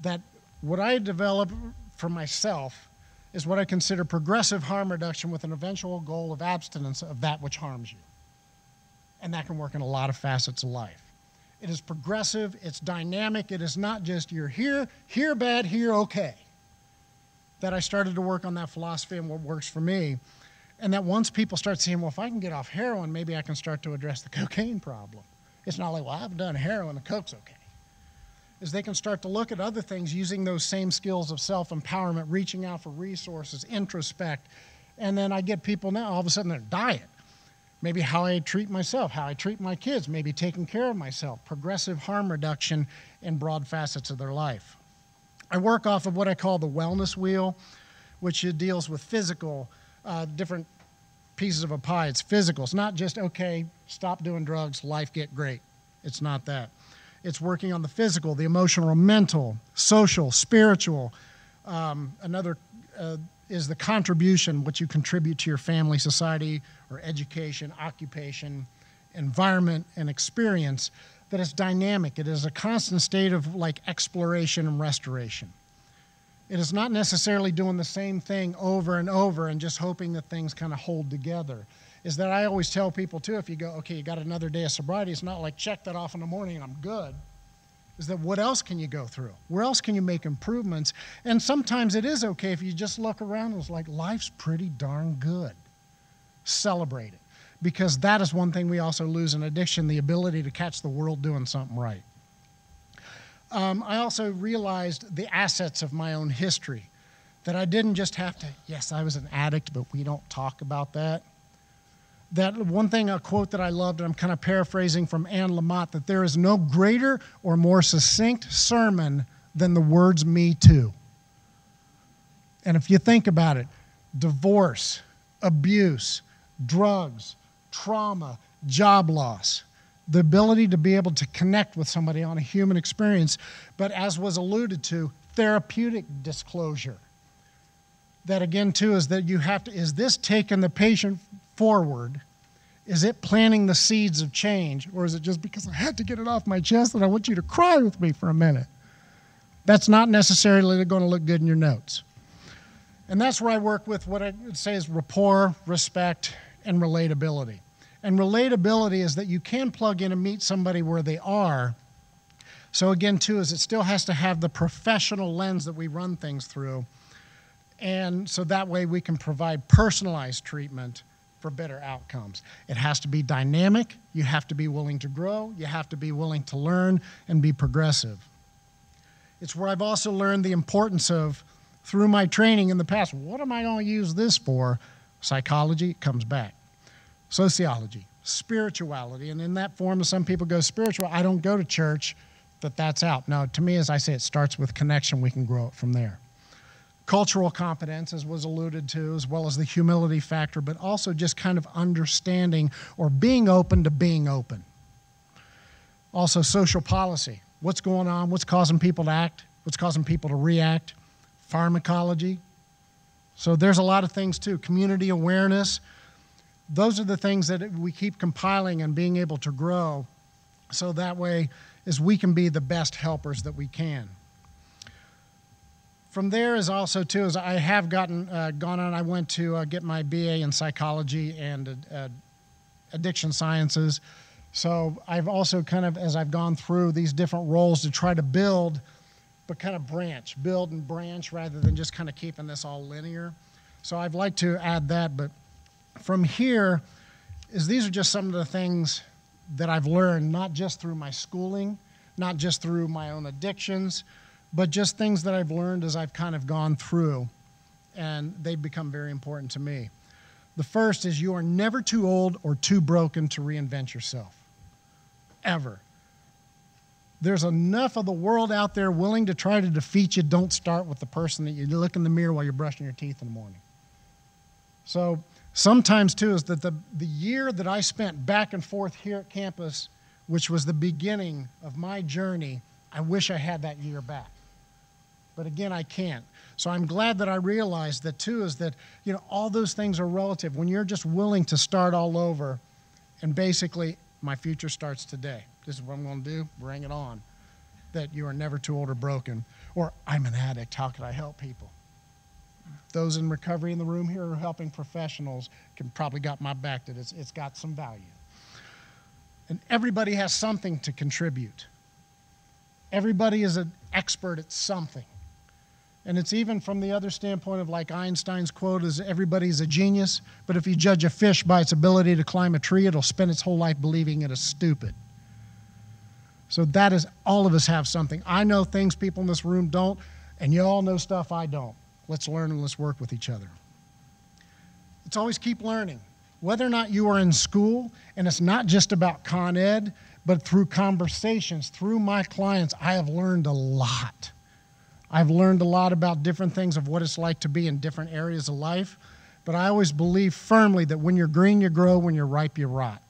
[SPEAKER 16] That what I developed for myself is what I consider progressive harm reduction with an eventual goal of abstinence of that which harms you. And that can work in a lot of facets of life. It is progressive, it's dynamic, it is not just you're here bad, here okay. That I started to work on that philosophy and what works for me. And that once people start seeing, well, if I can get off heroin, maybe I can start to address the cocaine problem. It's not like, well, I've done heroin, the coke's okay. Is they can start to look at other things using those same skills of self-empowerment, reaching out for resources, introspect. And then I get people now, all of a sudden, their diet. Maybe how I treat myself, how I treat my kids, maybe taking care of myself, progressive harm reduction in broad facets of their life. I work off of what I call the wellness wheel, which deals with physical, different pieces of a pie. It's physical. It's not just, okay, stop doing drugs, life get great. It's not that. It's working on the physical, the emotional, mental, social, spiritual. Another is the contribution, what you contribute to your family, society, or education, occupation, environment, and experience, that it's dynamic. It is a constant state of like exploration and restoration. It is not necessarily doing the same thing over and over and just hoping that things kind of hold together. Is that I always tell people too, if you go, okay, you got another day of sobriety, it's not like check that off in the morning and I'm good. Is that what else can you go through? Where else can you make improvements? And sometimes it is okay if you just look around and it's like, life's pretty darn good. Celebrate it. Because that is one thing we also lose in addiction, the ability to catch the world doing something right. I also realized the assets of my own history, that I didn't just have to, yes, I was an addict, but we don't talk about that. That one thing, a quote that I loved, and I'm kind of paraphrasing from Anne Lamott, that there is no greater or more succinct sermon than the words "me too." And if you think about it, divorce, abuse, drugs, trauma, job loss, the ability to be able to connect with somebody on a human experience, but as was alluded to, therapeutic disclosure. That again too is that you have to, is this taking the patient forward? Is it planting the seeds of change? Or is it just because I had to get it off my chest and I want you to cry with me for a minute? That's not necessarily going to look good in your notes. And that's where I work with what I would say is rapport, respect, and relatability. And relatability is that you can plug in and meet somebody where they are. So again, too, is it still has to have the professional lens that we run things through. And so that way we can provide personalized treatment for better outcomes. It has to be dynamic. You have to be willing to grow. You have to be willing to learn and be progressive. It's where I've also learned the importance of, through my training in the past, what am I going to use this for? Psychology comes back. Sociology, spirituality, and in that form, some people go spiritual. I don't go to church, that's out. No, to me, as I say, it starts with connection. We can grow it from there. Cultural competence, as was alluded to, as well as the humility factor, but also just kind of understanding or being open to being open. Also, social policy. What's going on? What's causing people to act? What's causing people to react? Pharmacology. So there's a lot of things too. Community awareness. Those are the things that we keep compiling and being able to grow, so that way is we can be the best helpers that we can. From there is also too, as I have gone on, I went to get my BA in psychology and addiction sciences. So I've also kind of, as I've gone through these different roles to try to build, but kind of build and branch rather than just kind of keeping this all linear. So I'd like to add that, but from here is these are just some of the things that I've learned, not just through my schooling, not just through my own addictions, but just things that I've learned as I've kind of gone through, and they've become very important to me. The first is you are never too old or too broken to reinvent yourself, ever. There's enough of the world out there willing to try to defeat you. Don't start with the person that you look in the mirror while you're brushing your teeth in the morning. So sometimes, too, is that the year that I spent back and forth here at campus, which was the beginning of my journey, I wish I had that year back. But again, I can't. So I'm glad that I realized that, too, is that, you know, all those things are relative. When you're just willing to start all over, and basically, my future starts today. This is what I'm going to do. Bring it on. That you are never too old or broken. Or, I'm an addict. How can I help people? Those in recovery in the room here or helping professionals can probably got my back that it's got some value. And everybody has something to contribute. Everybody is an expert at something. And it's even from the other standpoint of like Einstein's quote is everybody's a genius, but if you judge a fish by its ability to climb a tree, it'll spend its whole life believing it is stupid. So that is, all of us have something. I know things people in this room don't, and you all know stuff I don't. Let's learn and let's work with each other. Let's always keep learning. Whether or not you are in school, and it's not just about Con Ed, but through conversations, through my clients, I have learned a lot. I've learned a lot about different things of what it's like to be in different areas of life, but I always believe firmly that when you're green, you grow, when you're ripe, you rot.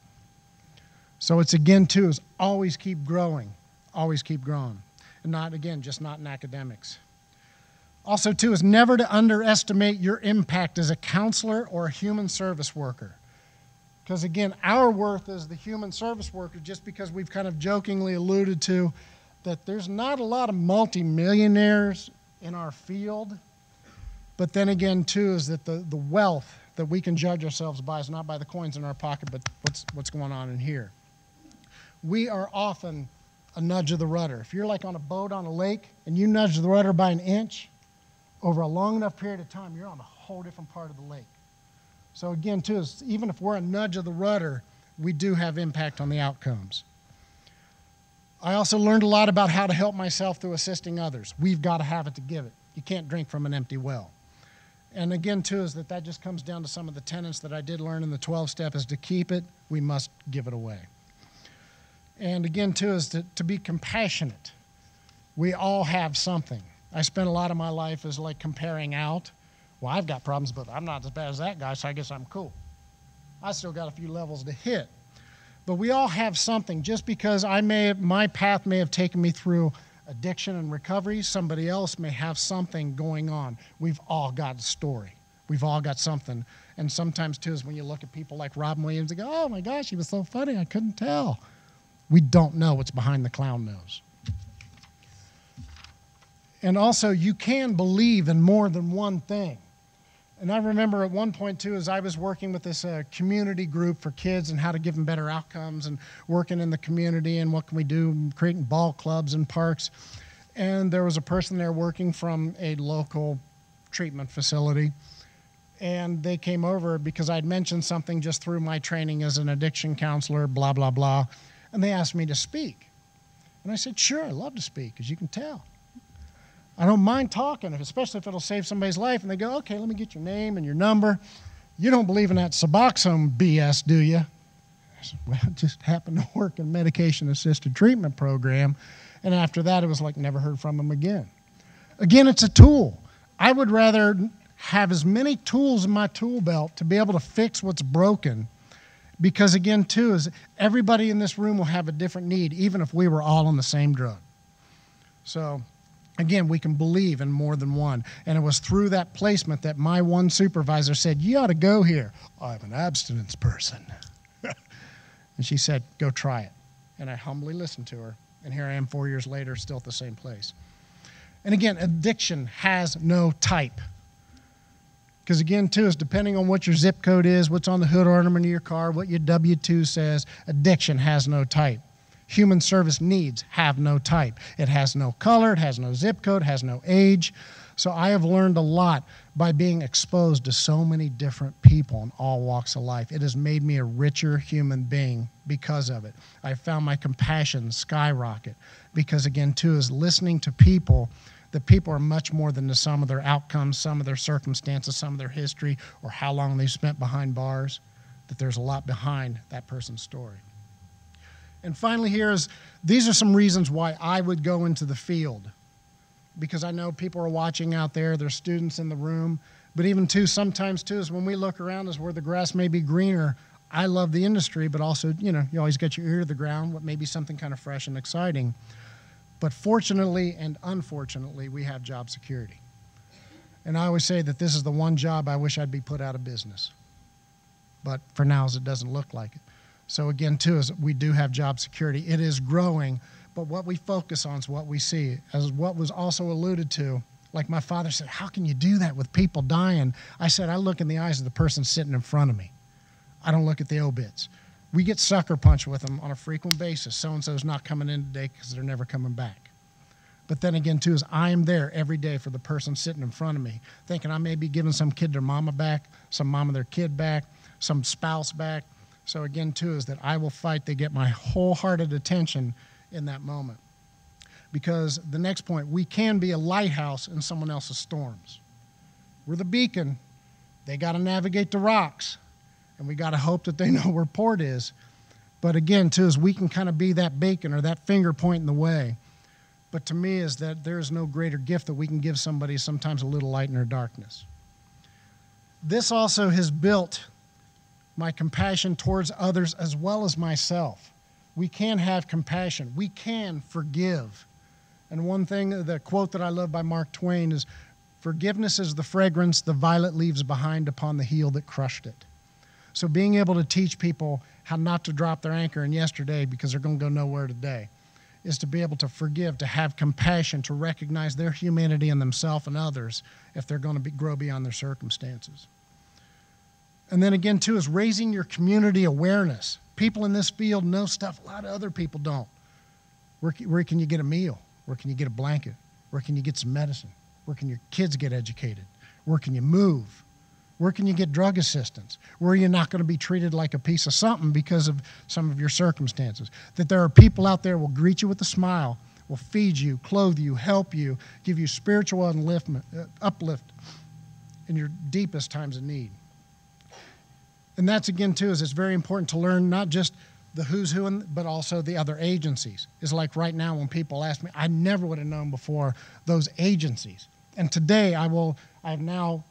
[SPEAKER 16] So it's again, too, is always keep growing, always keep growing. And not, again, just not in academics. Also, too, is never to underestimate your impact as a counselor or a human service worker. Because again, our worth as the human service worker, just because we've kind of jokingly alluded to that there's not a lot of multimillionaires in our field, but then again too is that the wealth that we can judge ourselves by is not by the coins in our pocket, but what's going on in here. We are often a nudge of the rudder. If you're like on a boat on a lake and you nudge the rudder by an inch, over a long enough period of time, you're on a whole different part of the lake. So again, too, even if we're a nudge of the rudder, we do have impact on the outcomes. I also learned a lot about how to help myself through assisting others. We've got to have it to give it. You can't drink from an empty well. And again, too, is that just comes down to some of the tenets that I did learn in the 12-step is to keep it, we must give it away. And again, too, is to be compassionate. We all have something. I spent a lot of my life as like comparing out. Well, I've got problems, but I'm not as bad as that guy, so I guess I'm cool. I still got a few levels to hit. But we all have something. Just because my path may have taken me through addiction and recovery, somebody else may have something going on. We've all got a story. We've all got something. And sometimes, too, is when you look at people like Robin Williams and go, oh, my gosh, he was so funny, I couldn't tell. We don't know what's behind the clown nose. And also, you can believe in more than one thing. And I remember at one point, too, as I was working with this community group for kids and how to give them better outcomes and working in the community and what can we do, creating ball clubs and parks. And there was a person there working from a local treatment facility. And they came over because I'd mentioned something just through my training as an addiction counselor, blah, blah, blah. And they asked me to speak. And I said, sure, I love to speak, as you can tell. I don't mind talking, especially if it'll save somebody's life. And they go, okay, let me get your name and your number. You don't believe in that Suboxone BS, do you? I said, well, it just happened to work in medication-assisted treatment program. And after that, it was like never heard from them again. Again, it's a tool. I would rather have as many tools in my tool belt to be able to fix what's broken. Because again, too, is everybody in this room will have a different need, even if we were all on the same drug. So again, we can believe in more than one. And it was through that placement that my one supervisor said, you ought to go here. I'm an abstinence person. And she said, go try it. And I humbly listened to her. And here I am 4 years later, still at the same place. And again, addiction has no type. Because again, too, is depending on what your zip code is, what's on the hood ornament of your car, what your W-2 says, addiction has no type. Human service needs have no type. It has no color, it has no zip code, it has no age. So I have learned a lot by being exposed to so many different people in all walks of life. It has made me a richer human being because of it. I found my compassion skyrocket because again, too, is listening to people, that people are much more than the sum of their outcomes, some of their circumstances, some of their history, or how long they've spent behind bars, that there's a lot behind that person's story. And finally these are some reasons why I would go into the field. Because I know people are watching out there, there's students in the room, but even too, sometimes too, is when we look around is where the grass may be greener. I love the industry, but also, you always got your ear to the ground, what may be something kind of fresh and exciting. But fortunately and unfortunately, we have job security. And I always say that this is the one job I wish I'd be put out of business. But for now, it doesn't look like it. So again, too, is we do have job security. It is growing, but what we focus on is what we see. As what was also alluded to, like my father said, how can you do that with people dying? I said, I look in the eyes of the person sitting in front of me. I don't look at the obits. We get sucker punched with them on a frequent basis. So-and-so's not coming in today because they're never coming back. But then again, too, is I am there every day for the person sitting in front of me, thinking I may be giving some kid their mama back, some mama their kid back, some spouse back. So again, too, is that I will fight to get my wholehearted attention in that moment. Because the next point, we can be a lighthouse in someone else's storms. We're the beacon. They got to navigate the rocks. And we got to hope that they know where port is. But again, too, is we can kind of be that beacon or that finger point in the way. But to me is that there is no greater gift that we can give somebody sometimes a little light in their darkness. This also has built my compassion towards others as well as myself. We can have compassion. We can forgive. And one thing, the quote that I love by Mark Twain is, forgiveness is the fragrance the violet leaves behind upon the heel that crushed it. So being able to teach people how not to drop their anchor in yesterday because they're going to go nowhere today is to be able to forgive, to have compassion, to recognize their humanity in themselves and others if they're going to grow beyond their circumstances. And then again, too, is raising your community awareness. People in this field know stuff a lot of other people don't. Where can you get a meal? Where can you get a blanket? Where can you get some medicine? Where can your kids get educated? Where can you move? Where can you get drug assistance? Where are you not going to be treated like a piece of something because of some of your circumstances? That there are people out there who will greet you with a smile, will feed you, clothe you, help you, give you spiritual uplift in your deepest times of need. And that's, again, too, is it's very important to learn not just the who's who, but also the other agencies. It's like right now when people ask me, I never would have known before those agencies. And today I've now,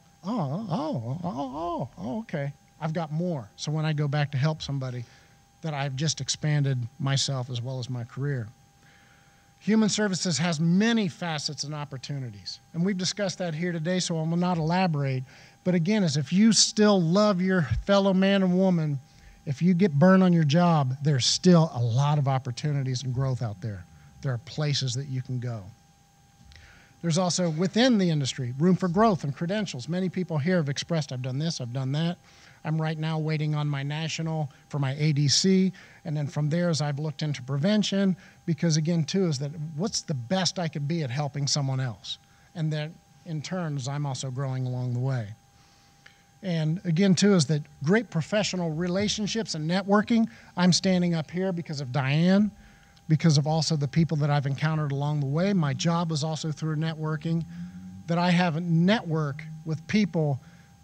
[SPEAKER 16] okay. I've got more. So when I go back to help somebody, that I've just expanded myself as well as my career. Human Services has many facets and opportunities. And we've discussed that here today, so I will not elaborate. But again, as if you still love your fellow man and woman, if you get burned on your job, there's still a lot of opportunities and growth out there. There are places that you can go. There's also, within the industry, room for growth and credentials. Many people here have expressed, I've done this, I've done that. I'm right now waiting on my national for my ADC. And then from there, as I've looked into prevention, because again, too, is that what's the best I could be at helping someone else? And that, in turn, I'm also growing along the way. And again, too, is that great professional relationships and networking. I'm standing up here because of Diane, because of also the people that I've encountered along the way. My job is also through networking, that I have a network with people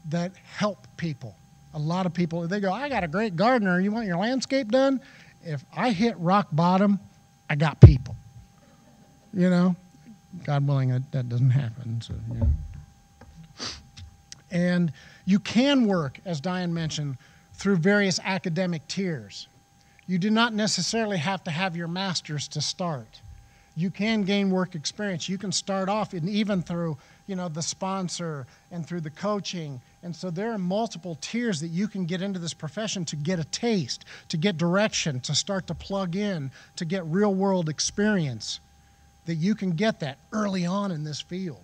[SPEAKER 16] that help people. A lot of people, they go, I got a great gardener. You want your landscape done? If I hit rock bottom, I got people. You know, God willing, that doesn't happen. So, you know. And you can work, as Diane mentioned, through various academic tiers. You do not necessarily have to have your master's to start. You can gain work experience. You can start off even through, you know, the sponsor and through the coaching. And so there are multiple tiers that you can get into this profession to get a taste, to get direction, to start to plug in, to get real-world experience, that you can get that early on in this field.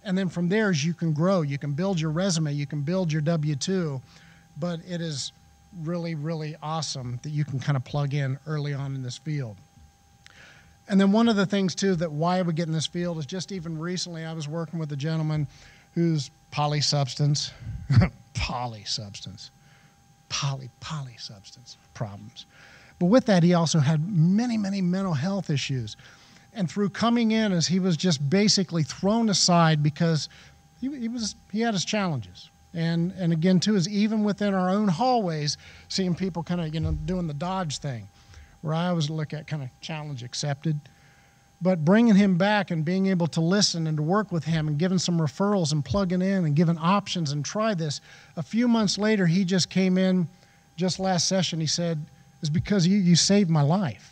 [SPEAKER 16] And then from there, as you can grow, you can build your resume, you can build your W-2, but it is really, really awesome that you can kind of plug in early on in this field. And then one of the things, too, that why I would get in this field is just even recently I was working with a gentleman who's polysubstance problems. But with that, he also had many, many mental health issues. And through coming in, as he was just basically thrown aside because he had his challenges. And again, too, is even within our own hallways, seeing people kind of, you know, doing the dodge thing, where I always look at kind of challenge accepted. But bringing him back and being able to listen and to work with him and giving some referrals and plugging in and giving options and try this. A few months later, he just came in, just last session, he said, it's because you saved my life.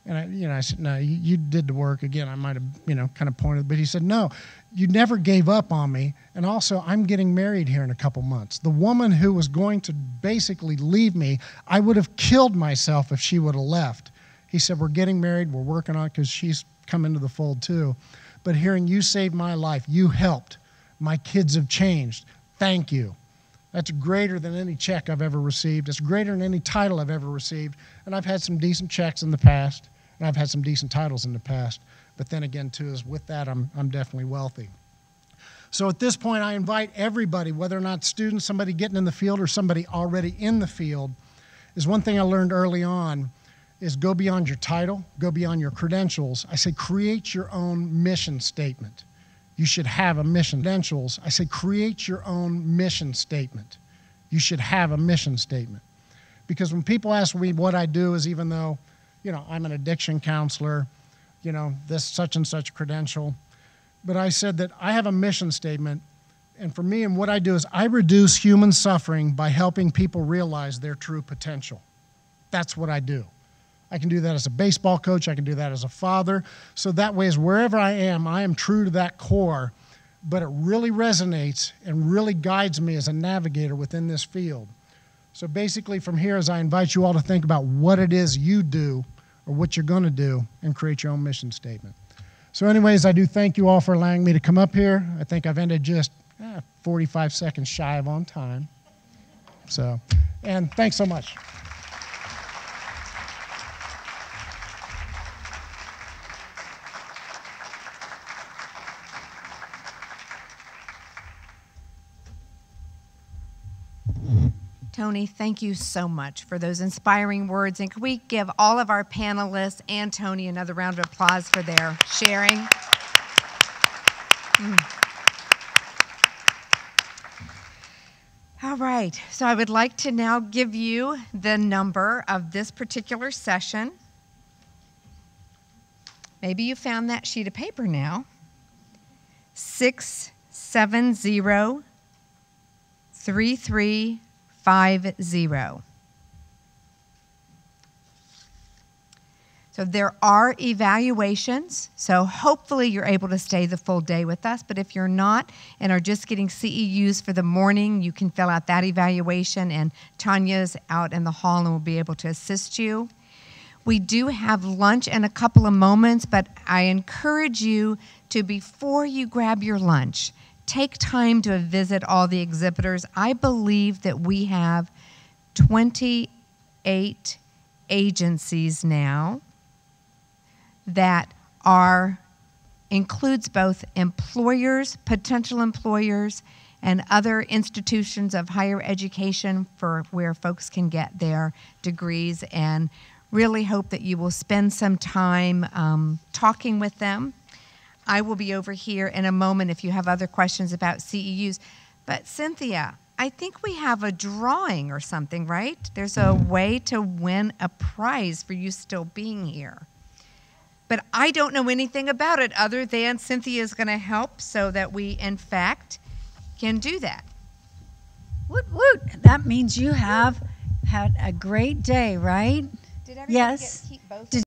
[SPEAKER 16] And I said, no, you did the work. Again, I might have, you know, kind of pointed, but he said, no, you never gave up on me. And also, I'm getting married here in a couple months. The woman who was going to basically leave me, I would have killed myself if she would have left. He said, we're getting married. We're working on it because she's come into the fold too. But hearing you saved my life, you helped. My kids have changed. Thank you. That's greater than any check I've ever received. It's greater than any title I've ever received. And I've had some decent checks in the past. And I've had some decent titles in the past. But then again, too, is with that, I'm definitely wealthy. So at this point, I invite everybody, whether or not students, somebody getting in the field or somebody already in the field, is one thing I learned early on is go beyond your title, go beyond your credentials. I say create your own mission statement. You should have a mission. Credentials, I say create your own mission statement. You should have a mission statement. Because when people ask me what I do is even though, you know, I'm an addiction counselor, you know, this such and such credential. But I said that I have a mission statement, and for me and what I do is I reduce human suffering by helping people realize their true potential. That's what I do. I can do that as a baseball coach. I can do that as a father. So that way, as wherever I am true to that core, but it really resonates and really guides me as a navigator within this field. So basically from here is I invite you all to think about what it is you do or what you're going to do and create your own mission statement. So anyways, I do thank you all for allowing me to come up here. I think I've ended just 45 seconds shy of on time. So, and thanks so much.
[SPEAKER 3] Tony, thank you so much for those inspiring words. And can we give all of our panelists and Tony another round of applause for their sharing? All right, so I would like to now give you the number of this particular session. Maybe you found that sheet of paper now. 670-3350. So there are evaluations, so hopefully you're able to stay the full day with us, but if you're not and are just getting CEUs for the morning, you can fill out that evaluation, and Tanya's out in the hall and will be able to assist you. We do have lunch in a couple of moments, but I encourage you to, before you grab your lunch, take time to visit all the exhibitors. I believe that we have 28 agencies now that includes both employers, potential employers, and other institutions of higher education for where folks can get their degrees, and really hope that you will spend some time talking with them. I will be over here in a moment if you have other questions about CEUs. But Cynthia, I think we have a drawing or something, right? There's a way to win a prize for you still being here. But I don't know anything about it other than Cynthia is going to help so that we, in fact, can do that.
[SPEAKER 4] Woot woot. That means you have had a great day, right?
[SPEAKER 3] Did everybody
[SPEAKER 4] yes.
[SPEAKER 3] keep both?